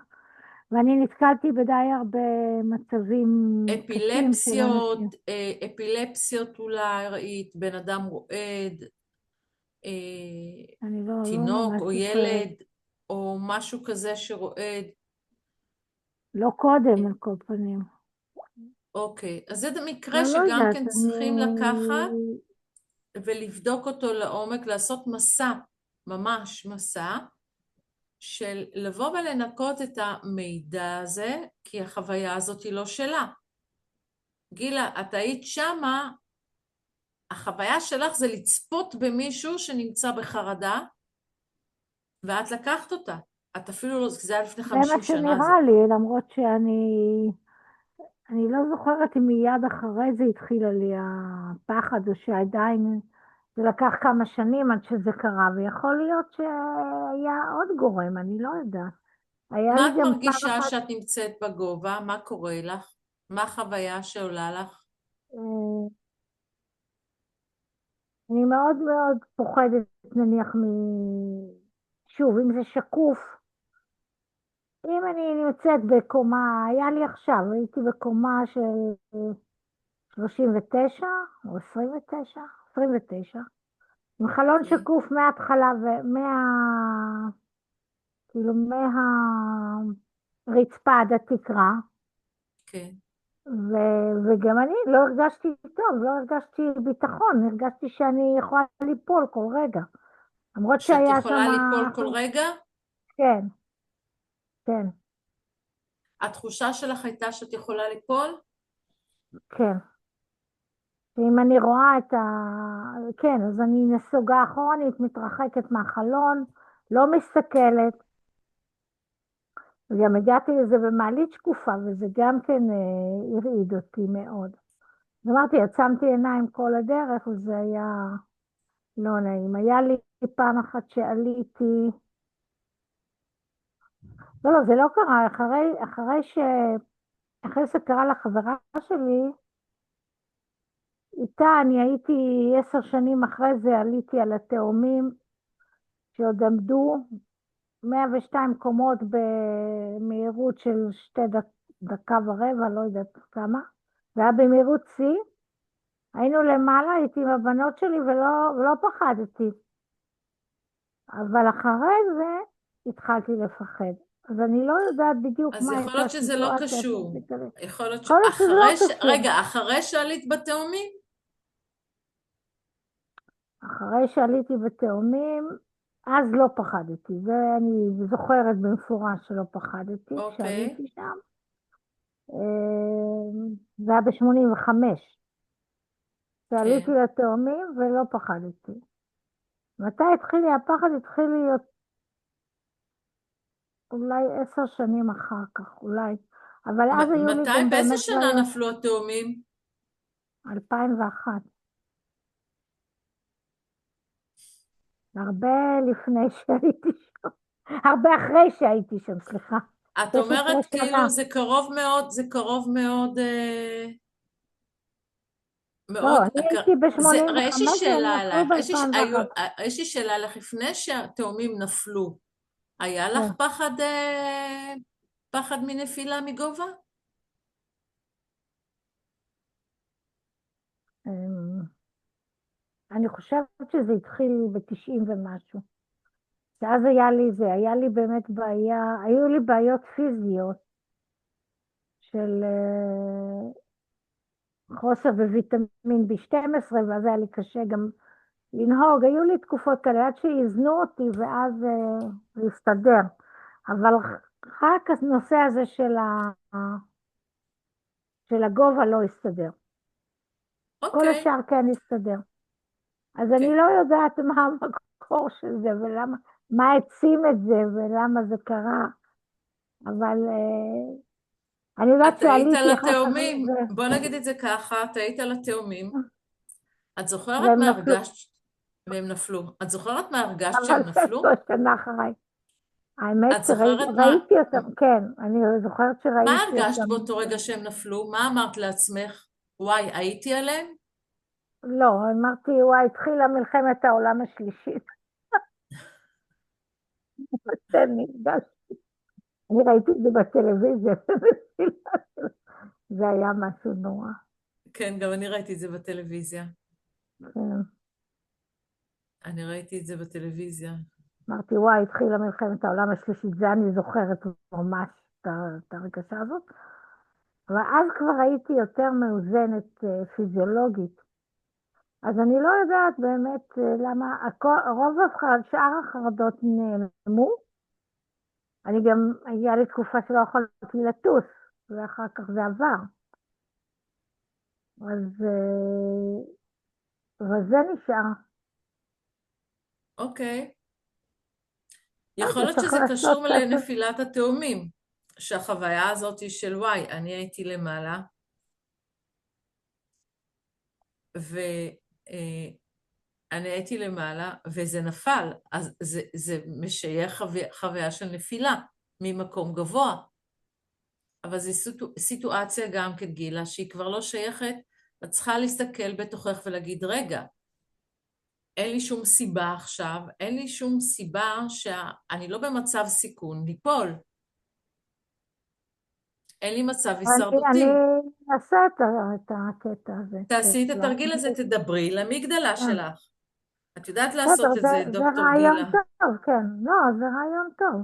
ואני נתקלתי בדי הרבה מצבים קשים של אנשים. אפילפסיות אולי ראית, בן אדם רועד, אני לא תינוק ממש או זוכרת. ילד, או משהו כזה שרועד. לא קודם, על כל פנים. אוקיי, אז זה מקרה לא שגם יודעת, כן צריכים לקחת ולבדוק אותו לעומק, לעשות מסע, ממש מסע, של לבוא ולנקות את המידע הזה, כי החוויה הזאת היא לא שלה. גילה, את היית שמה, החוויה שלך זה לצפות במישהו שנמצא בחרדה, ואת לקחת אותה. את אפילו לא, זה היה לפני זה מה 50 שנה, שנראה לי, למרות שאני לא זוכרת אם מיד אחרי זה התחילה לי הפחד, או שעדיין זה לקח כמה שנים עד שזה קרה, ויכול להיות שהיה עוד גורם, אני לא יודעת. היה מה לי את גם פעם מרגישה אחת, שאת נמצאת בגובה? מה קורה לך? מה החוויה שעולה לך? אה, אני מאוד מאוד פוחדת, נניח, שוב, אם זה שקוף, אם אני נמצאת בקומה, היה לי עכשיו, הייתי בקומה של 39 או 29, 29, עם חלון כן, שקוף מההתחלה כאילו מהרצפה עד התקרה, כן. וגם אני לא הרגשתי טוב, לא הרגשתי ביטחון, הרגשתי שאני יכולה ליפול כל רגע. למרות שאת שהיה שם, יכולה ליפול כל רגע? כן, כן, התחושה שלך הייתה שאת יכולה ליפול? כן. ואם אני רואה כן, אז אני נסוגה אחורנית, מתרחקת מהחלון, לא מסתכלת. וגם הגעתי לזה במעלית שקופה, וזה גם כן הרעיד אותי מאוד. אז אמרתי, עצמתי עיניים כל הדרך, וזה היה לא נעים. היה לי פעם אחת שעליתי, לא, זה לא קרה, אחרי זה קרה לחברה שלי, איתה אני הייתי 10 שנים אחרי זה, עליתי על התאומים, שעוד עמדו 102 קומות במהירות של דקה ורבע, לא יודעת כמה, זה היה במהירות שיא, היינו למעלה, הייתי עם הבנות שלי ולא פחדתי, אבל אחרי זה התחלתי לפחד. אז אני לא יודעת בדיוק אז מה יכול הייתה להיות שזה לא הסיטואציה קשור. הספציפית הזאת. יכול להיות יכול להיות שזה לא קשור. רגע, אחרי שעלית בתאומים? אחרי שעליתי בתאומים, אז לא פחדתי. זה אני זוכרת במפורש שלא פחדתי אוקיי, כשעליתי שם. זה היה ב-85. שעליתי כן. לתאומים ולא פחדתי. מתי התחיל לי הפחד? התחיל להיות אולי 10 שנים אחר כך, אולי. אבל אז היו לי מתי, גם באיזה באמת שנה בעיות. נפלו התאומים? 2001. הרבה לפני שהייתי שם. הרבה אחרי שהייתי שם, סליחה. את 16 אומרת שנה. כאילו זה קרוב מאוד, לא, מאוד, אני הייתי הרי יש לי ב-85 והם שאלה נפלו עלייך, ב-2001. יש לי שאלה עלייך, לפני שהתאומים נפלו, היה לך כן. פחד מנפילה מגובה? אמ, אני חושבת שזה התחיל ב-90 ומשהו. שאז היה לי באמת בעיה, היו לי בעיות פיזיות של חוסר בוויטמין B12, ואז היה לי קשה גם לנהוג. היו לי תקופות כאלה עד שאיזנו אותי, ואז זה הסתדר. אבל רק הנושא הזה של הגובה לא הסתדר. כל אוקיי, השאר כן הסתדר. אז אני אוקיי. לא יודעת מה המקור של זה, מה העצים את זה, ולמה זה קרה. אבל אני יודעת את היית שעליתי על אחר כך, התאומים, בוא נגיד את זה ככה, את היית על התאומים, את זוכרת והם מה נפלו. הרגשת, והם נפלו, את זוכרת מה הרגשת אבל שהם זה נפלו? שנה אחריי. האמת את זוכרת שראיתי אותם, כן, אני זוכרת מה שראיתי הרגשת אותם. באותו רגע שהם נפלו? מה אמרת לעצמך? וואי, הייתי עליהם? לא, אמרתי, וואי, התחילה מלחמת העולם השלישית. זה נרגש. אני ראיתי את זה בטלוויזיה. זה היה משהו נורא. כן, גם אני ראיתי את זה בטלוויזיה. כן. אני ראיתי את זה בטלוויזיה. אמרתי, וואי, התחילה מלחמת העולם השלישית, זה אני זוכרת ממש את הרגשה הזאת. אבל אז כבר הייתי יותר מאוזנת פיזיולוגית. אז אני לא יודעת באמת למה, שאר החרדות נעלמו. אני גם, היה לי תקופה שלא יכולתי לטוס, ואחר כך זה עבר. אז אבל זה נשאר. אוקיי. לא, יכול זה להיות צריך שזה לעשות קשור לנפילת התאומים, שהחוויה הזאת היא של וואי, אני הייתי למעלה, ואני הייתי למעלה, וזה נפל, אז זה משייך חוויה של נפילה ממקום גבוה. אבל זו סיטואציה גם כן, גילה, שהיא כבר לא שייכת, את צריכה להסתכל בתוכך ולהגיד, רגע, אין לי שום סיבה עכשיו, אין לי שום סיבה שאני לא במצב סיכון ליפול. אין לי מצב אני הישרדותי. אעשה את הקטע הזה תעשי את של התרגיל הזה, תדברי למגדלה שלך. את יודעת בסדר, לעשות את זה, זה דוקטור רעיון גילה. טוב, כן. לא, זה רעיון טוב.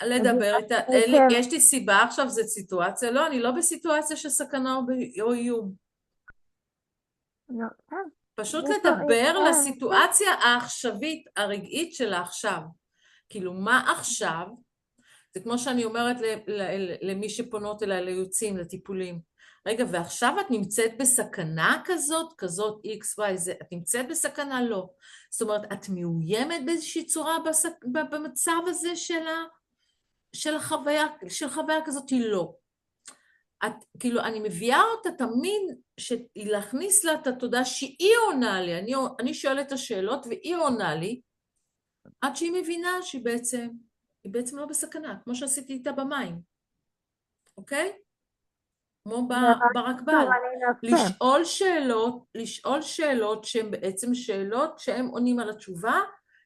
לדבר איתה, כן, יש לי סיבה עכשיו, זו סיטואציה, לא, אני לא בסיטואציה של סכנה או איום. לא, כן, פשוט יש דברים, לדבר כן, לסיטואציה העכשווית, הרגעית של העכשיו. כאילו, מה עכשיו? זה כמו שאני אומרת למי שפונות אליי, ליוצאים, לטיפולים. רגע, ועכשיו את נמצאת בסכנה כזאת, כזאת X, Y, Z, את נמצאת בסכנה? לא. זאת אומרת, את מאוימת באיזושהי צורה במצב הזה של חוויה כזאת? היא לא. כאילו, אני מביאה אותה תמיד, להכניס לה את התודעה שהיא עונה לי, אני שואלת את השאלות והיא עונה לי, עד שהיא מבינה שהיא בעצם לא בסכנה, כמו שעשיתי איתה במים, אוקיי? כמו זה רעיון טוב, ברקבל. אני אנסה. לשאול שאלות שהן בעצם שאלות שהן עונים על התשובה,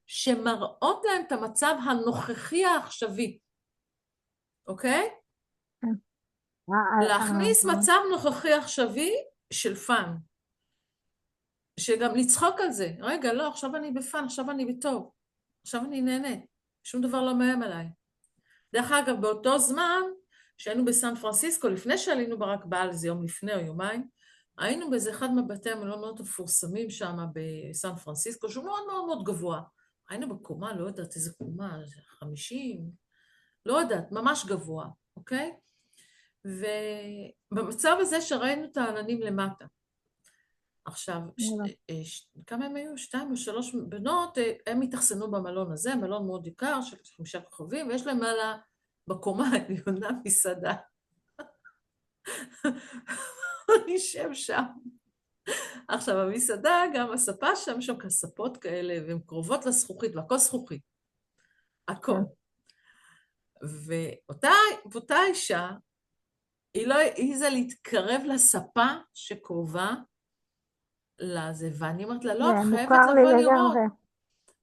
שמראות להם את המצב הנוכחי העכשווי, אוקיי? כן. אה, להכניס מצב נוכחי עכשווי של פאן. שגם לצחוק על זה. רגע, לא, עכשיו אני בפאן, עכשיו אני בטוב. עכשיו אני נהנית. שום דבר לא מאיים עליי. דרך אגב, באותו זמן, שהיינו בסן פרנסיסקו, לפני שעלינו ברקבל, זה יום לפני או יומיים, היינו באיזה אחד מבתי המלונות המפורסמים שם בסן פרנסיסקו, שהוא מאוד מאוד מאוד גבוה. היינו בקומה, לא יודעת איזה קומה, 50, לא יודעת, ממש גבוה, אוקיי? ובמצב הזה שראינו את העננים למטה. עכשיו, כמה הם היו? 2 או 3 בנות, הם התאכסנו במלון הזה, מלון מאוד יקר של 5 כוכבים, ויש להם מעלה בקומה העליונה מסעדה. אני אשב שם. עכשיו, המסעדה, גם הספה שם כספות כאלה, והן קרובות לזכוכית, והכל זכוכית. הכל. כן. ואותה אישה, היא לא העיזה להתקרב לספה שקרובה לזה, ואני אומרת לה, לא, את חייבת מוכר לי לבוא לגמרי. לראות.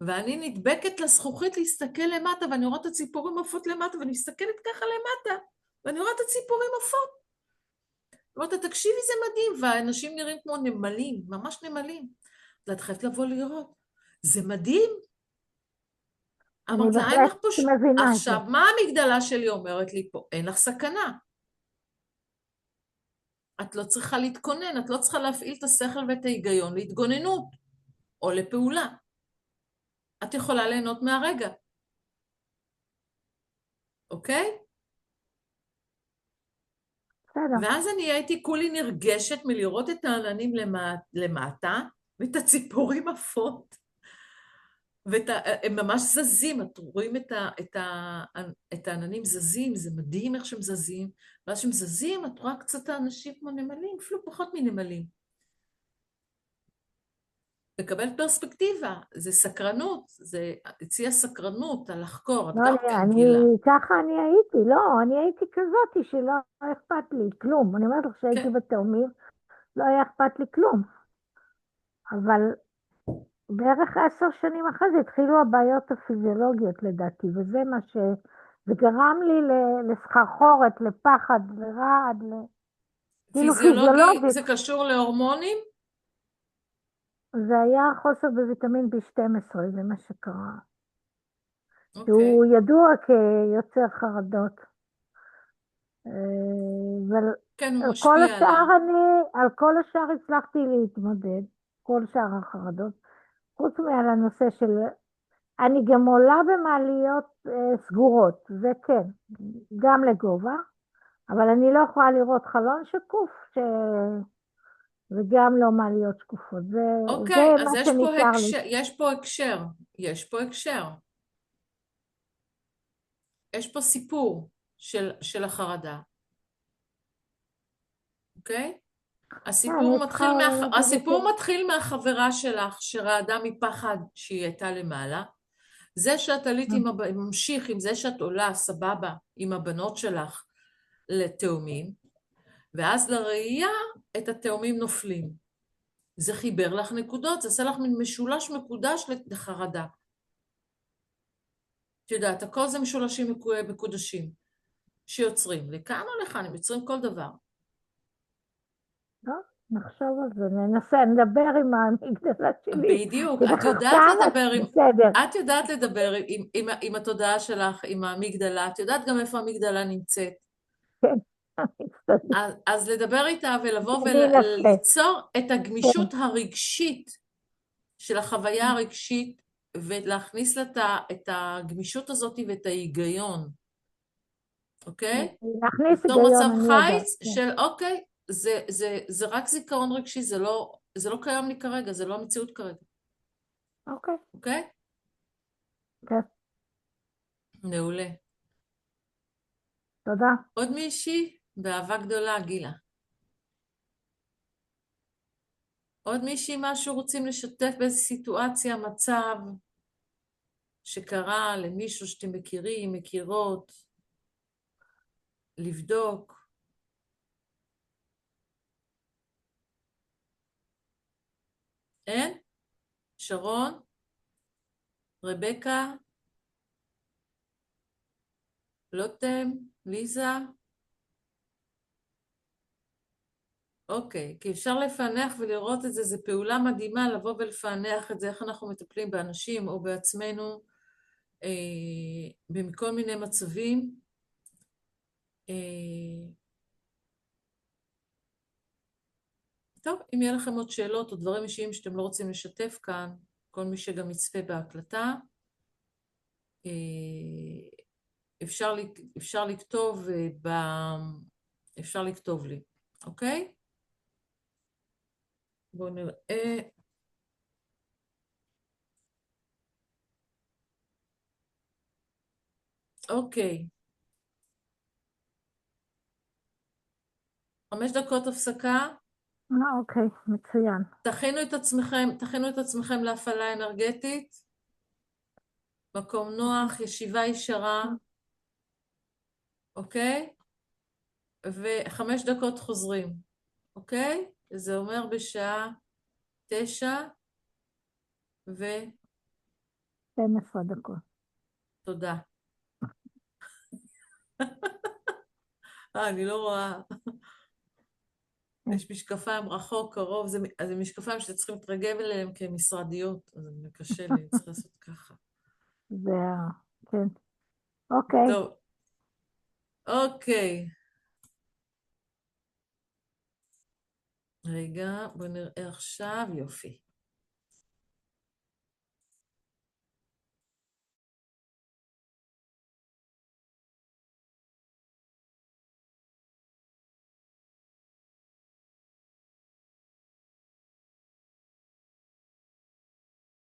ואני נדבקת לזכוכית להסתכל למטה, ואני רואה את הציפורים עפות למטה, ואני מסתכלת ככה למטה, ואני רואה את הציפורים עפות. אמרת, תקשיבי, זה מדהים, והאנשים נראים כמו נמלים, ממש נמלים. ואת חייבת לבוא לראות. זה מדהים. אני אמרת לה, אין בהחלט לך פה מבינה את זה. עכשיו, מה המגדלה שלי אומרת לי פה? אין לך סכנה. את לא צריכה להתכונן, את לא צריכה להפעיל את השכל ואת ההיגיון להתגוננות, או לפעולה. את יכולה ליהנות מהרגע. אוקיי? בסדר. ואז אני הייתי כולי נרגשת מלראות את העננים למטה, ואת הציפורים עפות, והם ממש זזים, את רואים את העננים זזים, זה מדהים איך שהם זזים, ואז שהם זזים, את רואה קצת האנשים כמו נמלים, אפילו פחות מנמלים. לקבל פרספקטיבה, זה סקרנות, זה הציע סקרנות על לחקור, את לא, גם כן גילה. ככה אני הייתי, לא, אני הייתי כזאתי שלא אכפת לי כלום. אני אומרת לך שהייתי כן, בתאומים, לא היה אכפת לי כלום. אבל בערך 10 שנים אחרי זה התחילו הבעיות הפיזיולוגיות לדעתי, וזה מה זה גרם לי לסחרחורת, לפחד, לרעד, כאילו פיזיולוגי, פיזיולוגית. זה קשור להורמונים? זה היה חוסר בוויטמין B12, זה מה שקרה. אוקיי. שהוא ידוע כיוצר חרדות. כן, הוא ועל כל משפיע השאר עליי. על כל השאר הצלחתי להתמודד, כל שאר החרדות. חוץ מעל הנושא של, אני גם עולה במעליות סגורות, זה כן, גם לגובה, אבל אני לא יכולה לראות חלון שקוף, וגם לא מעליות שקופות. זה אוקיי, מה אז שנשאר לי. יש פה הקשר, יש פה הקשר. יש פה סיפור של החרדה, אוקיי? אני צריכה להגיד את זה. הסיפור מתחיל מהחברה שלך שרעדה מפחד שהיא הייתה למעלה. זה שאת עלית ממשיך עם זה שאת עולה, סבבה, עם הבנות שלך לתאומים, ואז לראייה את התאומים נופלים. זה חיבר לך נקודות, זה עושה לך מין משולש מקודש לחרדה. את יודעת, הכל זה משולשים מקודשים. שיוצרים. לכאן או לכאן, הם יוצרים כל דבר. לא, נחשוב על זה, ננסה, נדבר עם המגדלה שלי. בדיוק, בדרך כלל בסדר. את יודעת לדבר עם התודעה שלך, עם המגדלה, את יודעת גם איפה המגדלה נמצאת. כן, אני אשתדל. אז לדבר איתה ולבוא אני אנסה. וליצור את כן. הגמישות הרגשית של החוויה הרגשית, ולהכניס לה את הגמישות הזאת ואת ההיגיון, אוקיי? להכניס בתור מצב היגיון, אני יודעת. חיץ כן. של אוקיי, זה רק זיכרון רגשי, זה לא קיים לי כרגע, זה לא המציאות כרגע, אוקיי. אוקיי? כן. מעולה. תודה. עוד מישהי? באהבה גדולה, גילה. עוד מישהי משהו רוצים לשתף באיזו סיטואציה, מצב שקרה למישהו שאתם מכירים, מכירות, לבדוק. אין? שרון? רבקה? לוטם? ליזה? אוקיי, כי אפשר לפענח ולראות את זה, זו פעולה מדהימה לבוא ולפענח את זה, איך אנחנו מטפלים באנשים או בעצמנו בכל מיני מצבים. טוב, אם יהיה לכם עוד שאלות או דברים אישיים שאתם לא רוצים לשתף כאן, כל מי שגם יצפה בהקלטה, אפשר לכתוב אפשר לכתוב לי, אוקיי? בואו נראה. אוקיי. 5 דקות הפסקה. אוקיי, מצוין. תכינו את עצמכם להפעלה אנרגטית. מקום נוח, ישיבה ישרה, אוקיי? ו5 דקות חוזרים, אוקיי? זה אומר בשעה 9 ו... 12 דקות. תודה. אני לא רואה. יש משקפיים רחוק, קרוב, זה משקפיים שאתם צריכים להתרגל אליהם כמשרדיות, אז זה קשה לי, צריך לעשות ככה. כן. אוקיי. טוב, אוקיי. רגע, בואו נראה עכשיו, יופי.